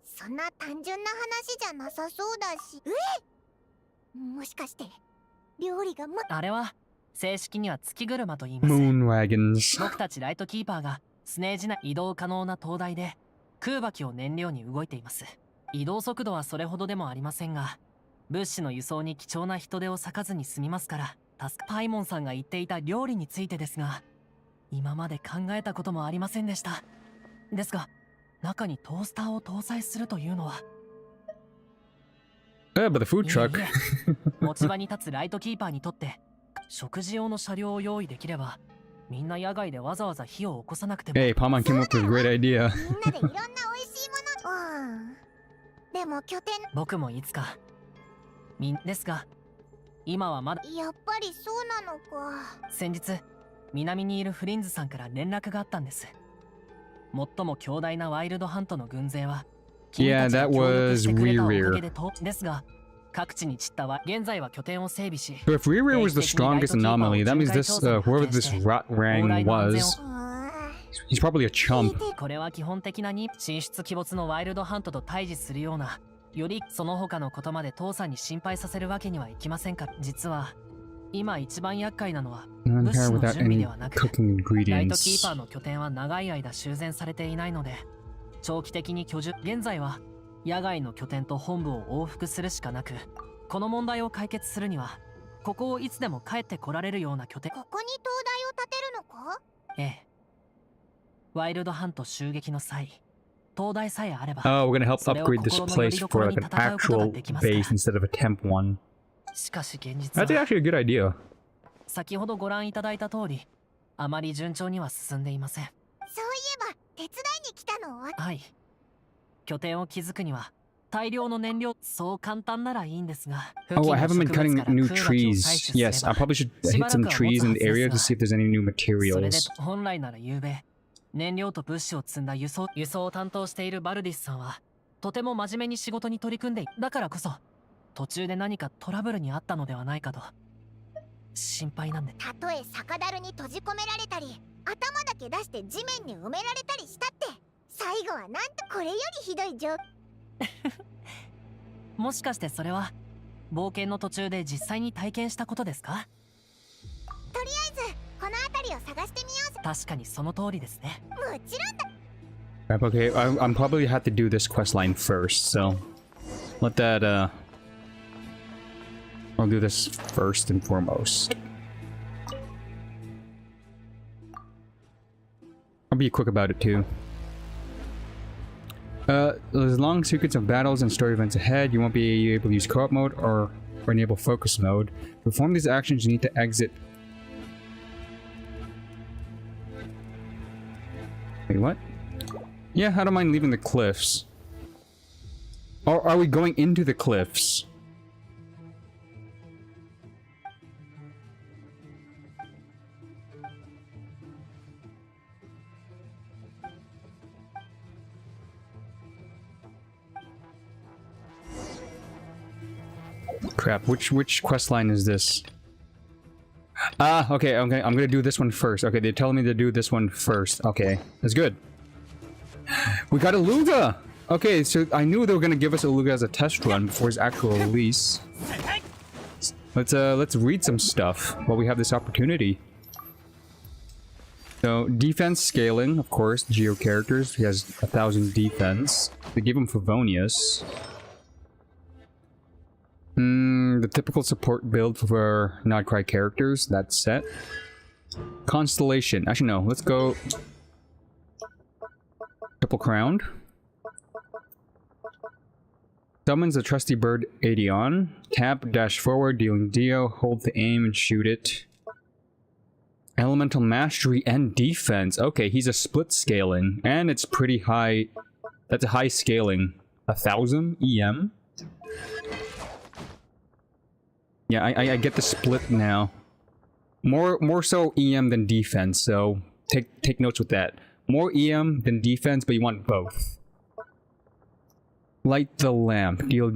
そんな単純な話じゃなさそうだし。もしかして料理が
あれは正式には月車と言います。
Moon wagons.
僕たちライトキーパーがスネージな移動可能な灯台で空爆機を燃料に動いています。移動速度はそれほどでもありませんが、物資の輸送に貴重な人手を割かずに済みますから。パイモンさんが言っていた料理についてですが、今まで考えたこともありませんでした。ですが、中にトースターを搭載するというのは。
Yeah, but the food
いえい
truck.
え持ち場に立つライトキーパーにとって食事用の車両を用意できればみんな野外でわざわざ火を起こさなくても。
Hey, Palmon came up with a great idea.
みんなでいろんな美味しいもの。でも拠点。
僕もいつかですが、今はまだ。
やっぱりそうなのか。
先日南にいるフリンズさんから連絡があったんです。最も強大なワイルドハントの軍勢は
Yeah, that was Rear.
ですが、各地に散った現在は拠点を整備し。
So if Rear was the strongest anomaly, that means this whoever this Ratrang was, he's probably a chump.
これは基本的なに進出鬼没のワイルドハントと対峙するような、よりその他のことまで父さんに心配させるわけにはいきませんから。実は今一番厄介なのは物資の準備ではなく、ライトキーパーの拠点は長い間修繕されていないので、長期的に現在は野外の拠点と本部を往復するしかなく、この問題を解決するにはここをいつでも帰ってこられるような拠点。
ここに灯台を建てるのか？
ええ。ワイルドハント襲撃の際、灯台さえあれば。
Oh, we're gonna help upgrade this place for like an actual base instead of a temp one.
しかし現実は
That's actually a good idea.
先ほどご覧いただいた通り、あまり順調には進んでいません。
そういえば手伝いに来たのは。
はい。拠点を築くには大量の燃料、そう簡単ならいいんですが。
Oh, I haven't been cutting new trees. Yes, I probably should hit some trees in the area to see if there's any new
それで
materials.
本来なら昨べ、燃料と物資を積んだ輸送を担当しているバルディスさんはとても真面目に仕事に取り組んで、だからこそ途中で何かトラブルにあったのではないかと心配なんで。
たとえ酒樽に閉じ込められたり、頭だけ出して地面に埋められたりしたって、最後はなんとこれよりひどい状況。
もしかしてそれは冒険の途中で実際に体験したことですか？
とりあえずこの辺りを探してみようぜ。
確かにその通りですね。
もちろんだ。
Okay, I'm probably have to do this quest line first, so let that I'll do this first and foremost. I'll be quick about it too. There's long sequence of battles and story events ahead. You won't be able to use co-op mode or enable focus mode. To perform these actions, you need to exit. Wait, what? Yeah, I don't mind leaving the cliffs. Or are we going into the cliffs? Crap, which quest line is this? Ah, okay, I'm gonna do this one first. Okay, they're telling me to do this one first. Okay, that's good. We got a Luga! Okay, so I knew they were gonna give us a Luga as a test run before his actual release. Let's read some stuff while we have this opportunity. So, defense scaling, of course, Geo characters. He has 1,000 defense. They give him Favonius. The typical support build for Nodcry characters, that's set. Constellation. Actually, no, let's go Triple Crowned. Summons a trusty bird Adeon. Tap, dash forward, dealing Dio, hold to aim and shoot it. Elemental Mastery and Defense. Okay, he's a split scaling, and it's pretty high. That's a high scaling. 1,000 EM. Yeah, I get the split now. More so EM than defense, so take notes with that. More EM than defense, but you want both. Light the lamp. Deal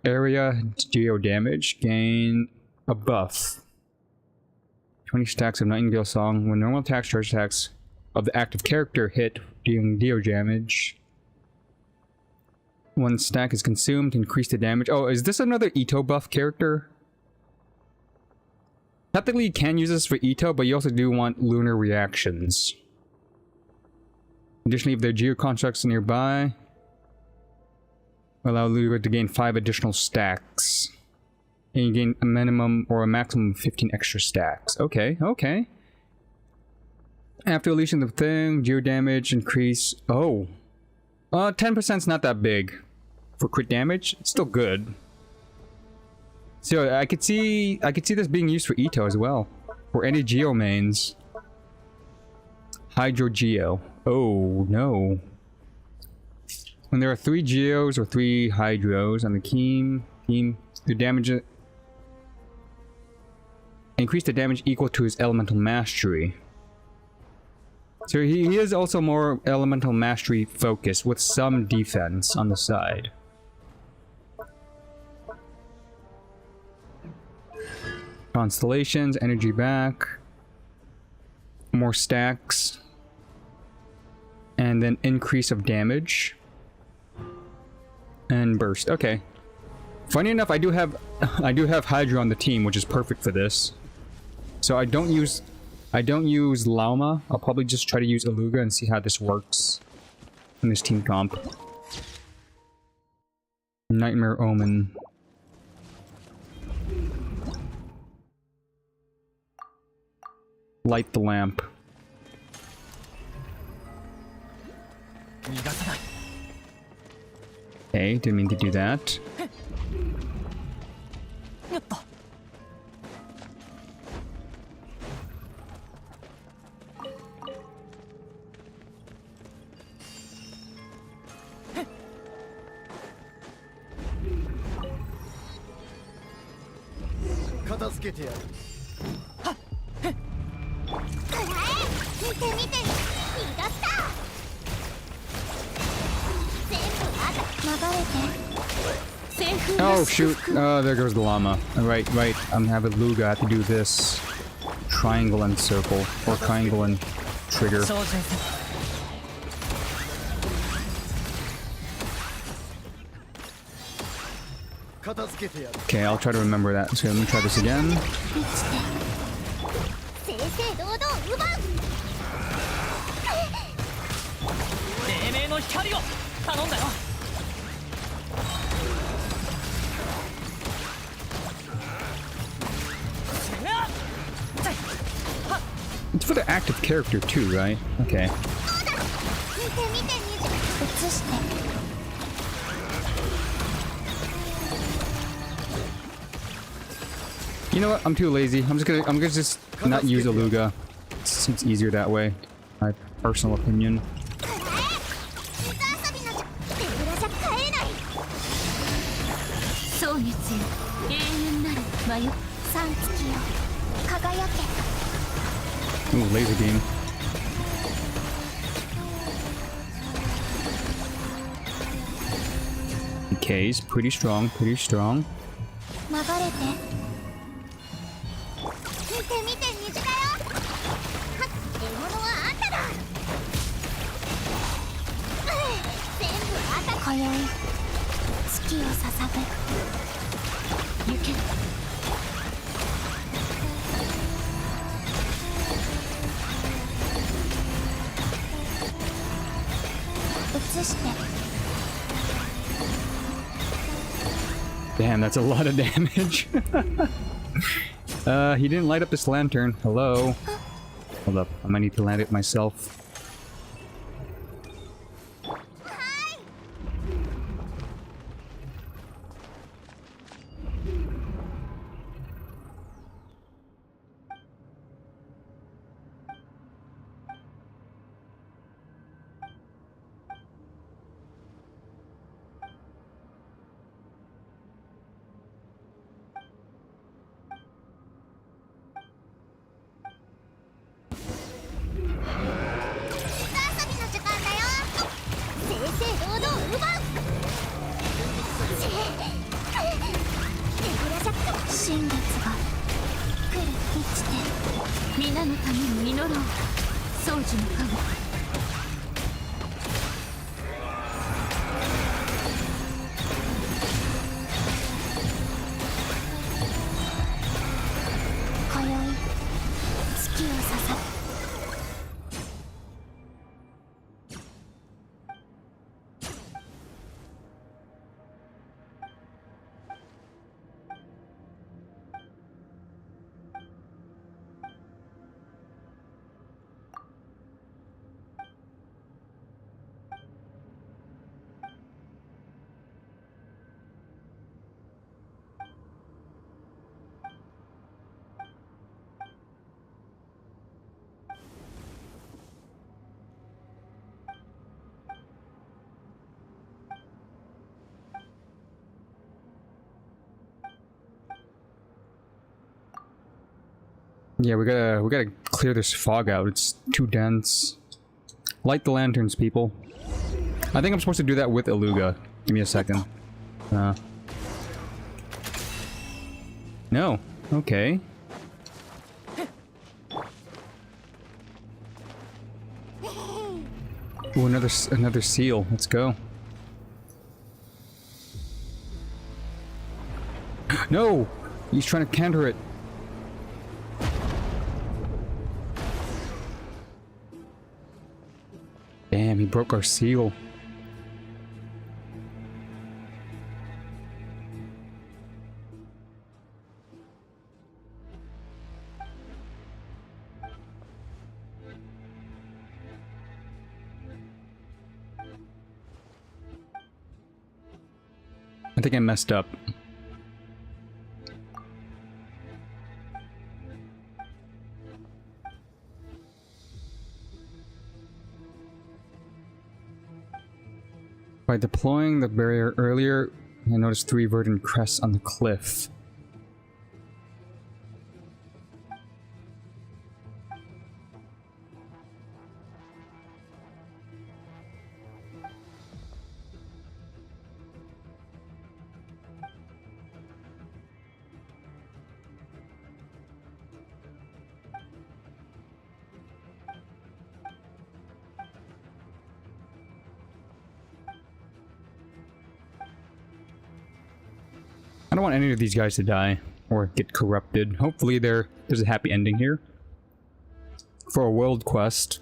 area geo damage. Gain a buff. 20 stacks of Nightingale Song. When normal attacks, charge attacks of the active character hit, dealing geo damage. One stack is consumed to increase the damage. Oh, is this another Ito buff character? Technically, you can use this for Ito, but you also do want lunar reactions. Additionally, if there are geo constructs nearby, allow Luga to gain 5 additional stacks. And you gain a minimum or a maximum of 15 extra stacks. Okay, okay. After releasing the thing, geo damage increase. Oh. 10%'s not that big. For crit damage, it's still good. So I could see this being used for Ito as well. For any Geo mains. Hydro Geo. Oh no. When there are 3 Geos or 3 Hydros on the team, the damage increase the damage equal to his elemental mastery. So he is also more elemental mastery focused with some defense on the side. Constellations, energy back, more stacks, and then increase of damage and burst. Okay. Funny enough, I do have Hydra on the team, which is perfect for this. So I don't use Lauma. I'll probably just try to use Aluga and see how this works in this team comp. Nightmare Omen. Light the lamp. Okay, didn't mean to do that. Oh shoot! There goes the llama. Right. I'm having Luga. I have to do this triangle and circle, or triangle and trigger. Okay, I'll try to remember that. So let me try this again. It's for the active character too, right? Okay. You know what? I'm too lazy. I'm gonna just not use Aluga. It's easier that way. My personal opinion. Ooh, laser beam. Okay, he's pretty strong, pretty strong. Damn, that's a lot of damage. He didn't light up this lantern. Hello. Hold up, I might need to land it myself. Yeah, we gotta clear this fog out. It's too dense. Light the lanterns, people. I think I'm supposed to do that with Iluga. Give me a second. No. Okay. Ooh, another seal. Let's go. No! He's trying to counter it. Damn, he broke our seal. I think I messed up. By deploying the barrier earlier, I noticed 3 verdant crests on the cliff. I don't want any of these guys to die or get corrupted. Hopefully there's a happy ending here. For a world quest.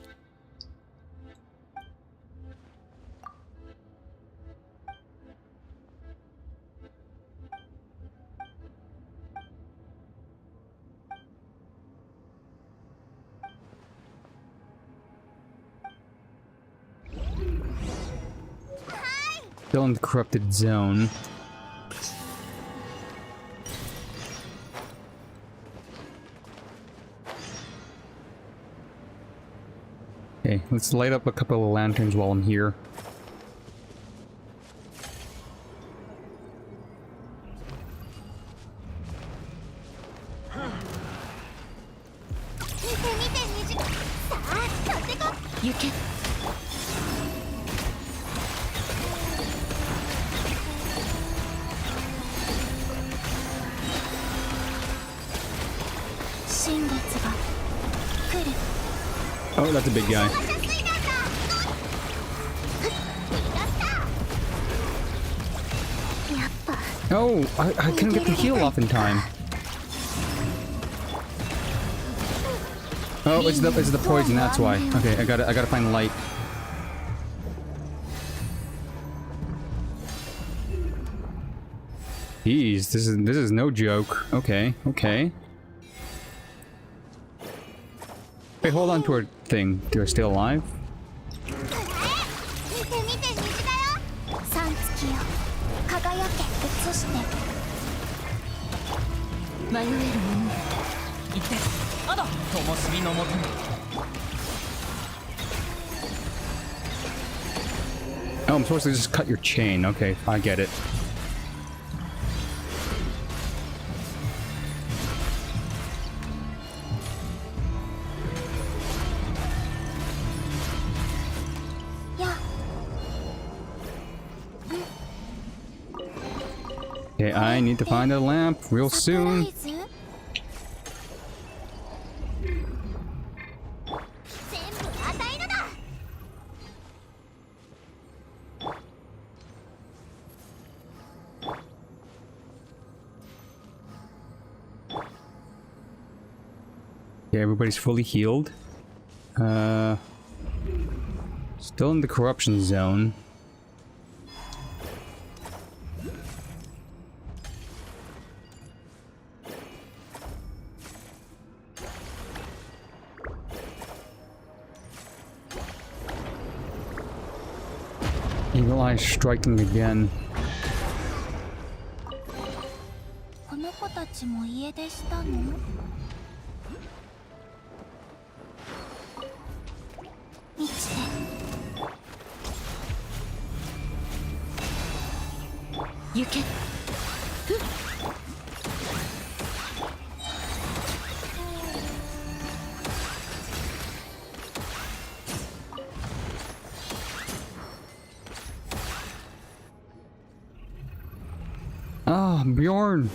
Still in the corrupted zone. Okay, let's light up a couple of lanterns while I'm here.
You can.
Oh, that's a big guy. Oh, I couldn't get the heal off in time. Oh, it's the poison, that's why. Okay, I gotta find light. Jeez, this is no joke. Okay, okay. Wait, hold on to her thing. Do I stay alive? Oh, I'm supposed to just cut your chain. Okay, I get it. Okay, I need to find a lamp real soon. Okay, everybody's fully healed. Still in the corruption zone. Evil Eye striking again.
You can.
Ah, Bjorn.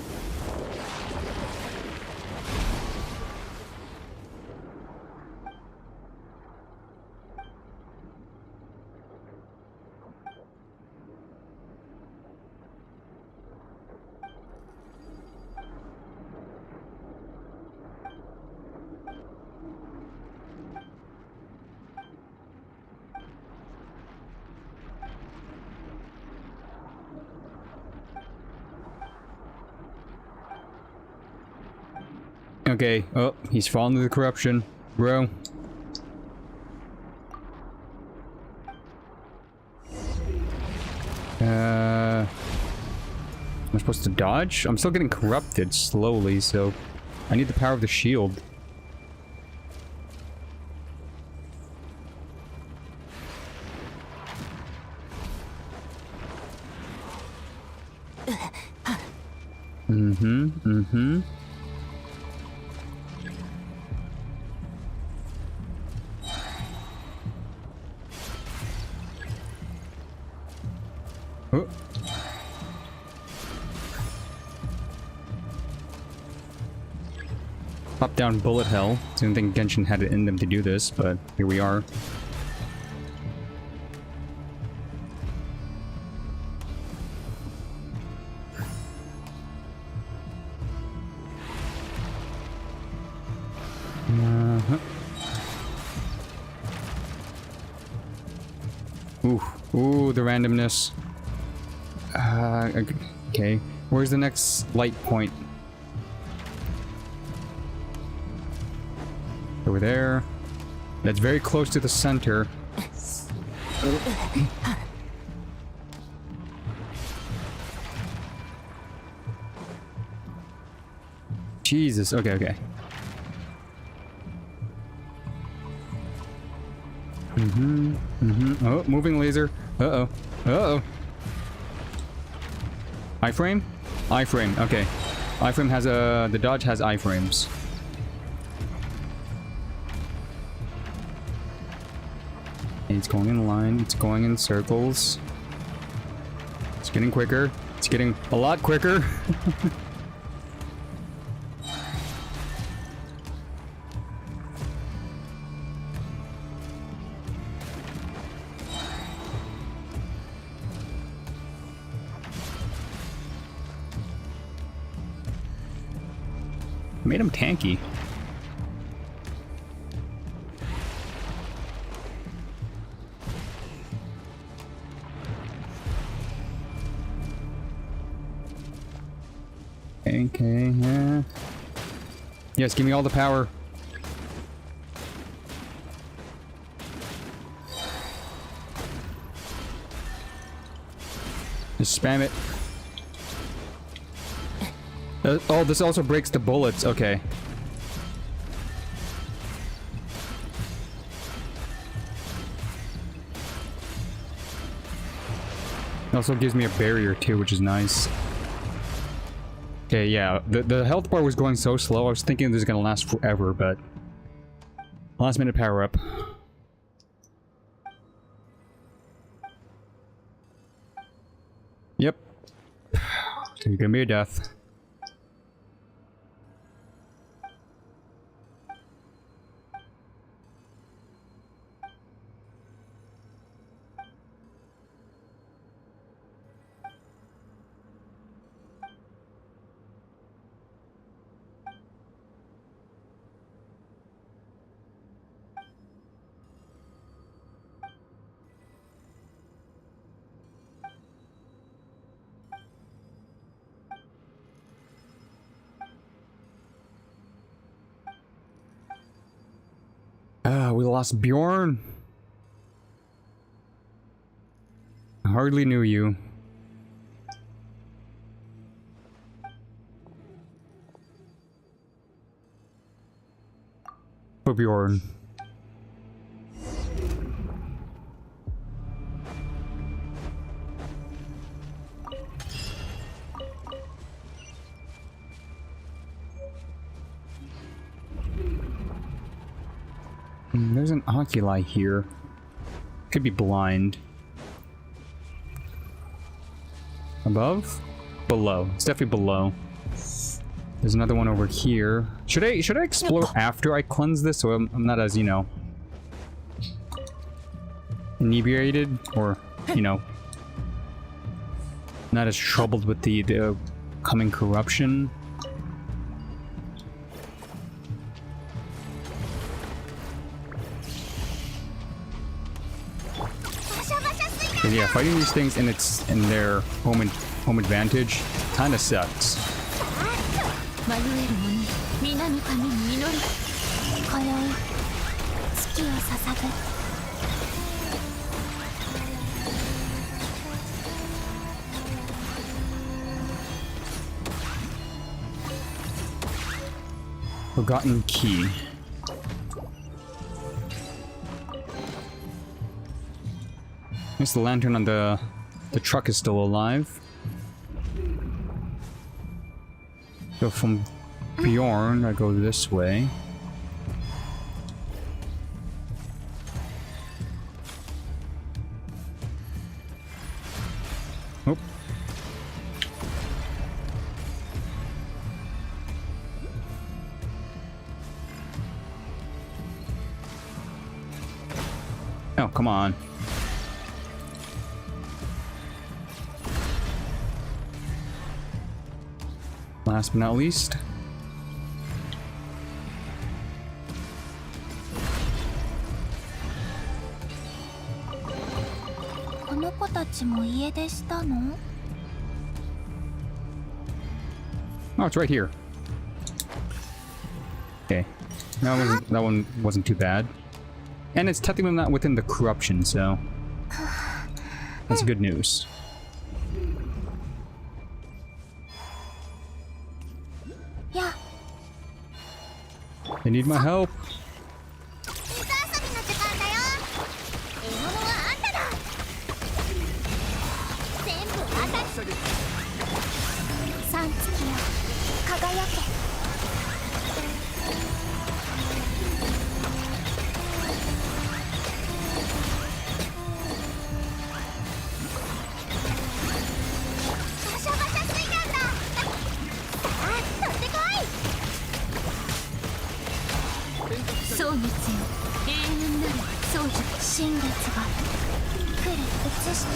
Okay, oh, he's fallen to the corruption, bro. Am I supposed to dodge? I'm still getting corrupted slowly, so I need the power of the shield. Mm-hmm. Oh. Pop down bullet hell. Didn't think Genshin had it in them to do this, but here we are. Ooh, the randomness. Okay. Where's the next light point? Over there. That's very close to the center. Jesus. Okay. Oh, moving laser. Uh-oh. Iframe? Iframe, okay. Iframe has the dodge has iframes. And it's going in line, it's going in circles. It's getting quicker. It's getting a lot quicker. Made him tanky. Okay, yeah. Yes, give me all the power. Just spam it. Oh, this also breaks the bullets. Okay. It also gives me a barrier too, which is nice. Okay, yeah. The health bar was going so slow. I was thinking this is gonna last forever, but last minute power up. Yep. So you're gonna be a death. We lost Bjorn. I hardly knew you. Poor Bjorn. There's an oculi here. Could be blind. Above? below. It's definitely below. There's another one over here. Should I explore after I cleanse this, so I'm not as, you know, inebriated, or, you know, not as troubled with the coming corruption? But yeah, fighting these things in their home advantage kind of sucks.
迷える者皆の神に祈り今宵月を捧ぐ
Forgotten key. I guess the lantern on the truck is still alive. So from Bjorn, I go this way. Oh. Oh, come on. Last but not least.
この子たちも家出したの?
Oh, it's right here. Okay. That one wasn't too bad. And it's technically not within the corruption, so that's good news.
Yeah.
They need my help.
水遊びの時間だよ。獲物はあんただ。全部あたり。三月よ、輝け。バシャバシャ水弾だ。さあ、取ってこい。そう熱よ、永遠なる創造新月が来る映して。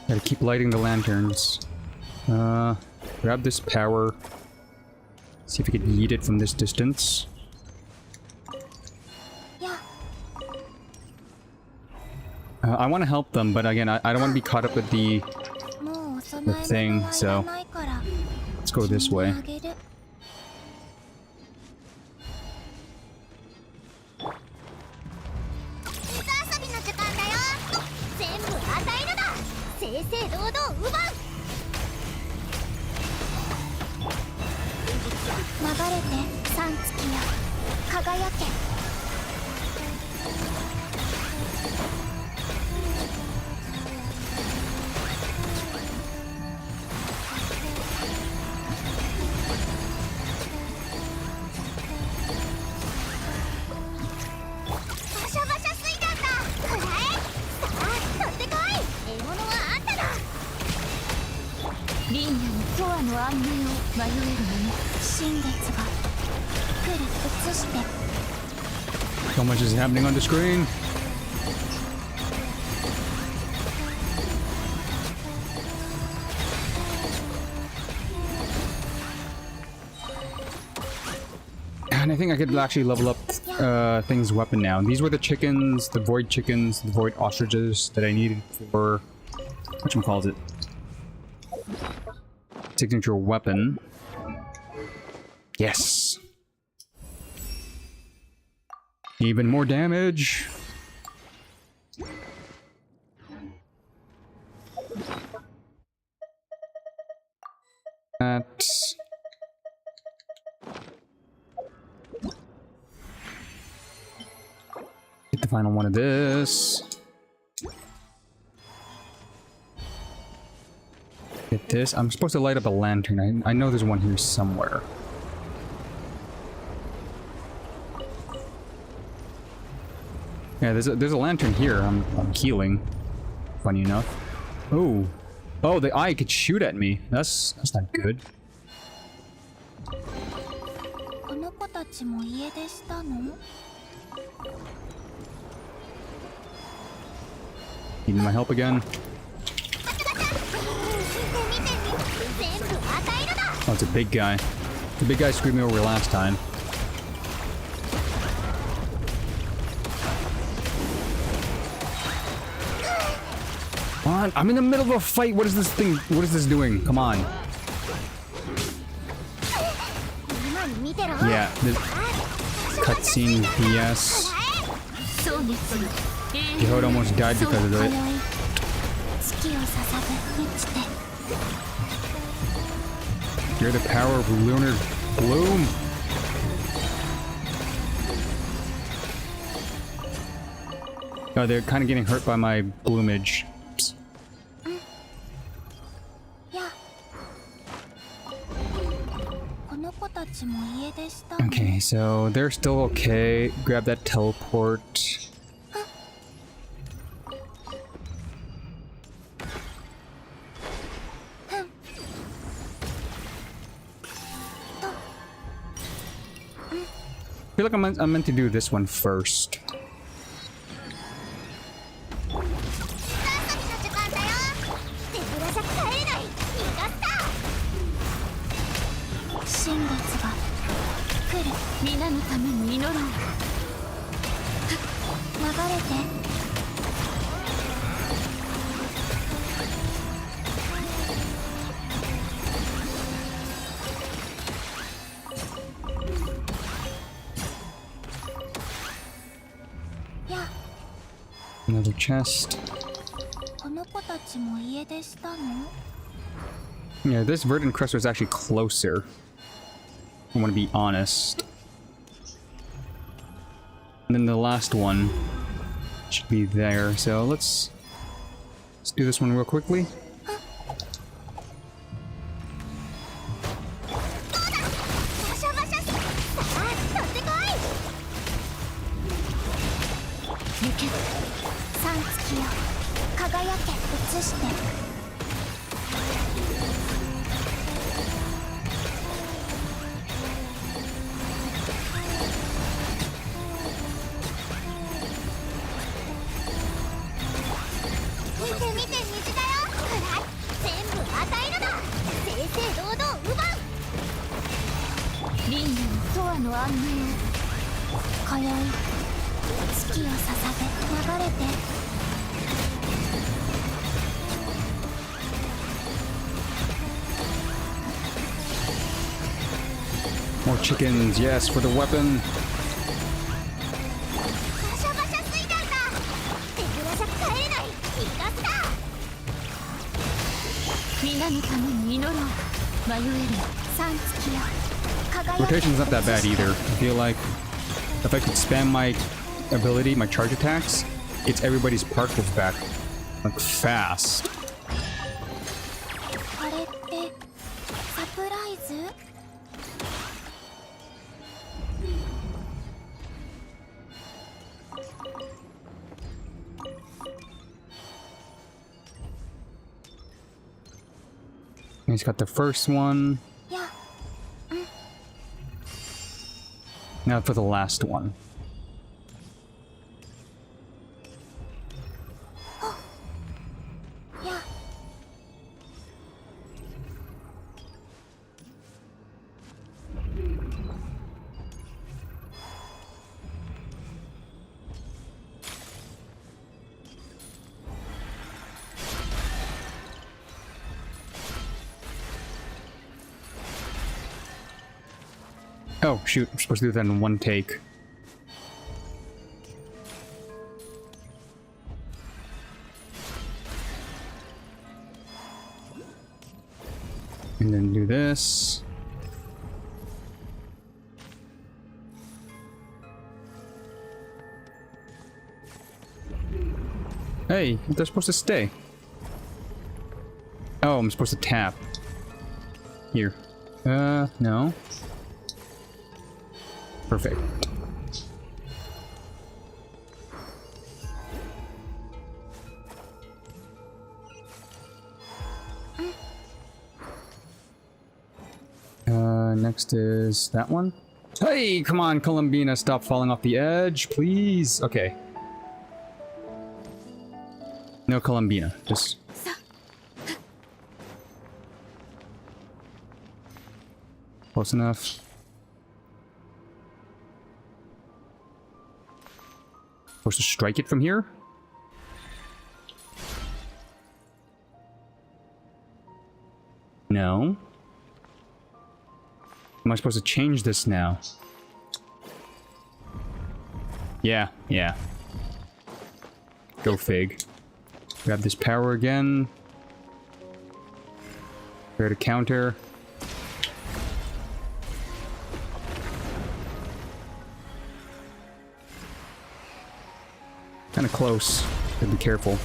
Gotta keep lighting the lanterns. Grab this power. See if we can yeet it from this distance.
Yeah.
I want to help them, but again, I don't want to be caught up with the
もうお供え
thing,
物はい
so
らないから
let's go this way.
君にあげる。 水遊びの時間だよ。全部与えるだ。正々堂々奪う。流れて三月よ、輝け。バシャバシャ水弾だ。くらえ。さあ、取ってこい。獲物はあんただ。リンヤに永遠の安寧を迷える者。新月が来る映して。
So much is happening on the screen. And I think I could actually level up Thing's weapon now. These were the chickens, the void chickens, the void ostriches that I needed for whatchamacallit? Signature weapon. Yes. Even more damage. That's get the final one of this. Get this. I'm supposed to light up a lantern. I know there's one here somewhere. Yeah, there's a lantern here. I'm healing. Funny enough. Oh. Oh, the eye could shoot at me. That's not good.
この子たちも家出したの？
Need my help again.
全部与えるだ。
Oh, it's a big guy. The big guy screwed me over last time. Come on, I'm in the middle of a fight. What is this thing? What is this doing? Come on.
今に見てろ。
Yeah, this cutscene BS.
そうですよ
Yehoda almost died because of it.
月を捧ぐ満ちて。
You're the power of lunar bloom. Oh, they're kind of getting hurt by my bloomage. Oops.
や。この子たちも家出したの？
Okay, so they're still okay. Grab that teleport. I feel like I'm meant to do this one first.
遊びの時間だよ。手ぶらじゃ帰れない。逃がした。新月が来る。
皆のために祈ろう
流れて。
Another chest.
この子たちも家出したの？
Yeah, this verdant crest was actually closer. I want to be honest. And then the last one should be there. So let's do this one real quickly.
バシャバシャ。さあ、取ってこい。
行け
三月よ、輝け映して。 見て見て虹だよ。ほら、全部与えるな。正々堂々奪う。
輪廻の永遠の安寧を
今宵月を捧げ流れて。
More chickens, yes, for the weapon.
バシャバシャついたんだ。手ぶらじゃ帰れない。逃がすだ。
皆のために祈ろう迷える
三月よ、輝け。
Rotation's not that bad either. I feel like if I could spam my ability, my charge attacks, it's everybody's particles back. Like, fast.
これってサプライズ？
He's got the first one.
や。
Now for the last one.
Yeah.
Oh, shoot. I'm supposed to do that in one take. And then do this. Hey, they're supposed to stay. Oh, I'm supposed to tap. Here. No. Perfect. Next is that one. Hey, come on, Columbina, stop falling off the edge, please. Okay. No Columbina, just... Close enough. Supposed to strike it from here? No. Am I supposed to change this now? Yeah. Go fig. Grab this power again. Prepare to counter. Kinda close. Gotta be careful.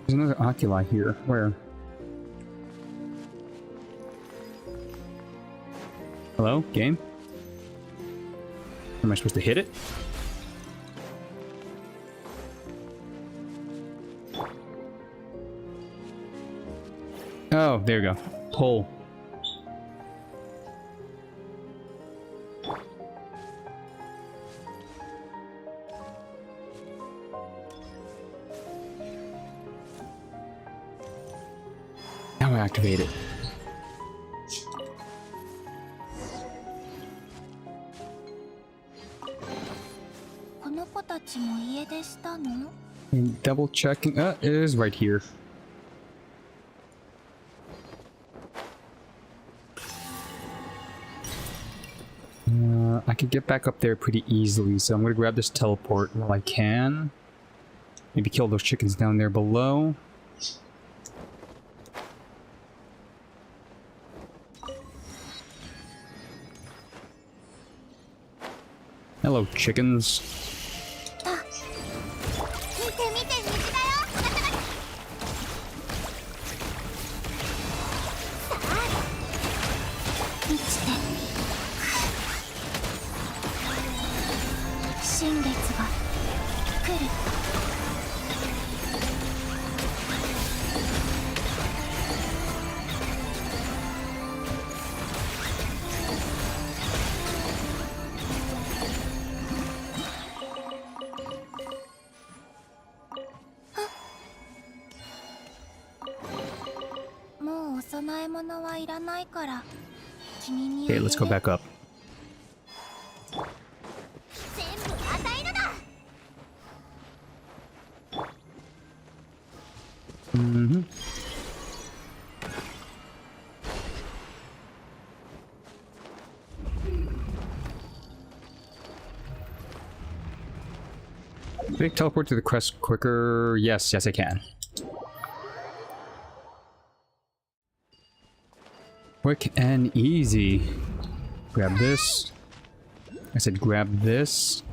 There's another oculi here. Where? Hello? Game? Am I supposed to hit it? Oh, there you go. Pull. Now I activate it. And double checking. It is right here. I could get back up there pretty easily, so I'm gonna grab this teleport while I can. Maybe kill those chickens down there below. Hello, chickens. Okay, let's go back up. Can I teleport to the crest quicker? Yes, I can. Quick and easy. Grab this. I said grab this.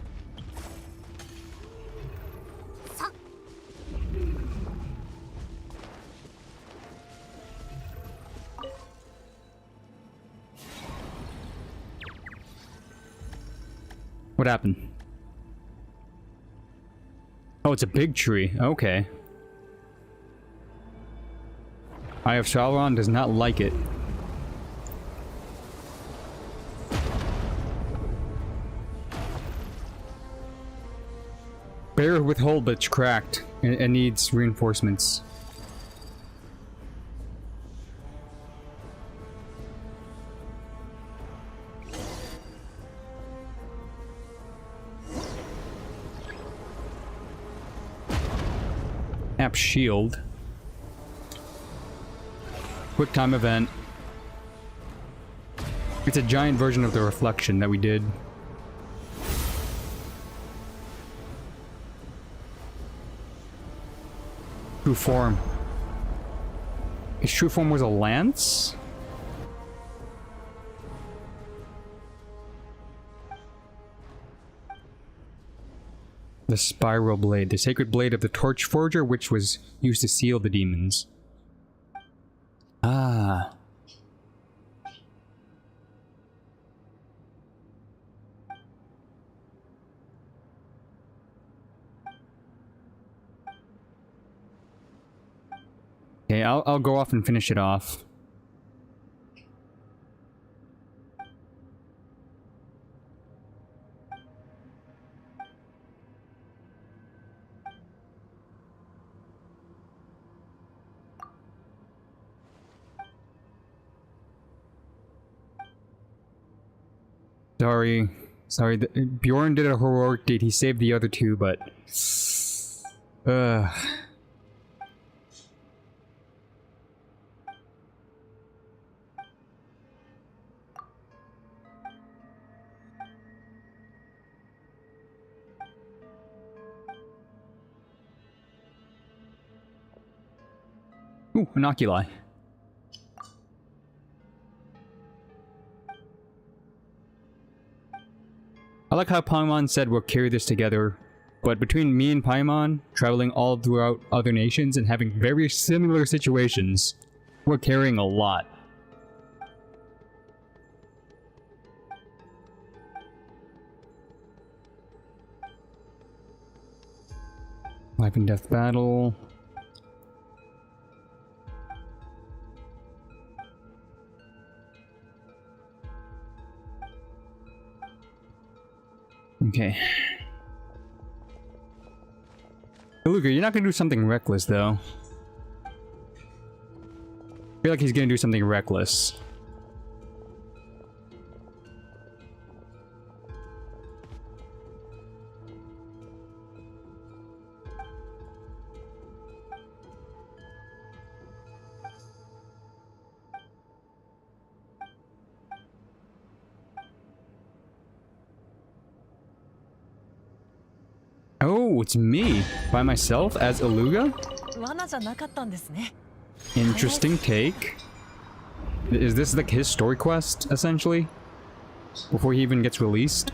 What happened? Oh, it's a big tree. Okay. Eye of Sauron does not like it. Bear with hold, but it's cracked. It needs reinforcements. App shield. Quick time event. It's a giant version of the reflection that we did. True form. His true form was a lance? The spiral blade, the sacred blade of the torch forger, which was used to seal the demons. Ah. Okay, I'll go off and finish it off. Sorry, Bjorn did a heroic deed. He saved the other two, but... Ooh, an oculi. I like how Paimon said we'll carry this together, but between me and Paimon, traveling all throughout other nations and having very similar situations, we're carrying a lot. Life and death battle. Okay. Luger, you're not gonna do something reckless, though. I feel like he's gonna do something reckless. Oh, it's me by myself as Aluga?
罠じゃなかったんですね。
Interesting take. Is this like his story quest, essentially? Before he even gets released?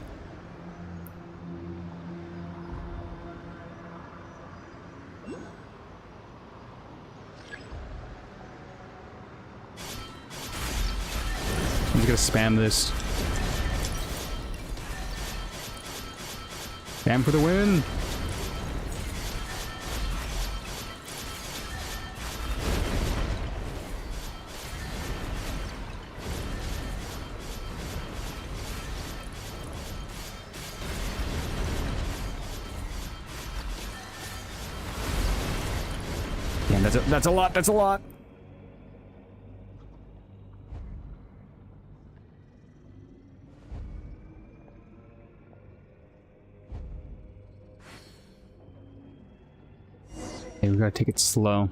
I'm just gonna spam this. Spam for the win! Damn, that's a lot, that's a lot! Okay, we gotta take it slow.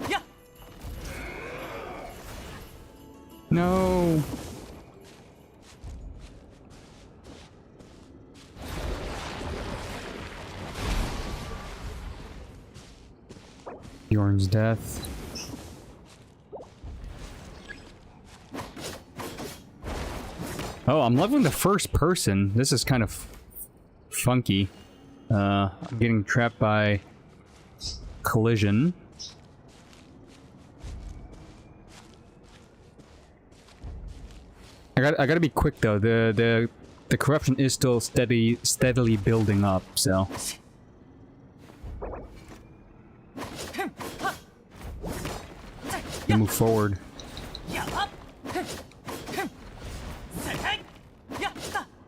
Yeah.
No! Bjorn's death. Oh, I'm loving the first person. This is kind of funky. I'm getting trapped by collision. I gotta be quick though. The corruption is still steadily building up. So. Move forward.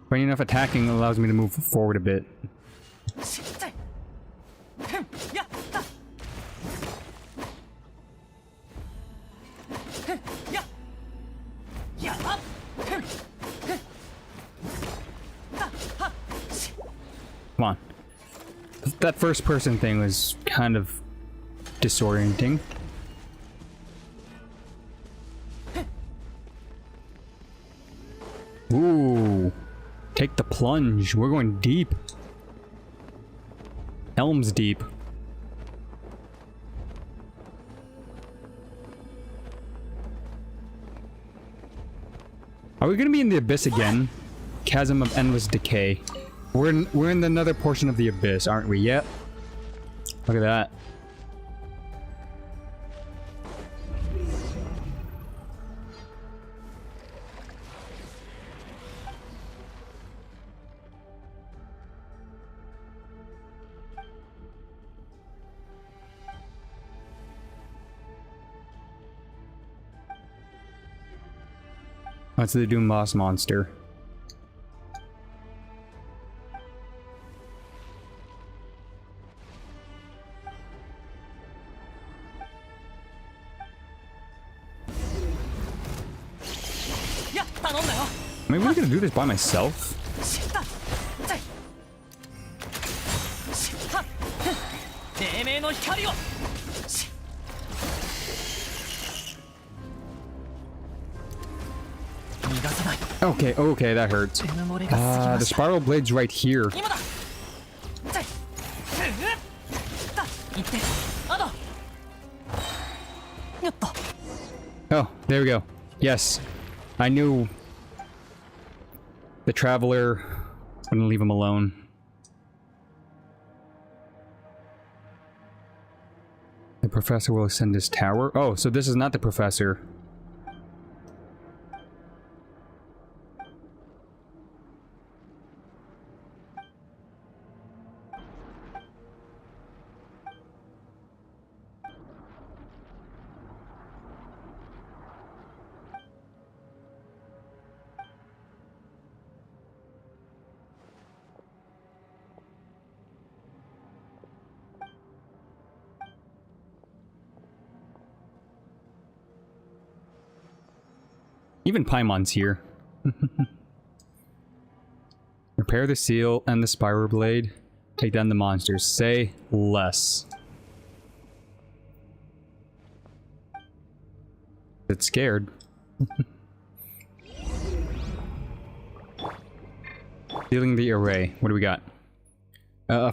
Funny enough, attacking allows me to move forward a bit. Come on. That first person thing was kind of disorienting. Ooh. Take the plunge. We're going deep. Helm's deep. Are we gonna be in the abyss again? Chasm of endless decay. We're in another portion of the abyss, aren't we? Yep. Look at that. it's the Doom Boss monster. Am I really gonna do this by myself? Okay, okay, that hurts. The spiral blade's right here. Oh, there we go. Yes. I knew the traveler wouldn't leave him alone. The professor will ascend his tower. Oh, so this is not the professor. Even Paimon's here. Repair the seal and the spiral blade. Take down the monsters. Say less. It's scared. Sealing the array. What do we got? A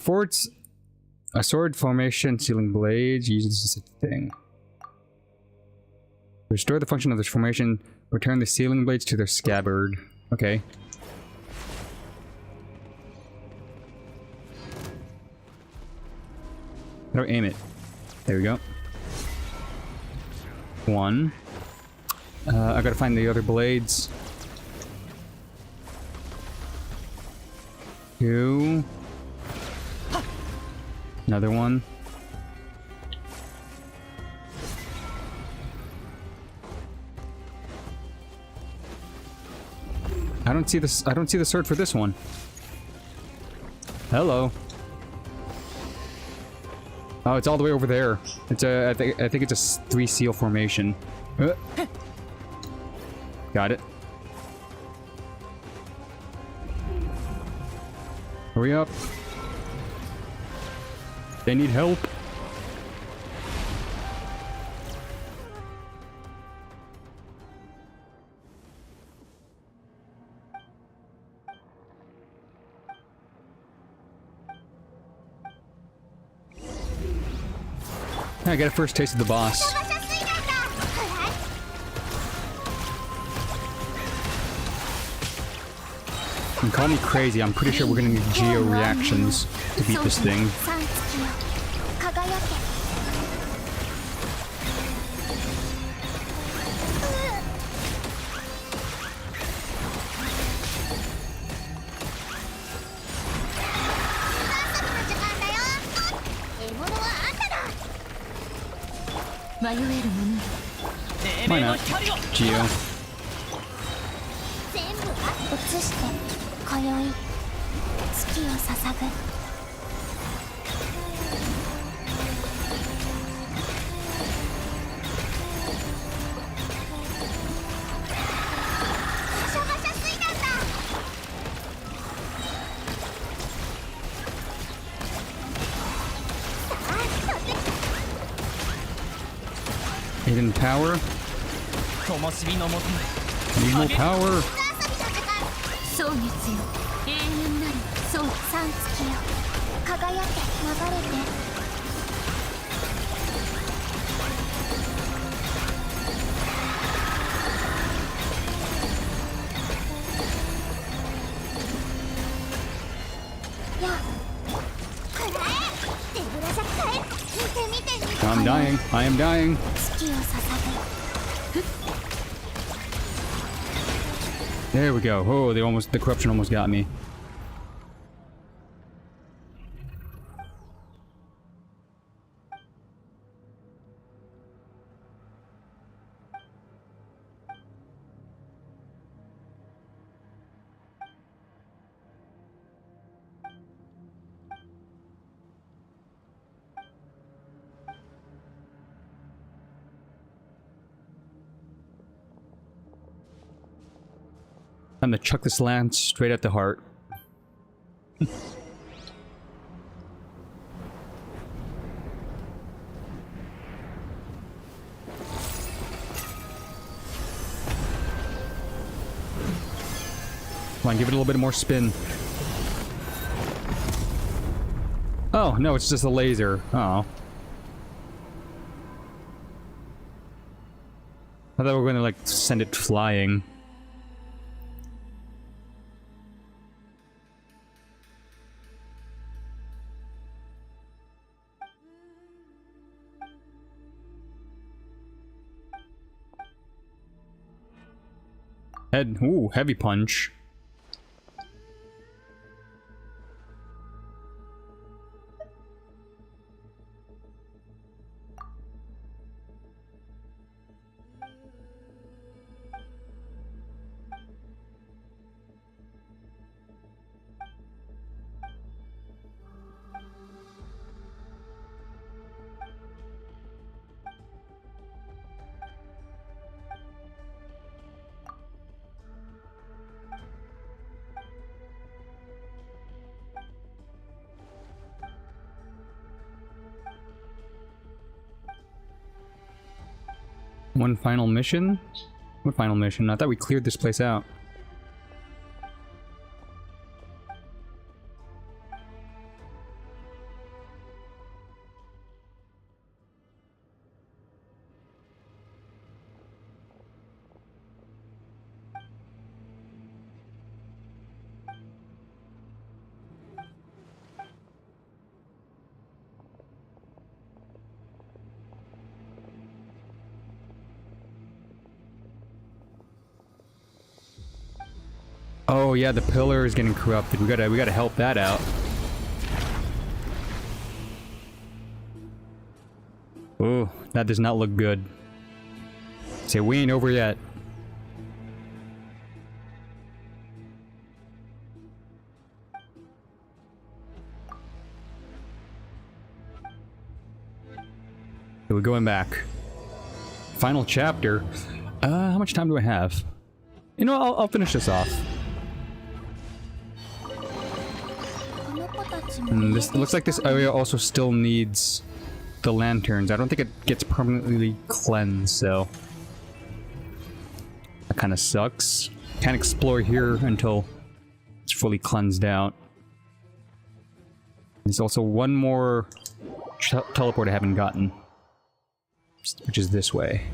sword formation, sealing blades, uses a thing. Restore the function of this formation. Return the sealing blades to their scabbard. Okay. How do I aim it? There we go. One. I gotta find the other blades. Two. Another one. I don't see this. I don't see the sword for this one. Hello. Oh, it's all the way over there. It's a. I think it's a 3 seal formation. Got it. Hurry up. They need help. I got a first taste of the boss. And call me crazy, I'm pretty sure we're gonna need geo reactions to beat this thing. Why not? Geo.
移して今宵月を捧ぐ
Hidden power. Need more power.
そう月よ永遠なるそう三月よ輝け流れて
I'm dying. I am dying. There we go. Oh, the corruption almost got me. I'm gonna chuck this lance straight at the heart. Come on, give it a little bit more spin. Oh, no, it's just a laser. Oh. I thought we were gonna, like, send it flying. Head. Ooh, heavy punch. One final mission? What final mission? I thought we cleared this place out. Oh yeah, the pillar is getting corrupted. We gotta help that out. Oh, that does not look good. Say, we ain't over yet. So we're going back. Final chapter. How much time do I have? You know, I'll finish this off. This looks like this area also still needs the lanterns. I don't think it gets permanently cleansed, so that kind of sucks. Can't explore here until it's fully cleansed out. There's also one more teleport I haven't gotten, which is this way.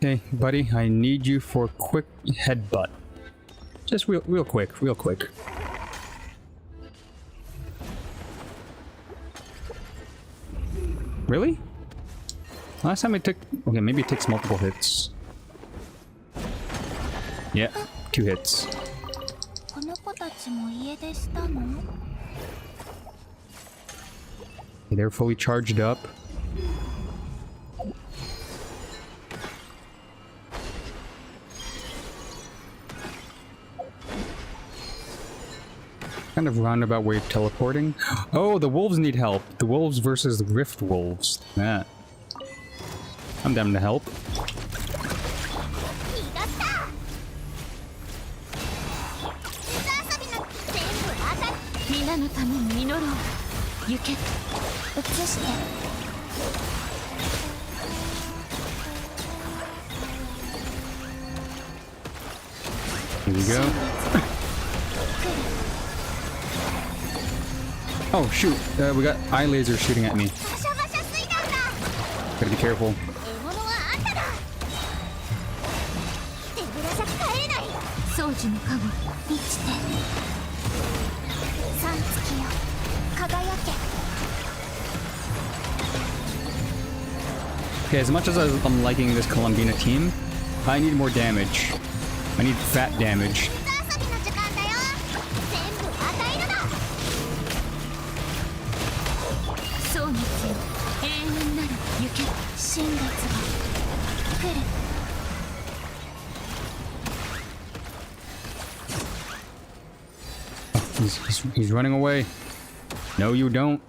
Okay, buddy, I need you for a quick headbutt. Just real quick. Really? Last time it took... Okay, maybe it takes multiple hits. Yeah, 2 hits. Okay, they're fully charged up. Kind of roundabout way of teleporting. Oh, the wolves need help. The wolves versus the rift wolves. Yeah. I'm down to help. Here we go. Oh shoot, we got eye lasers shooting at me. Gotta be careful. Okay, as much as I'm liking this Columbina team, I need more damage. I need fat damage.
新月が来る。
He's running away. No, you don't.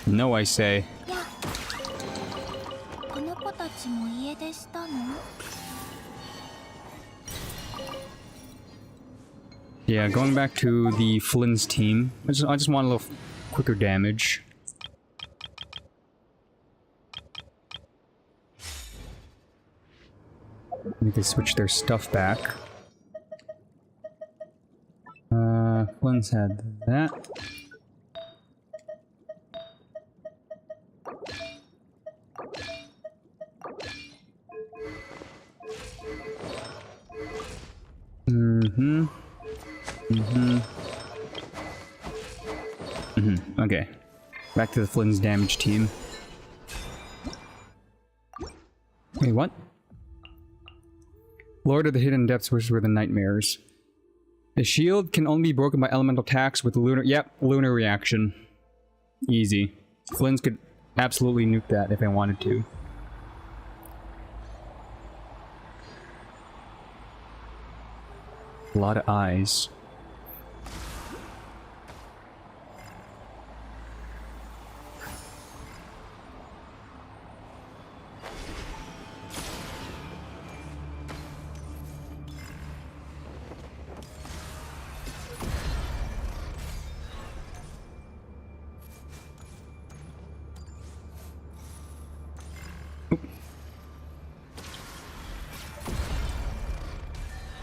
No, I say.
や、この子たちも家出したの？
Yeah, going back to the Flynn's team. I just want a little quicker damage. Maybe they switch their stuff back. Flynn's had that. Okay. Back to the Flynn's damage team. Wait, what? Lord of the Hidden Depths, which were the nightmares. The shield can only be broken by elemental attacks with lunar... Yep, lunar reaction. Easy. Flynn's could absolutely nuke that if they wanted to. A lot of eyes.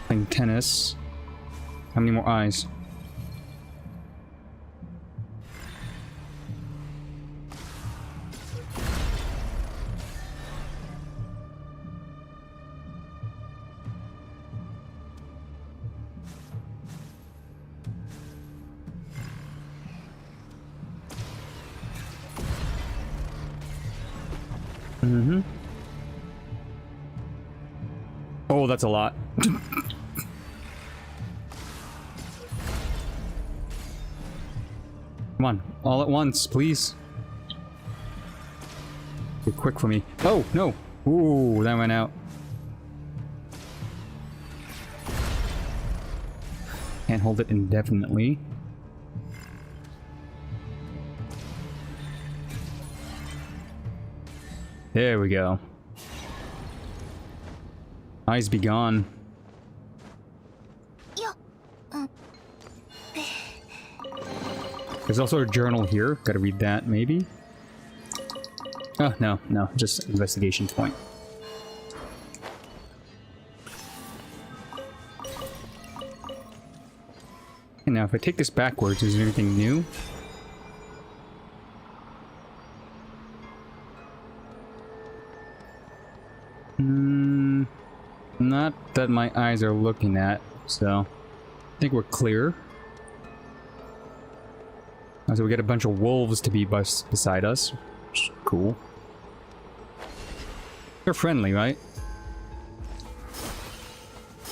Playing tennis. How many more eyes? Oh, that's a lot. Come on, all at once, please. Be quick for me. Oh, no! Ooh, that went out. Can't hold it indefinitely. There we go. Eyes be gone. There's also a journal here. Gotta read that, maybe? Oh, no, just investigation point. And now, if I take this backwards, is there anything new? Not that my eyes are looking at, so I think we're clear. So we get a bunch of wolves to be beside us. Which is cool. They're friendly, right?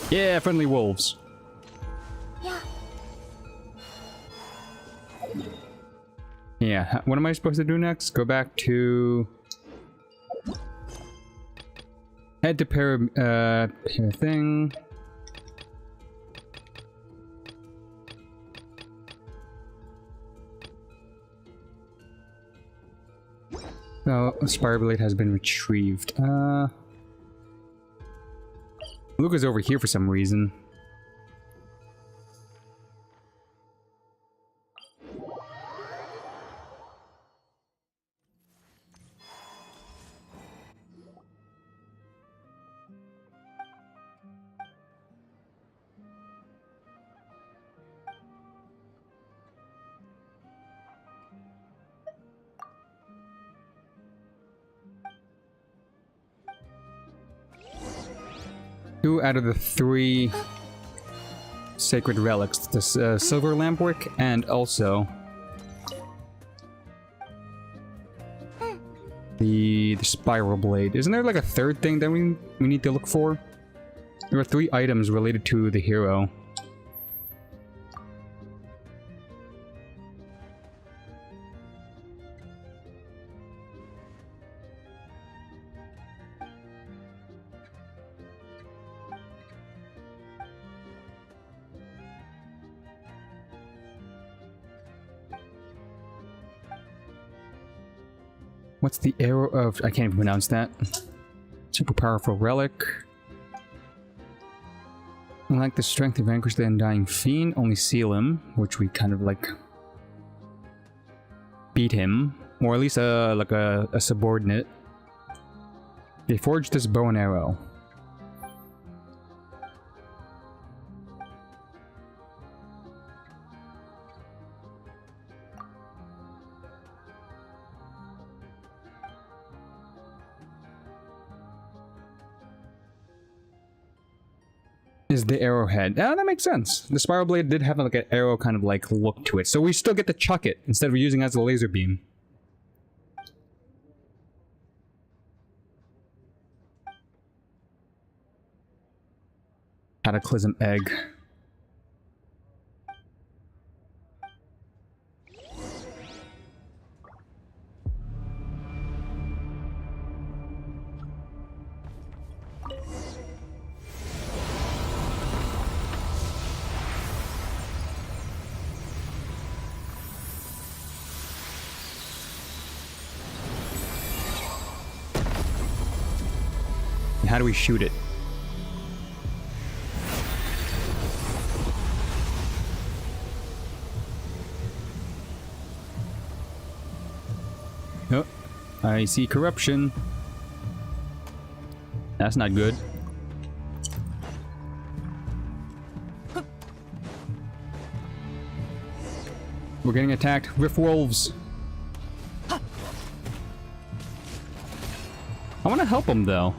Yeah, friendly wolves.
Yeah.
Yeah, what am I supposed to do next? Go back to... Head to thing. Oh, Spire Blade has been retrieved. Luca's over here for some reason. Two out of the three sacred relics, the silver lampwick and also the spiral blade. Isn't there like a third thing that we need to look for? There are 3 items related to the hero. What's the arrow of... I can't even pronounce that. Super powerful relic. Unlike the strength to vanquish the undying fiend, only seal him, which we kind of like beat him, or at least like a subordinate. They forged this bow and arrow. Is the arrowhead. Yeah, that makes sense. The spiral blade did have like an arrow kind of like look to it, so we still get to chuck it instead of using it as a laser beam. Cataclysm egg. How do we shoot it? Oh, I see corruption. That's not good. We're getting attacked. Rift wolves. I want to help them though.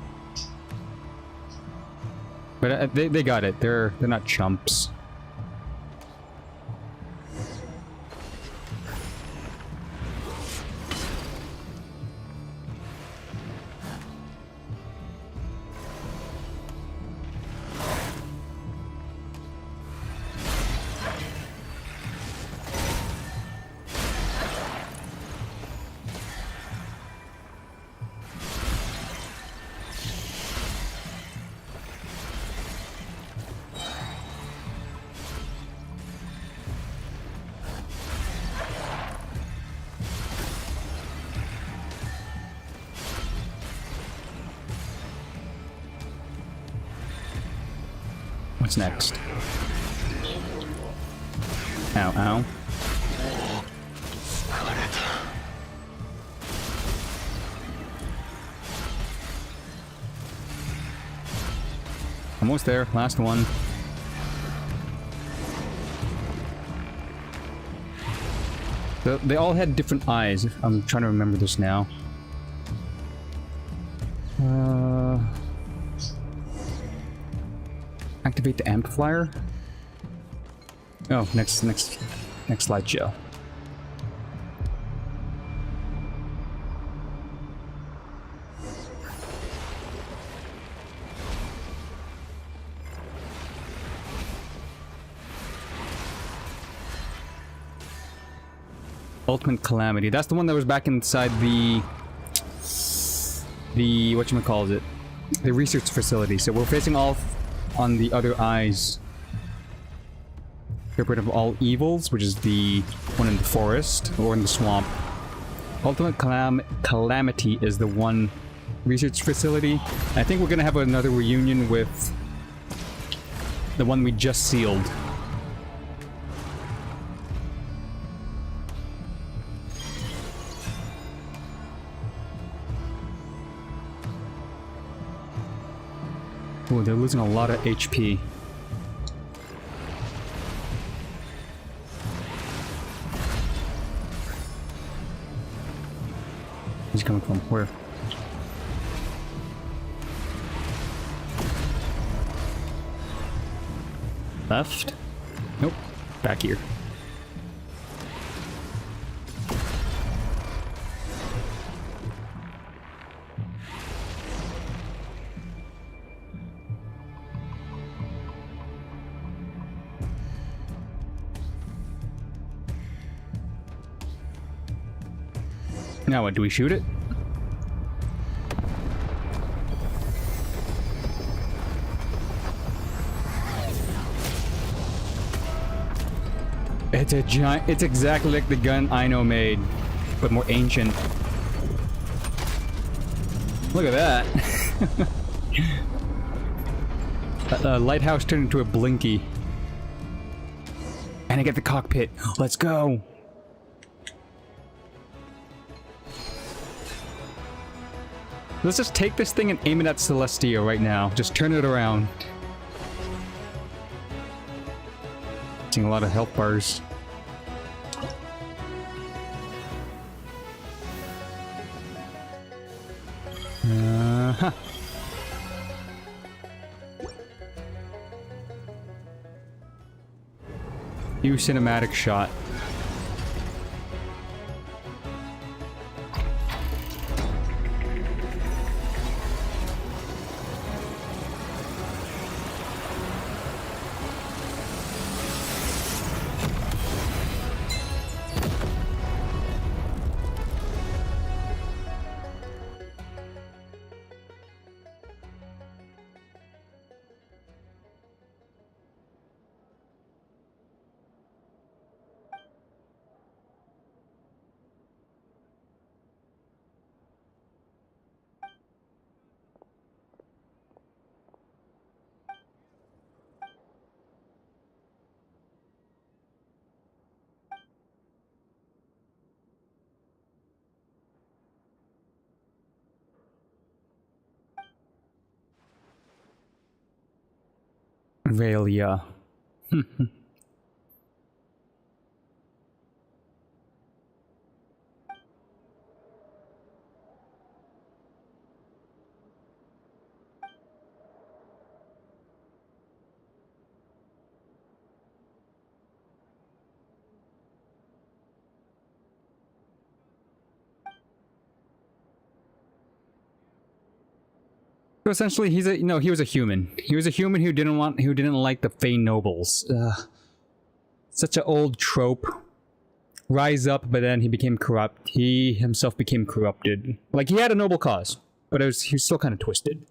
But they got it. They're not chumps. What's next? Ow, ow. Almost there. Last one. They all had different eyes. I'm trying to remember this now. Activate the amplifier. Oh, next slideshow. Ultimate Calamity. That's the one that was back inside the whatchamacallit, the research facility. So we're facing all on the other eyes. Get rid of all evils, which is the one in the forest or in the swamp. Ultimate Calamity is the one research facility. I think we're gonna have another reunion with the one we just sealed. Oh, they're losing a lot of HP. He's coming from where? Left? Nope. Back here. Now what, do we shoot it? It's a giant, it's exactly like the gun Aino made, but more ancient. Look at that. A lighthouse turned into a blinky. And I get the cockpit. Let's go. Let's just take this thing and aim it at Celestia right now. Just turn it around. Seeing a lot of health bars. Huh. New cinematic shot. Valia. So essentially, he was a human. He was a human who didn't like the Fey nobles. Such an old trope. Rise up, but then he became corrupt. He himself became corrupted. Like, he had a noble cause, but he was still kind of twisted.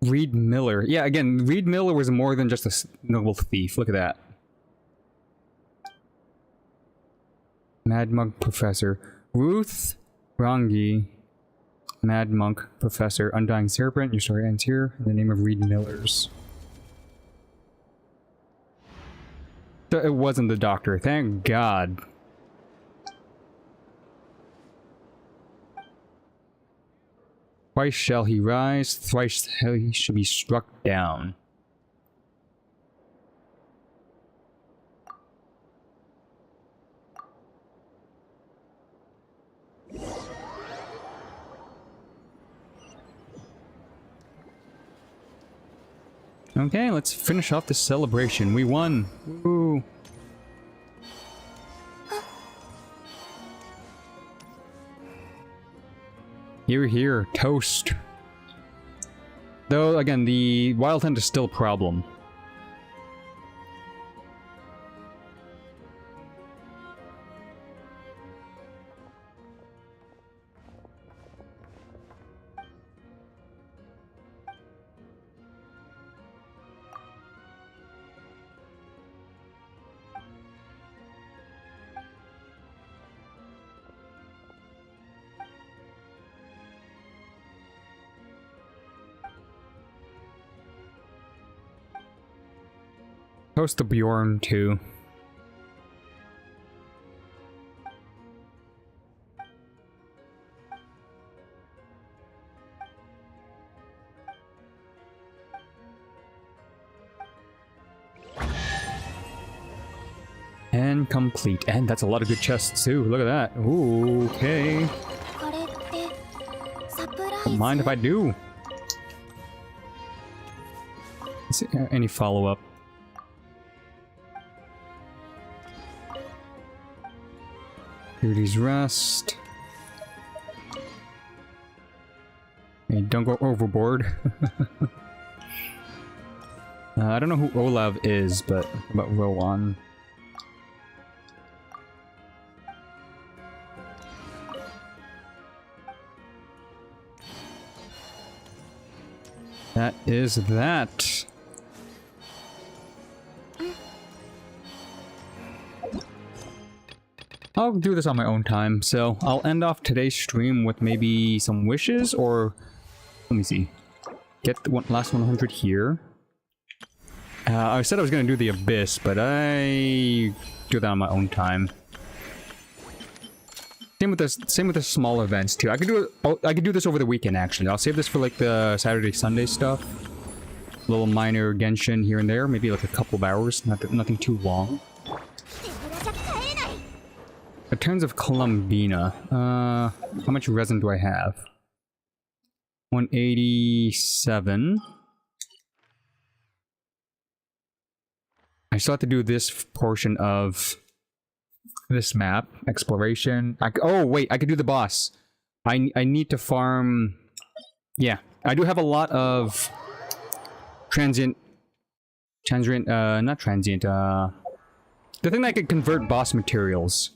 Reed Miller. Yeah, again, Reed Miller was more than just a noble thief. Look at that. Mad Monk Professor. Ruth Rangi. Mad Monk Professor. Undying Serpent. Your story ends here. In the name of Reed Millers. So it wasn't the doctor. Thank God. Twice shall he rise, thrice he shall be struck down. Okay, let's finish off the celebration. We won. Woo. Here, here, toast. Though, again, the wild hunt is still a problem. Toast to Bjorn, too. And complete. And that's a lot of good chests, too. Look at that. Ooh, okay. Don't mind if I do. Let's see, any follow-up? Duty's Rest. Hey, don't go overboard. I don't know who Olav is, but Rowan. That is that. I'll do this on my own time, so I'll end off today's stream with maybe some wishes, or let me see. Get the last 100 here. I said I was gonna do the Abyss, but I do that on my own time. Same with the small events too. I could do it. Oh, I could do this over the weekend actually. I'll save this for like the Saturday, Sunday stuff. Little minor Genshin here and there, maybe like a couple of hours, nothing too long. In terms of Columbina, how much resin do I have? 187. I still have to do this portion of this map, exploration. Oh wait, I could do the boss. I need to farm. Yeah, I do have a lot of transient, not transient. The thing that I could convert boss materials.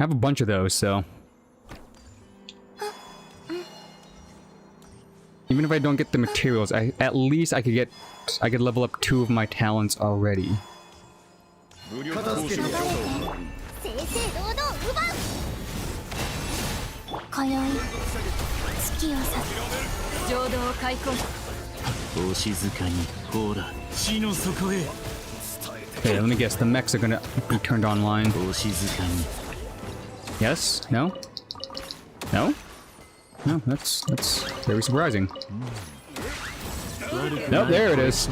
I have a bunch of those, so even if I don't get the materials, at least I could level up 2 of my talents already. Okay, let me guess, the mechs are gonna be turned online. Yes? No? No? No, that's very surprising. Nope, there it is.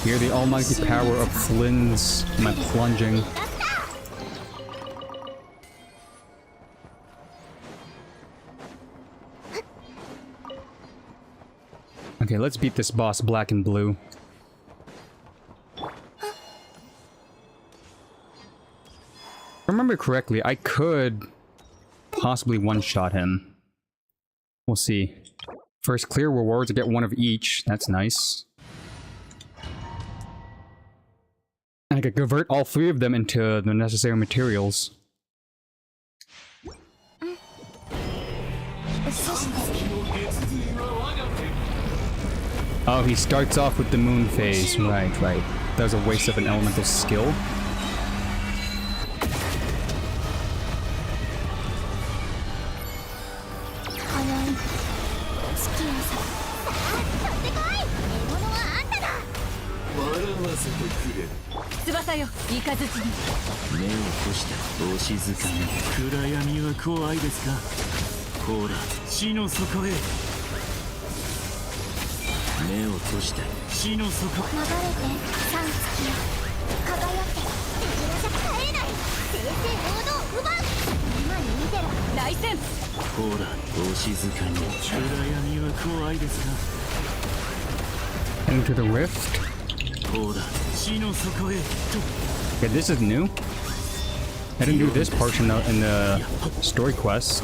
Hear the almighty power of Flynn's my plunging. Okay, let's beat this boss black and blue. If I remember correctly, I could possibly one-shot him. We'll see. First clear rewards, I get 1 of each. That's nice. And I could convert all 3 of them into the necessary materials. Oh, he starts off with the moon phase. Right. That was a waste of an elemental skill. Into the rift. Yeah, this is new. I didn't do this portion in the story quest.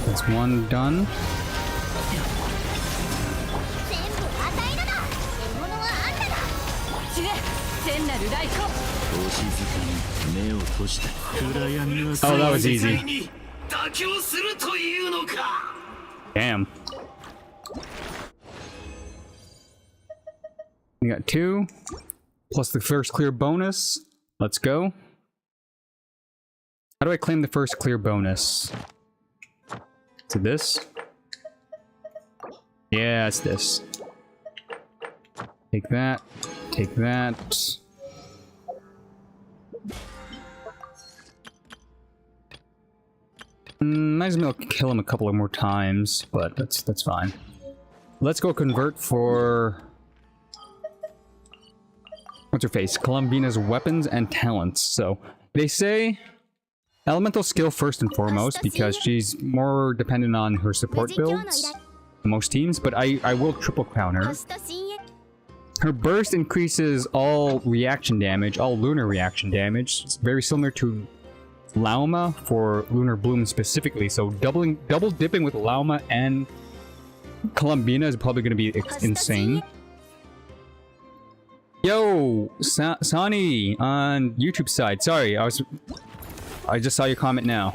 That's 1 done. Oh, that was easy. Damn. We got 2, plus the first clear bonus. Let's go. How do I claim the first clear bonus? Is it this? Yeah, it's this. Take that. Take that. Might as well kill him a couple of more times, but that's fine. Let's go convert for... what's her face? Columbina's weapons and talents. So they say elemental skill first and foremost because she's more dependent on her support builds than most teams, but I will triple crown her. Her burst increases all reaction damage, all lunar reaction damage. It's very similar to Lauma for Lunar Bloom specifically, so double dipping with Lauma and Columbina is probably going to be insane. Yo, Sani on YouTube side. Sorry, I just saw your comment now.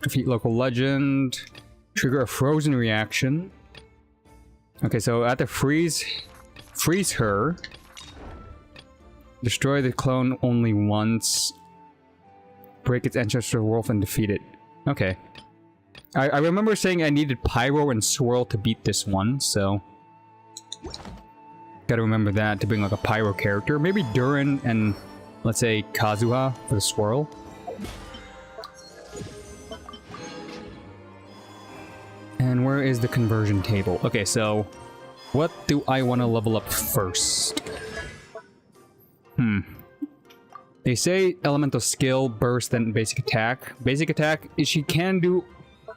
Defeat local legend. Trigger a frozen reaction. Okay, so at the freeze her. Destroy the clone only once. Break its ancestral wolf and defeat it. Okay. I remember saying I needed Pyro and Swirl to beat this one, so... Gotta remember that to bring like a Pyro character. Maybe Durin and, let's say, Kazuha for the Swirl. And where is the conversion table? Okay, so... What do I want to level up first? They say elemental skill, burst, then basic attack. Basic attack, she can do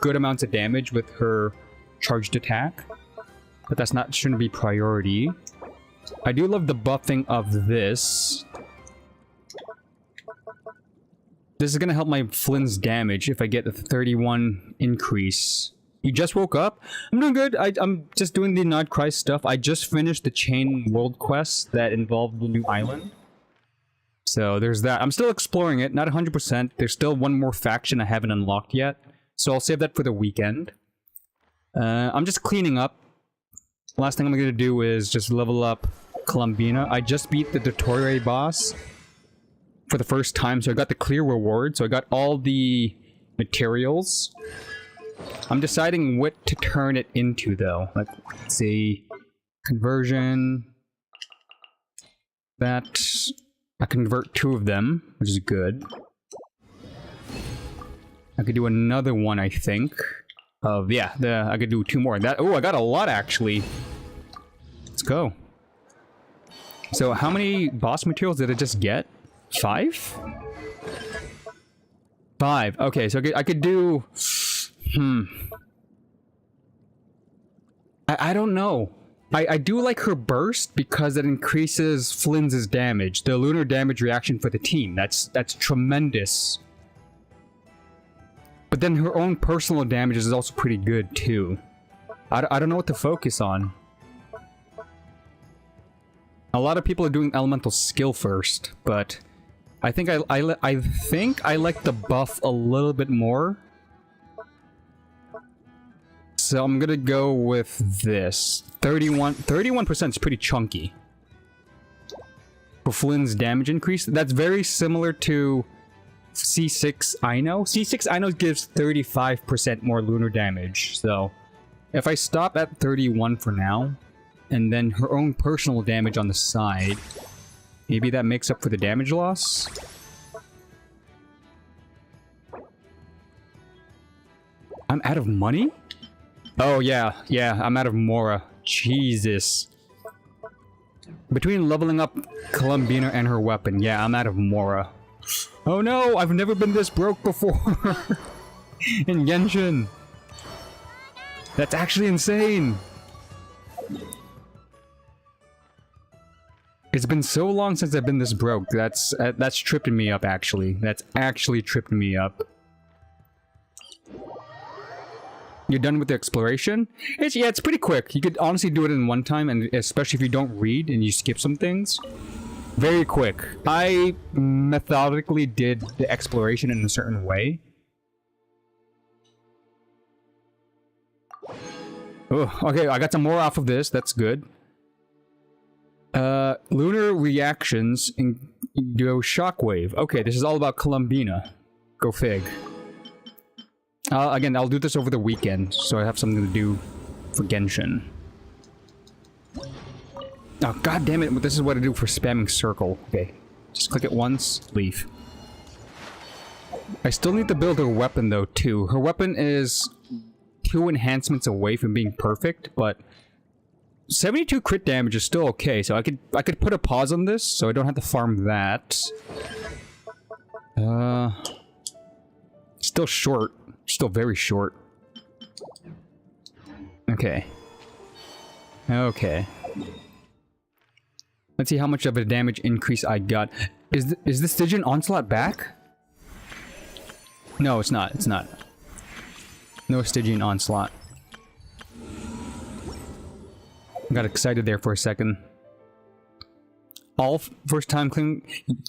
good amounts of damage with her charged attack, but that's not shouldn't be priority. I do love the buffing of this. This is gonna help my Flynn's damage if I get the 31 increase. You just woke up? I'm doing good. I'm just doing the Nod Christ stuff. I just finished the chain world quest that involved the new island. So there's that. I'm still exploring it, not 100%. There's still one more faction I haven't unlocked yet. So I'll save that for the weekend. I'm just cleaning up. Last thing I'm going to do is just level up Columbina. I just beat the Dottore boss for the first time, so I got the clear reward. So I got all the materials. I'm deciding what to turn it into, though. Like, let's see. Conversion. That... I convert 2 of them, which is good. I could do another one, I think. Yeah, I could do 2 more. Oh, I got a lot, actually. Let's go. So, how many boss materials did I just get? 5? 5. Okay, so I could do... I don't know. I do like her burst because it increases Flynn's damage, the lunar damage reaction for the team. That's tremendous. But then her own personal damage is also pretty good too. I don't know what to focus on. A lot of people are doing elemental skill first, but I think I think I like the buff a little bit more. So I'm gonna go with this. 31% is pretty chunky. For Flynn's damage increase, that's very similar to C6 Ino. C6 Ino gives 35% more lunar damage. So if I stop at 31 for now, and then her own personal damage on the side, maybe that makes up for the damage loss. I'm out of money? Oh, yeah, I'm out of Mora. Jesus. Between leveling up Columbina and her weapon, yeah, I'm out of Mora. Oh no, I've never been this broke before. In Genshin. That's actually insane. It's been so long since I've been this broke. That's tripping me up, actually. That's actually tripping me up. You're done with the exploration? It's pretty quick. You could honestly do it in one time, and especially if you don't read and you skip some things. Very quick. I methodically did the exploration in a certain way. Oh, okay, I got some more off of this. That's good. Lunar reactions and go shockwave. Okay, this is all about Columbina. Go fig. Again, I'll do this over the weekend, so I have something to do for Genshin. Oh, god damn it, this is what I do for spamming circle. Okay, just click it once, leave. I still need to build her weapon, though, too. Her weapon is 2 enhancements away from being perfect, but 72 crit damage is still okay, so I could put a pause on this, so I don't have to farm that. Still short. Still very short. Okay. Okay. Let's see how much of a damage increase I got. Is the Stygian Onslaught back? No, it's not. It's not. No Stygian Onslaught. Got excited there for a second. All first time clean.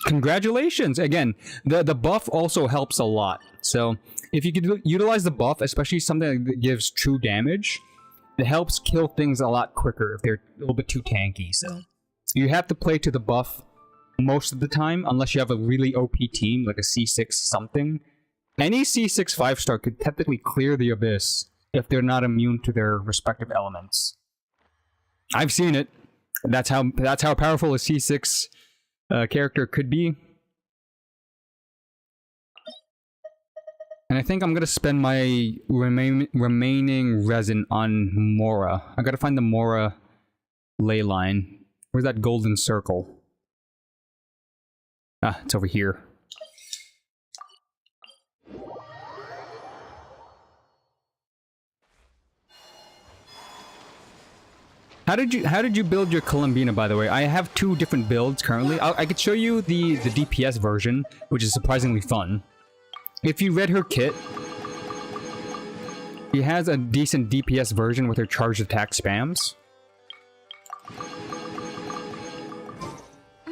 Congratulations! Again, the buff also helps a lot. So if you could utilize the buff, especially something that gives true damage, it helps kill things a lot quicker if they're a little bit too tanky. So you have to play to the buff most of the time, unless you have a really OP team like a C6 something. Any C6 5-star could technically clear the Abyss if they're not immune to their respective elements. I've seen it. That's how powerful a C6 character could be. And I think I'm gonna spend my remaining resin on Mora. I gotta find the Mora ley line. Where's that golden circle? Ah, it's over here. How did you build your Columbina, by the way? I have 2 different builds currently. I could show you the DPS version, which is surprisingly fun. If you read her kit, she has a decent DPS version with her charged attack spams.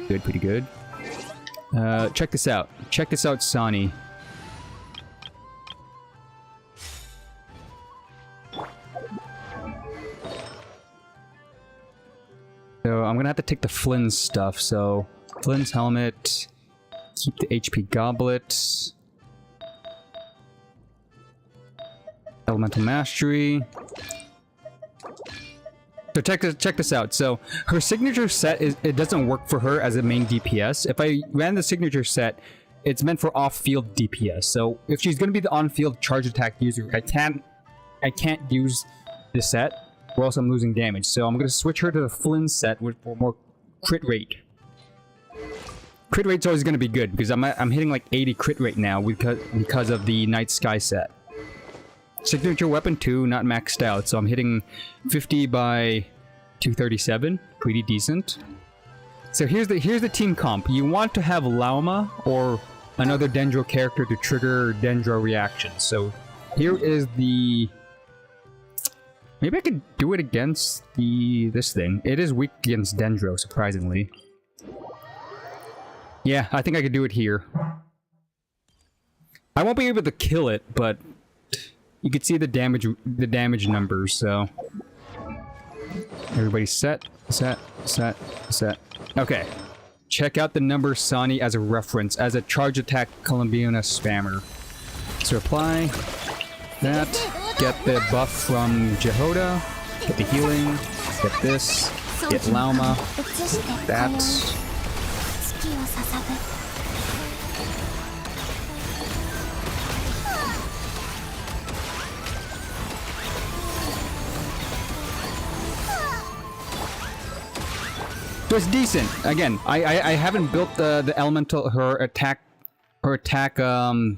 Good, pretty good. Check this out. Check this out, Sonny. So I'm gonna have to take the Flynn's stuff. So Flynn's helmet, keep the HP goblet, elemental mastery. So check this out. So her signature set it doesn't work for her as a main DPS. If I ran the signature set, it's meant for off-field DPS. So if she's gonna be the on-field charge attack user, I can't use the set, or else I'm losing damage. So I'm gonna switch her to the Flynn set for more crit rate. Crit rate's always gonna be good because I'm hitting like 80 crit rate now because of the Night Sky set. Signature weapon 2, not maxed out, so I'm hitting 50 by 237, pretty decent. So here's the team comp. You want to have Lauma or another Dendro character to trigger Dendro reactions. So here is the... Maybe I could do it against this thing. It is weak against Dendro, surprisingly. Yeah, I think I could do it here. I won't be able to kill it, but you can see the damage numbers, so... Everybody set. Okay. Check out the number Sani as a reference, as a charge attack Columbina spammer. So apply that, get the buff from Jehoda, get the healing, get this, get Lauma, that. So it's decent. Again, I haven't built the elemental her attack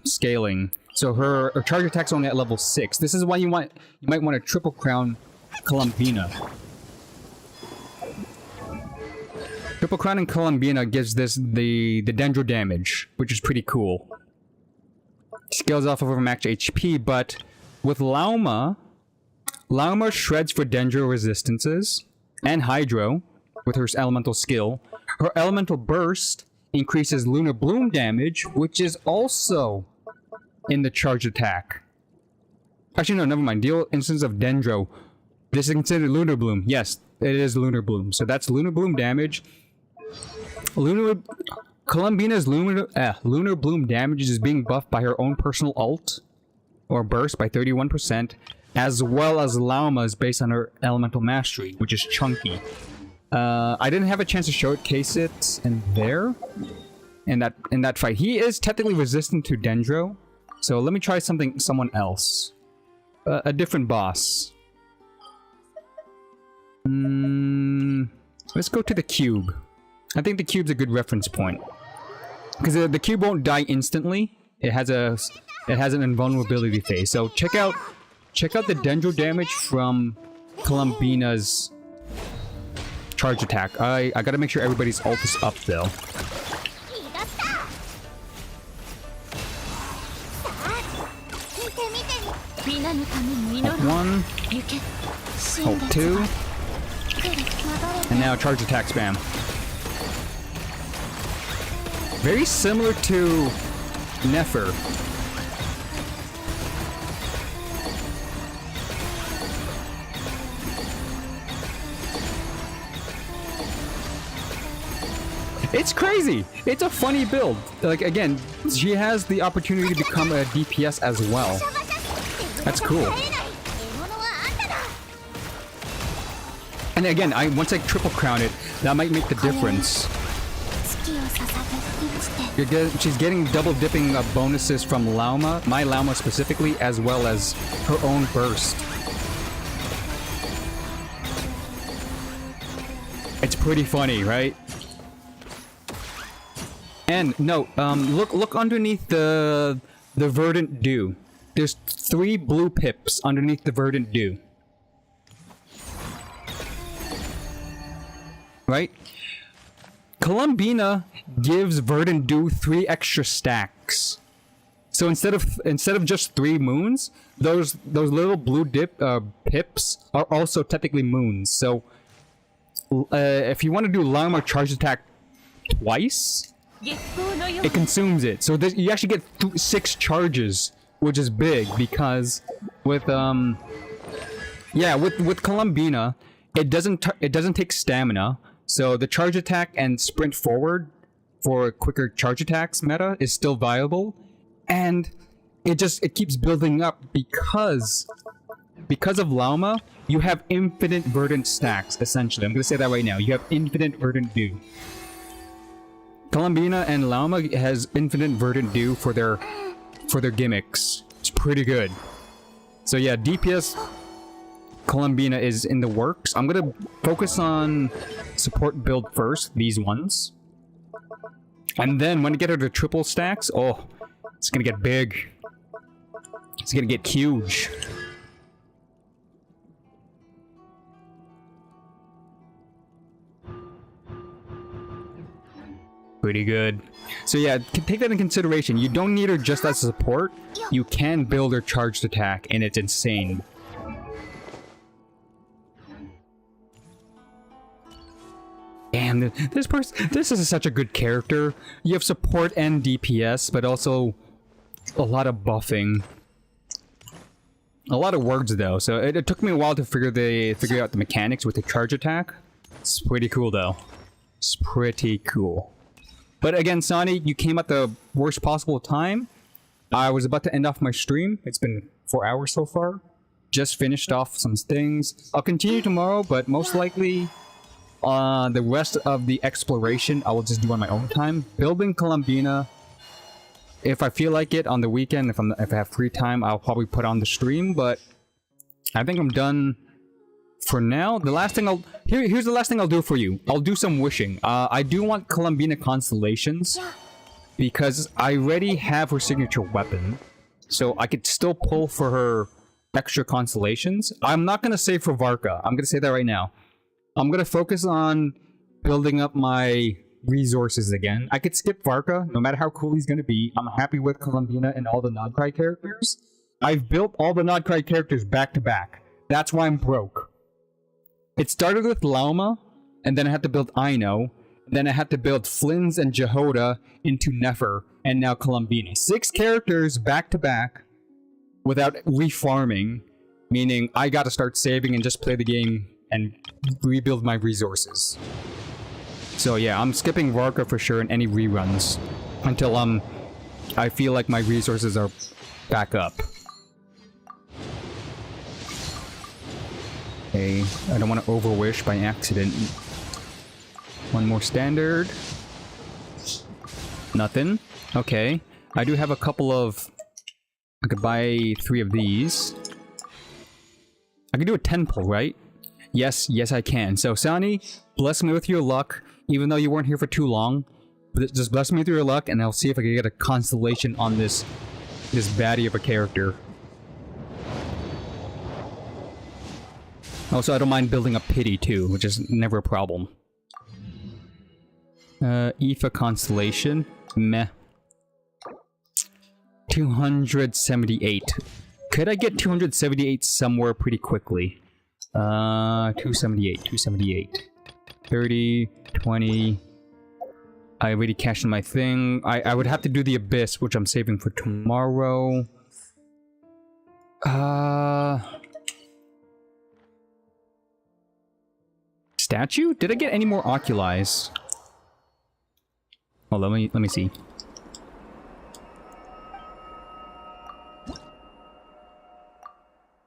scaling. So her charge attack's only at level 6. This is why you might want to triple crown Columbina. Triple crowning Columbina gives this the Dendro damage, which is pretty cool. Scales off of her max HP, but with Lauma shreds for Dendro resistances and Hydro with her elemental skill. Her elemental burst increases Lunar Bloom damage, which is also in the charge attack. Actually, no, never mind. Deal instance of Dendro. This is considered Lunar Bloom. Yes, it is Lunar Bloom. So that's Lunar Bloom damage. Columbina's Lunar Bloom damage is being buffed by her own personal ult, or burst, by 31%, as well as Lauma's based on her elemental mastery, which is chunky. I didn't have a chance to showcase it in that fight. He is technically resistant to Dendro, so let me try someone else. A different boss. Let's go to the cube. I think the cube's a good reference point. Because the cube won't die instantly. It has an invulnerability phase. So check out the dendro damage from Columbina's charge attack. I gotta make sure everybody's ult is up though. Ult 1, ult 2, and now charge attack spam. Very similar to Nefer. It's crazy. It's a funny build. Like, again, she has the opportunity to become a DPS as well. That's cool. And again, once I triple crown it, that might make the difference. She's getting double dipping bonuses from Lauma, my Lauma specifically, as well as her own burst. It's pretty funny, right? And no, look underneath the verdant dew. There's 3 blue pips underneath the verdant dew. Right? Columbina gives verdant dew 3 extra stacks. So instead of just 3 moons, those little blue pips are also technically moons. So if you want to do Lauma charge attack twice, it consumes it. So you actually get 6 charges, which is big because with Columbina, it doesn't take stamina. So the charge attack and sprint forward for quicker charge attacks meta is still viable, and it keeps building up because of Lauma, you have infinite verdant stacks essentially. I'm gonna say that right now. You have infinite verdant dew. Columbina and Lauma has infinite verdant dew for their gimmicks. It's pretty good. So yeah, DPS Columbina is in the works. I'm gonna focus on support build first, these ones. And then when I get her to triple stacks, oh, it's gonna get big. It's gonna get huge. Pretty good. So yeah, take that into consideration. You don't need her just as a support. You can build her charged attack, and it's insane. Damn, this is such a good character. You have support and DPS, but also a lot of buffing. A lot of words though, so it took me a while to figure out the mechanics with the charge attack. It's pretty cool though. It's pretty cool. But again, Sonny, you came at the worst possible time. I was about to end off my stream. It's been 4 hours so far. Just finished off some things. I'll continue tomorrow, but most likely the rest of the exploration I will just do on my own time. Building Columbina, if I feel like it on the weekend, if I have free time, I'll probably put on the stream, but I think I'm done for now. The last thing here's the last thing I'll do for you. I'll do some wishing. I do want Columbina constellations because I already have her signature weapon, so I could still pull for her extra constellations. I'm not gonna save for Varka. I'm gonna say that right now. I'm gonna focus on building up my resources again. I could skip Varka, no matter how cool he's gonna be. I'm happy with Columbina and all the Nodcry characters. I've built all the Nodcry characters back to back. That's why I'm broke. It started with Lauma, and then I had to build Aino, then I had to build Flynn's and Jehoda into Nefer, and now Columbina. 6 characters back to back without refarming, meaning I gotta start saving and just play the game and rebuild my resources. So yeah, I'm skipping Varka for sure in any reruns until I feel like my resources are back up. Okay, I don't want to overwish by accident. One more standard. Nothing. Okay, I do have a couple of... I could buy 3 of these. I could do a 10 pull, right? Yes, yes I can. So Sani, bless me with your luck, even though you weren't here for too long. But just bless me with your luck, and I'll see if I can get a constellation on this baddie of a character. Also, I don't mind building a pity too, which is never a problem. Aoife constellation, meh. 278. Could I get 278 somewhere pretty quickly? 278. 30, 20. I already cashed in my thing. I would have to do the Abyss, which I'm saving for tomorrow. Statue? Did I get any more Oculies? Oh, let me see.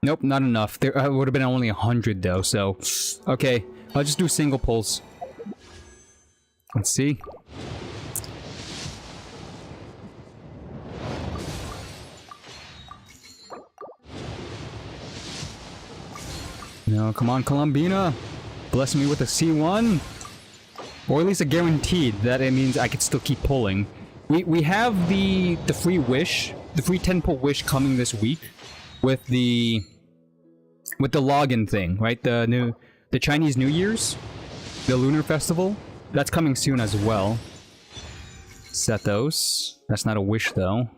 Nope, not enough. There would have been only 100 though, so... Okay, I'll just do single pulls. Let's see. No, come on, Columbina! Bless me with a C1! Or at least a guaranteed, that it means I could still keep pulling. We have the free wish, the free 10 pull wish coming this week with the login thing, right? The Chinese New Year's, the Lunar Festival, that's coming soon as well. Set those. That's not a wish though.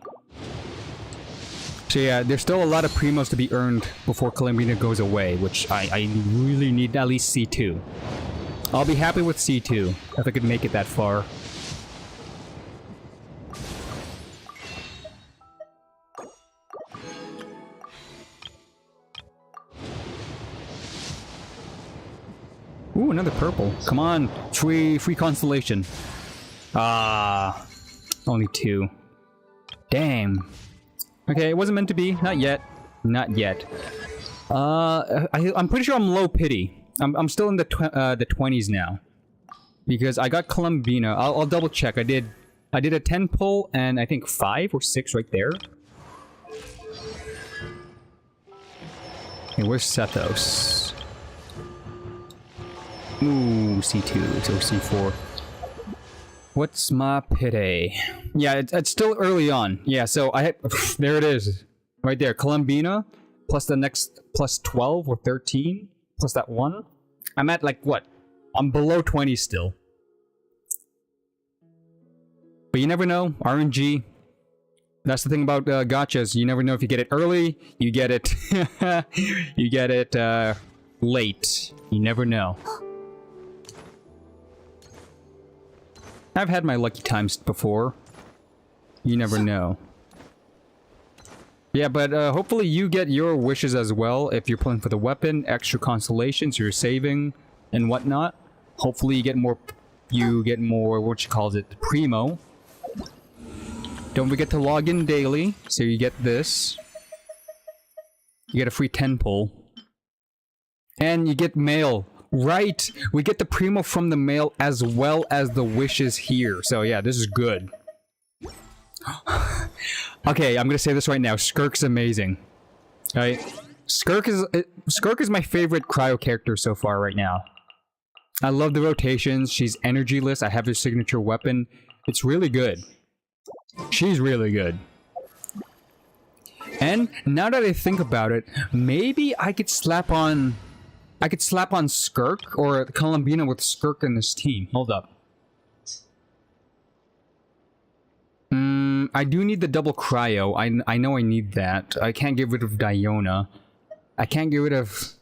So yeah, there's still a lot of primos to be earned before Columbina goes away, which I really need at least C2. I'll be happy with C2 if I could make it that far. Ooh, another purple. Come on, free constellation. Ah, only 2. Damn. Okay, it wasn't meant to be. Not yet. Not yet. I'm pretty sure I'm low pity. I'm still in the 20s now, because I got Columbina. I'll double check. I did a 10 pull and I think 5 or 6 right there. Okay, where's Sethos? Ooh, C2 or C4. What's my pity? Yeah, it's still early on. Yeah, so there it is, right there. Columbina plus the next plus 12 or 13 plus that 1. I'm at like what? I'm below 20 still. But you never know. RNG. That's the thing about gachas. You never know if you get it early. You get it. You get it late. You never know. I've had my lucky times before. You never know. Yeah, but hopefully you get your wishes as well if you're pulling for the weapon, extra constellations, you're saving, and whatnot. Hopefully you get more, what you calls it, primo. Don't forget to log in daily, so you get this. You get a free 10 pull. And you get mail. Right! We get the primo from the mail as well as the wishes here. So yeah, this is good. Okay, I'm gonna say this right now. Skirk's amazing. Right? Skirk is my favorite cryo character so far right now. I love the rotations. She's energyless. I have her signature weapon. It's really good. She's really good. And now that I think about it, maybe I could slap on Skirk or Columbina with Skirk in this team. Hold up. I do need the double cryo. I know I need that. I can't get rid of Diona. I can't get rid of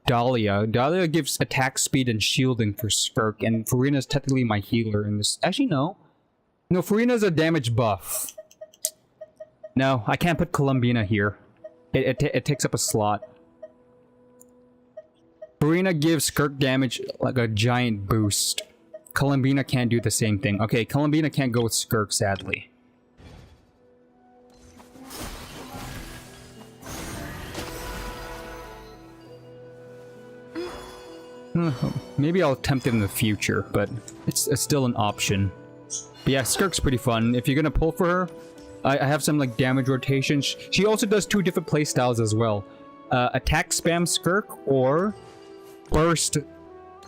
Dahlia. Dahlia gives attack speed and shielding for Skirk, and Farina's technically my healer in this. Actually, no. No, Farina's a damage buff. No, I can't put Columbina here. It takes up a slot. Farina gives Skirk damage like a giant boost. Columbina can't do the same thing. Okay, Columbina can't go with Skirk, sadly. Maybe I'll attempt it in the future, but it's still an option. But yeah, Skirk's pretty fun. If you're gonna pull for her, I have some like damage rotations. She also does 2 different playstyles as well. Attack spam Skirk or burst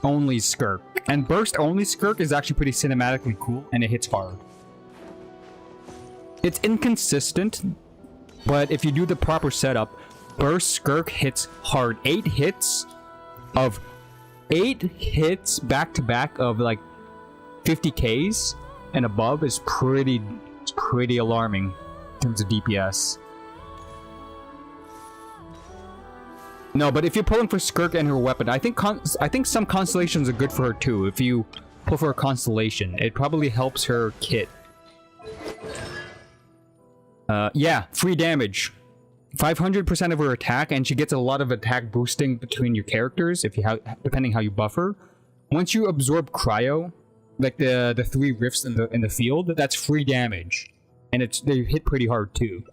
only Skirk. And burst only Skirk is actually pretty cinematically cool, and it hits hard. It's inconsistent, but if you do the proper setup, burst Skirk hits hard. 8 hits back to back of like 50Ks and above is pretty alarming in terms of DPS. No, but if you're pulling for Skirk and her weapon, I think some constellations are good for her too. If you pull for a constellation, it probably helps her kit. Yeah, free damage. 500% of her attack, and she gets a lot of attack boosting between your characters, if you depending how you buff her. Once you absorb cryo, like the 3 rifts in the field, that's free damage, and they hit pretty hard too.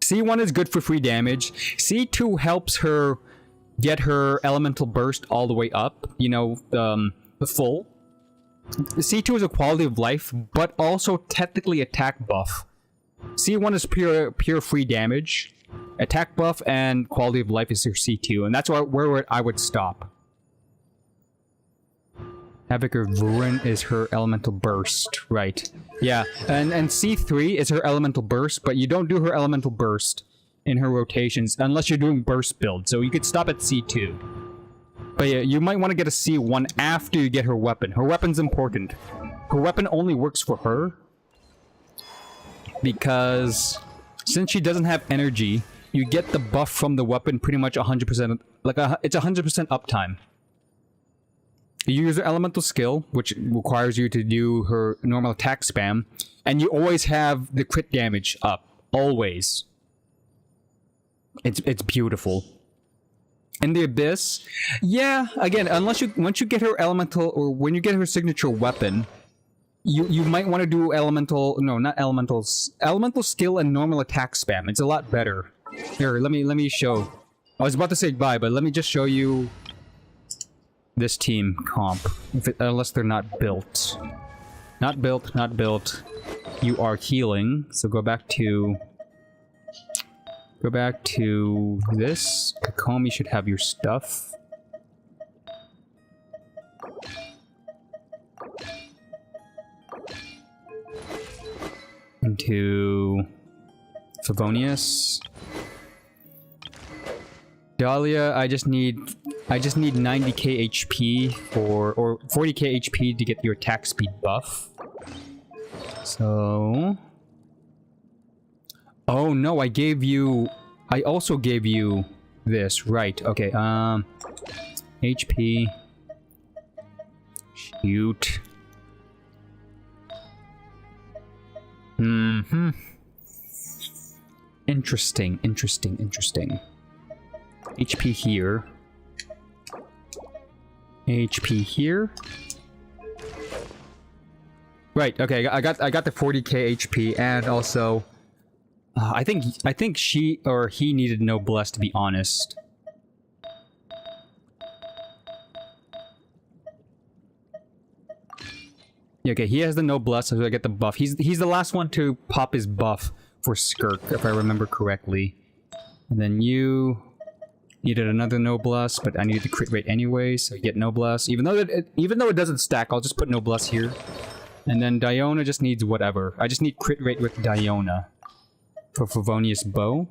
C1 is good for free damage. C2 helps her get her elemental burst all the way up, you know, the full. C2 is a quality of life, but also technically attack buff. C1 is pure free damage. Attack buff and quality of life is her C2, and that's where I would stop. Havoc or Vurin is her elemental burst, right? Yeah, and C3 is her elemental burst, but you don't do her elemental burst in her rotations unless you're doing burst build, so you could stop at C2. But yeah, you might want to get a C1 after you get her weapon. Her weapon's important. Her weapon only works for her because since she doesn't have energy, you get the buff from the weapon pretty much 100%, it's 100% uptime. You use her elemental skill, which requires you to do her normal attack spam, and you always have the crit damage up. Always. It's beautiful. In the Abyss, yeah, again, once you get her elemental, or when you get her signature weapon, you might want to do elemental skill and normal attack spam. It's a lot better. Here, let me show. I was about to say bye, but let me just show you this team comp, unless they're not built. Not built. You are healing, so go back to this. Kokomi should have your stuff. Into Favonius. Dahlia, I just need 90k HP or 40k HP to get your attack speed buff. So, oh no, I also gave you this, right? Okay, HP. Shoot. Interesting. HP here. HP here. Right, okay, I got the 40k HP, and also I think she or he needed Noblesse, to be honest. Yeah, okay, he has the Noblesse, so I get the buff. He's the last one to pop his buff for Skirk, if I remember correctly. And then you needed another Noblesse, but I needed the crit rate anyway, so you get Noblesse. Even though it doesn't stack, I'll just put Noblesse here. And then Diona just needs whatever. I just need crit rate with Diona for Favonius Bow.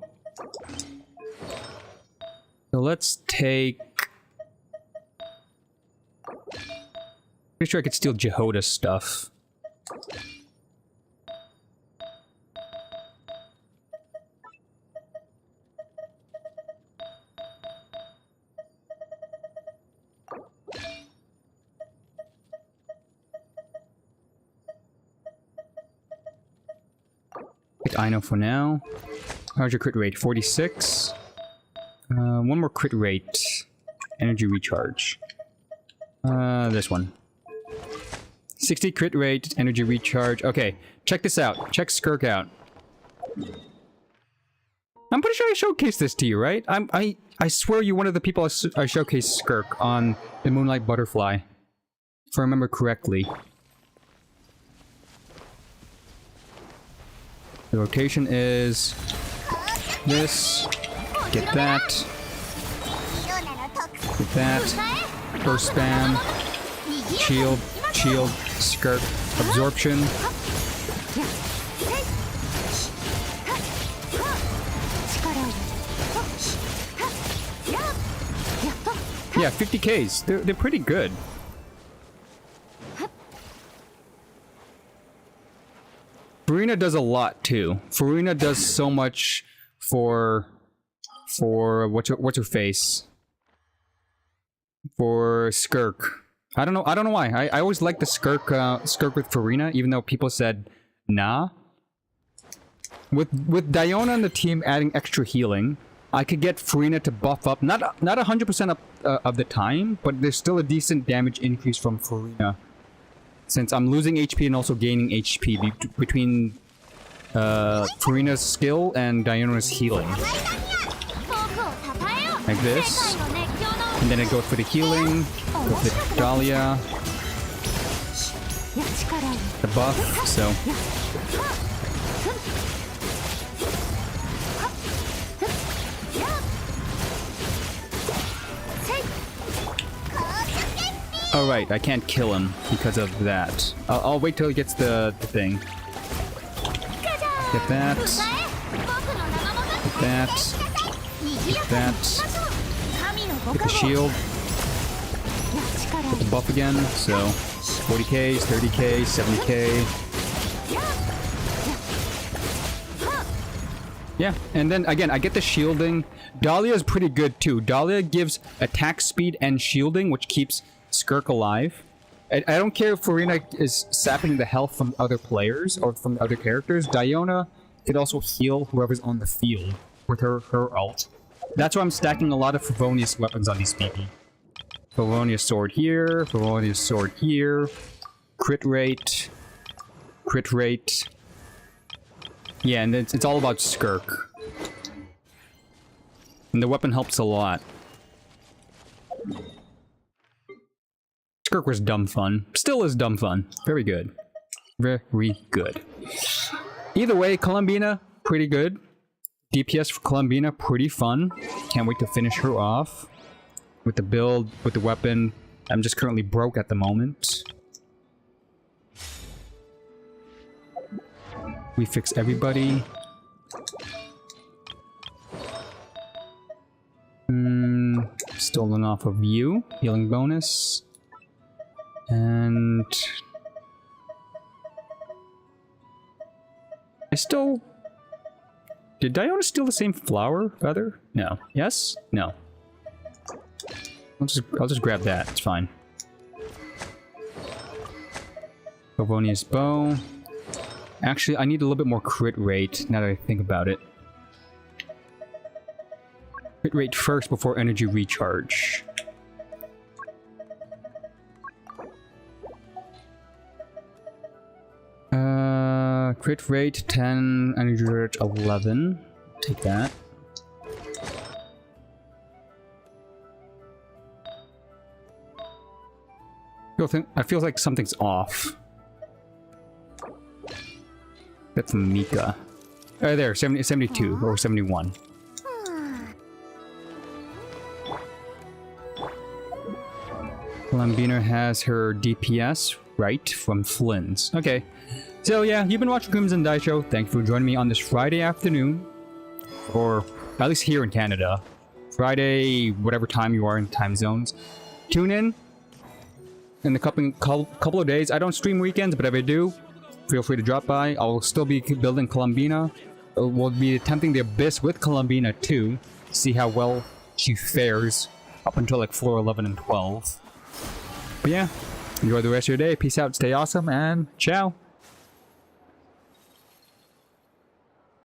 So let's take... Pretty sure I could steal Jehoda's stuff. I know for now. How's your crit rate? 46. One more crit rate. Energy recharge. This one. 60 crit rate, energy recharge. Okay, check this out. Check Skirk out. I'm pretty sure I showcased this to you, right? I swear you're one of the people I showcased Skirk on the Moonlight Butterfly. If I remember correctly. The rotation is this, get that. Get that. Burst spam. Shield. Shield. Skirt. Absorption. Yeah, 50Ks. They're pretty good. Farina does a lot too. Farina does so much for what's her face? For Skirk. I don't know why. I always liked the Skirk with Farina, even though people said nah. With Diona and the team adding extra healing, I could get Farina to buff up, not 100% of the time, but there's still a decent damage increase from Farina. Since I'm losing HP and also gaining HP between Farina's skill and Diona's healing. Like this. And then I go for the healing, go for the Dahlia. The buff, so... Oh right, I can't kill him because of that. I'll wait till he gets the thing. Get that. Get that. Get that. Get the shield. Get the buff again, so 40Ks, 30K, 70K. Yeah, and then again, I get the shielding. Dahlia is pretty good too. Dahlia gives attack speed and shielding, which keeps Skirk alive. I don't care if Farina is sapping the health from other players or from other characters. Diona could also heal whoever's on the field with her ult. That's why I'm stacking a lot of Favonius weapons on these people. Favonius sword here, Favonius sword here. Crit rate. Crit rate. Yeah, and it's all about Skirk. And the weapon helps a lot. Skirk was dumb fun. Still is dumb fun. Very good. Very good. Either way, Columbina, pretty good. DPS for Columbina, pretty fun. Can't wait to finish her off. With the build, with the weapon. I'm just currently broke at the moment. We fix everybody. Stolen off of you. Healing bonus. And... I still... Did Diona steal the same flower feather? No. Yes? No. I'll just grab that. It's fine. Favonius bow. Actually, I need a little bit more crit rate, now that I think about it. Crit rate first before energy recharge. Crit rate 10, energy recharge 11. Take that. I feel like something's off. That's Mika. There, 72 or 71. Columbina has her DPS, right, from Flynn's. Okay. So yeah, you've been watching Crimson Die Show. Thank you for joining me on this Friday afternoon. Or at least here in Canada. Friday, whatever time you are in time zones. Tune in the couple of days. I don't stream weekends, but if I do, feel free to drop by. I'll still be building Columbina. We'll be attempting the Abyss with Columbina too. See how well she fares up until like floor 11 and 12. But yeah, enjoy the rest of your day. Peace out, stay awesome, and ciao.